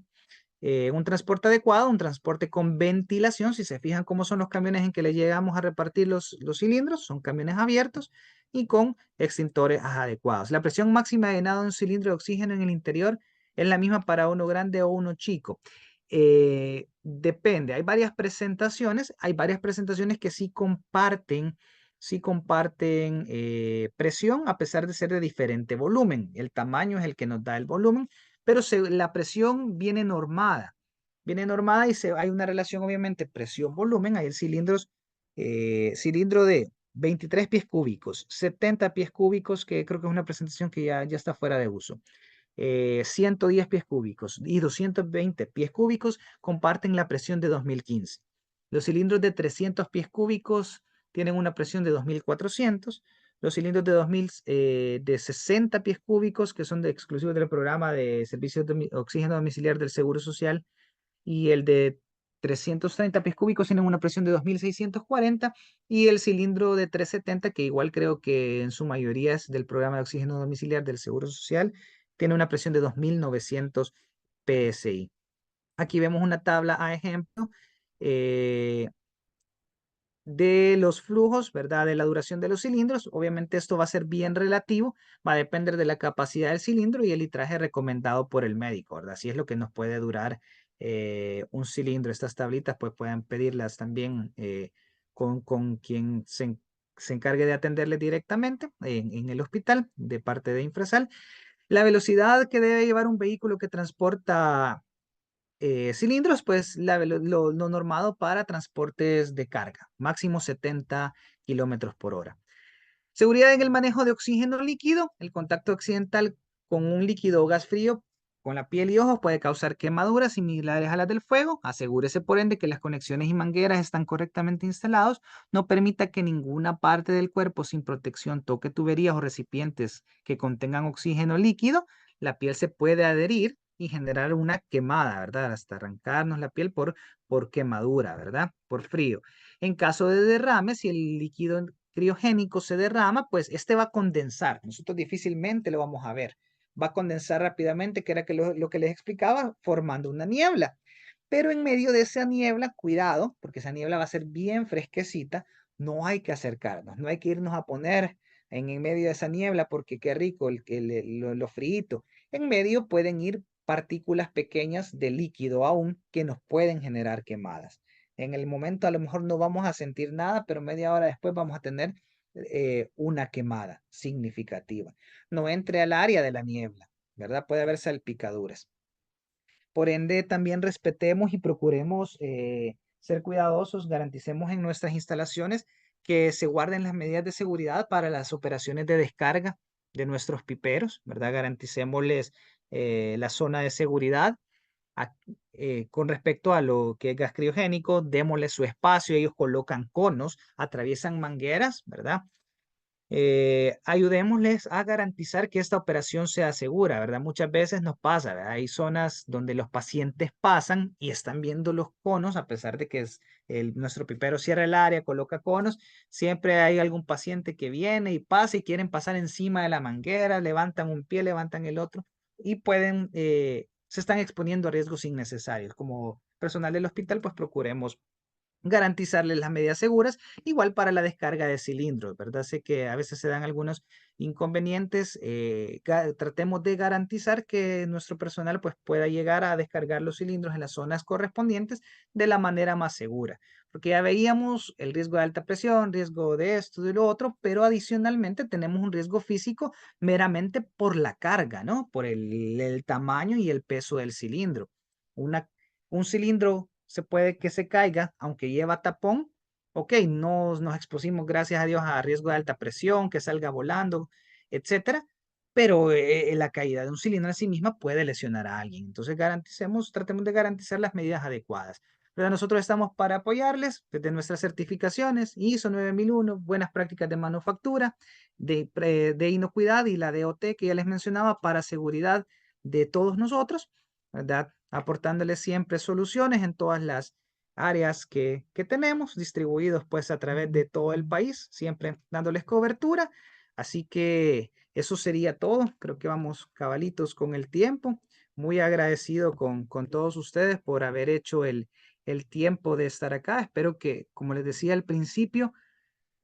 Speaker 2: Un transporte adecuado, un transporte con ventilación. Si se fijan cómo son los camiones en que le llegamos a repartir los cilindros, son camiones abiertos y con extintores adecuados. La presión máxima de llenado de un cilindro de oxígeno en el interior es la misma para uno grande o uno chico. Depende, hay varias presentaciones que sí comparten presión a pesar de ser de diferente volumen. El tamaño es el que nos da el volumen, pero la presión viene normada y hay una relación obviamente presión-volumen. Hay cilindro de 23 pies cúbicos, 70 pies cúbicos, que creo que es una presentación que ya está fuera de uso. 110 pies cúbicos y 220 pies cúbicos comparten la presión de 2015. Los cilindros de 300 pies cúbicos tienen una presión de 2400. Los cilindros de 60 pies cúbicos, que son exclusivos del programa de servicios de oxígeno domiciliar del Seguro Social, y el de 330 pies cúbicos tienen una presión de 2640, y el cilindro de 370, que igual creo que en su mayoría es del programa de oxígeno domiciliar del Seguro Social, tiene una presión de 2900 PSI. Aquí vemos una tabla a ejemplo eh, de los flujos, ¿verdad? De la duración de los cilindros. Obviamente esto va a ser bien relativo, va a depender de la capacidad del cilindro y el litraje recomendado por el médico, ¿verdad? Así es lo que nos puede durar un cilindro. Estas tablitas pues pueden pedirlas también con quien se encargue de atenderle directamente en el hospital de parte de Infrasal. La velocidad que debe llevar un vehículo que transporta cilindros, pues lo normado para transportes de carga, máximo 70 kilómetros por hora. Seguridad en el manejo de oxígeno líquido. El contacto accidental con un líquido o gas frío con la piel y ojos puede causar quemaduras similares a las del fuego. Asegúrese por ende que las conexiones y mangueras están correctamente instalados. No permita que ninguna parte del cuerpo sin protección toque tuberías o recipientes que contengan oxígeno líquido. La piel se puede adherir y generar una quemada, ¿verdad? Hasta arrancarnos la piel por quemadura, ¿verdad? Por frío. En caso de derrame, si el líquido criogénico se derrama, pues este va a condensar. Nosotros difícilmente lo vamos a ver. Va a condensar rápidamente, que era lo que les explicaba, formando una niebla. Pero en medio de esa niebla, cuidado, porque esa niebla va a ser bien fresquecita, no hay que acercarnos, no hay que irnos a poner en medio de esa niebla porque qué rico lo frito. En medio pueden ir partículas pequeñas de líquido aún que nos pueden generar quemadas. En el momento a lo mejor no vamos a sentir nada, pero media hora después vamos a tener una quemada significativa. No entre al área de la niebla, ¿verdad? Puede haber salpicaduras. Por ende, también respetemos y procuremos ser cuidadosos, garanticemos en nuestras instalaciones que se guarden las medidas de seguridad para las operaciones de descarga de nuestros piperos, ¿verdad? Garanticémosles la zona de seguridad. Con respecto a lo que es gas criogénico, démosle su espacio, ellos colocan conos, atraviesan mangueras, ¿verdad? Ayudémosles a garantizar que esta operación sea segura, ¿verdad? Muchas veces nos pasa, ¿verdad? Hay zonas donde los pacientes pasan y están viendo los conos, a pesar de que nuestro pipero cierra el área, coloca conos, siempre hay algún paciente que viene y pasa y quieren pasar encima de la manguera, levantan un pie, levantan el otro y se están exponiendo a riesgos innecesarios. Como personal del hospital, pues procuremos garantizarles las medidas seguras, igual para la descarga de cilindros, ¿verdad? Sé que a veces se dan algunos inconvenientes, tratemos de garantizar que nuestro personal pues pueda llegar a descargar los cilindros en las zonas correspondientes de la manera más segura, porque ya veíamos el riesgo de alta presión, riesgo de esto, de lo otro, pero adicionalmente tenemos un riesgo físico meramente por la carga, ¿no? Por el tamaño y el peso del cilindro. Un cilindro se puede que se caiga, aunque lleva tapón, ok, no nos expusimos, gracias a Dios, a riesgo de alta presión, que salga volando, etcétera, pero la caída de un cilindro en sí misma puede lesionar a alguien. Entonces, tratemos de garantizar las medidas adecuadas. Pero nosotros estamos para apoyarles desde nuestras certificaciones, ISO 9001, buenas prácticas de manufactura, de inocuidad y la DOT que ya les mencionaba para seguridad de todos nosotros, ¿verdad? Aportándoles siempre soluciones en todas las áreas que tenemos distribuidos pues a través de todo el país, siempre dándoles cobertura. Así que eso sería todo. Creo que vamos cabalitos con el tiempo. Muy agradecido con todos ustedes por haber hecho el tiempo de estar acá. Espero que, como les decía al principio,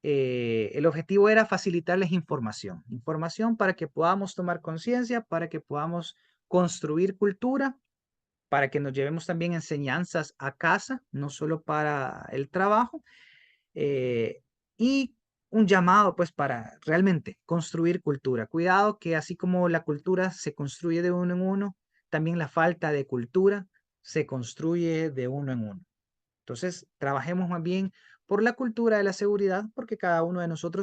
Speaker 2: el objetivo era facilitarles información, información para que podamos tomar conciencia, para que podamos construir cultura, para que nos llevemos también enseñanzas a casa, no solo para el trabajo, eh, y un llamado pues para realmente construir cultura. Cuidado que así como la cultura se construye de uno en uno, también la falta de cultura se construye de uno en uno. Entonces, trabajemos más bien por la cultura de la seguridad, porque cada uno de nosotros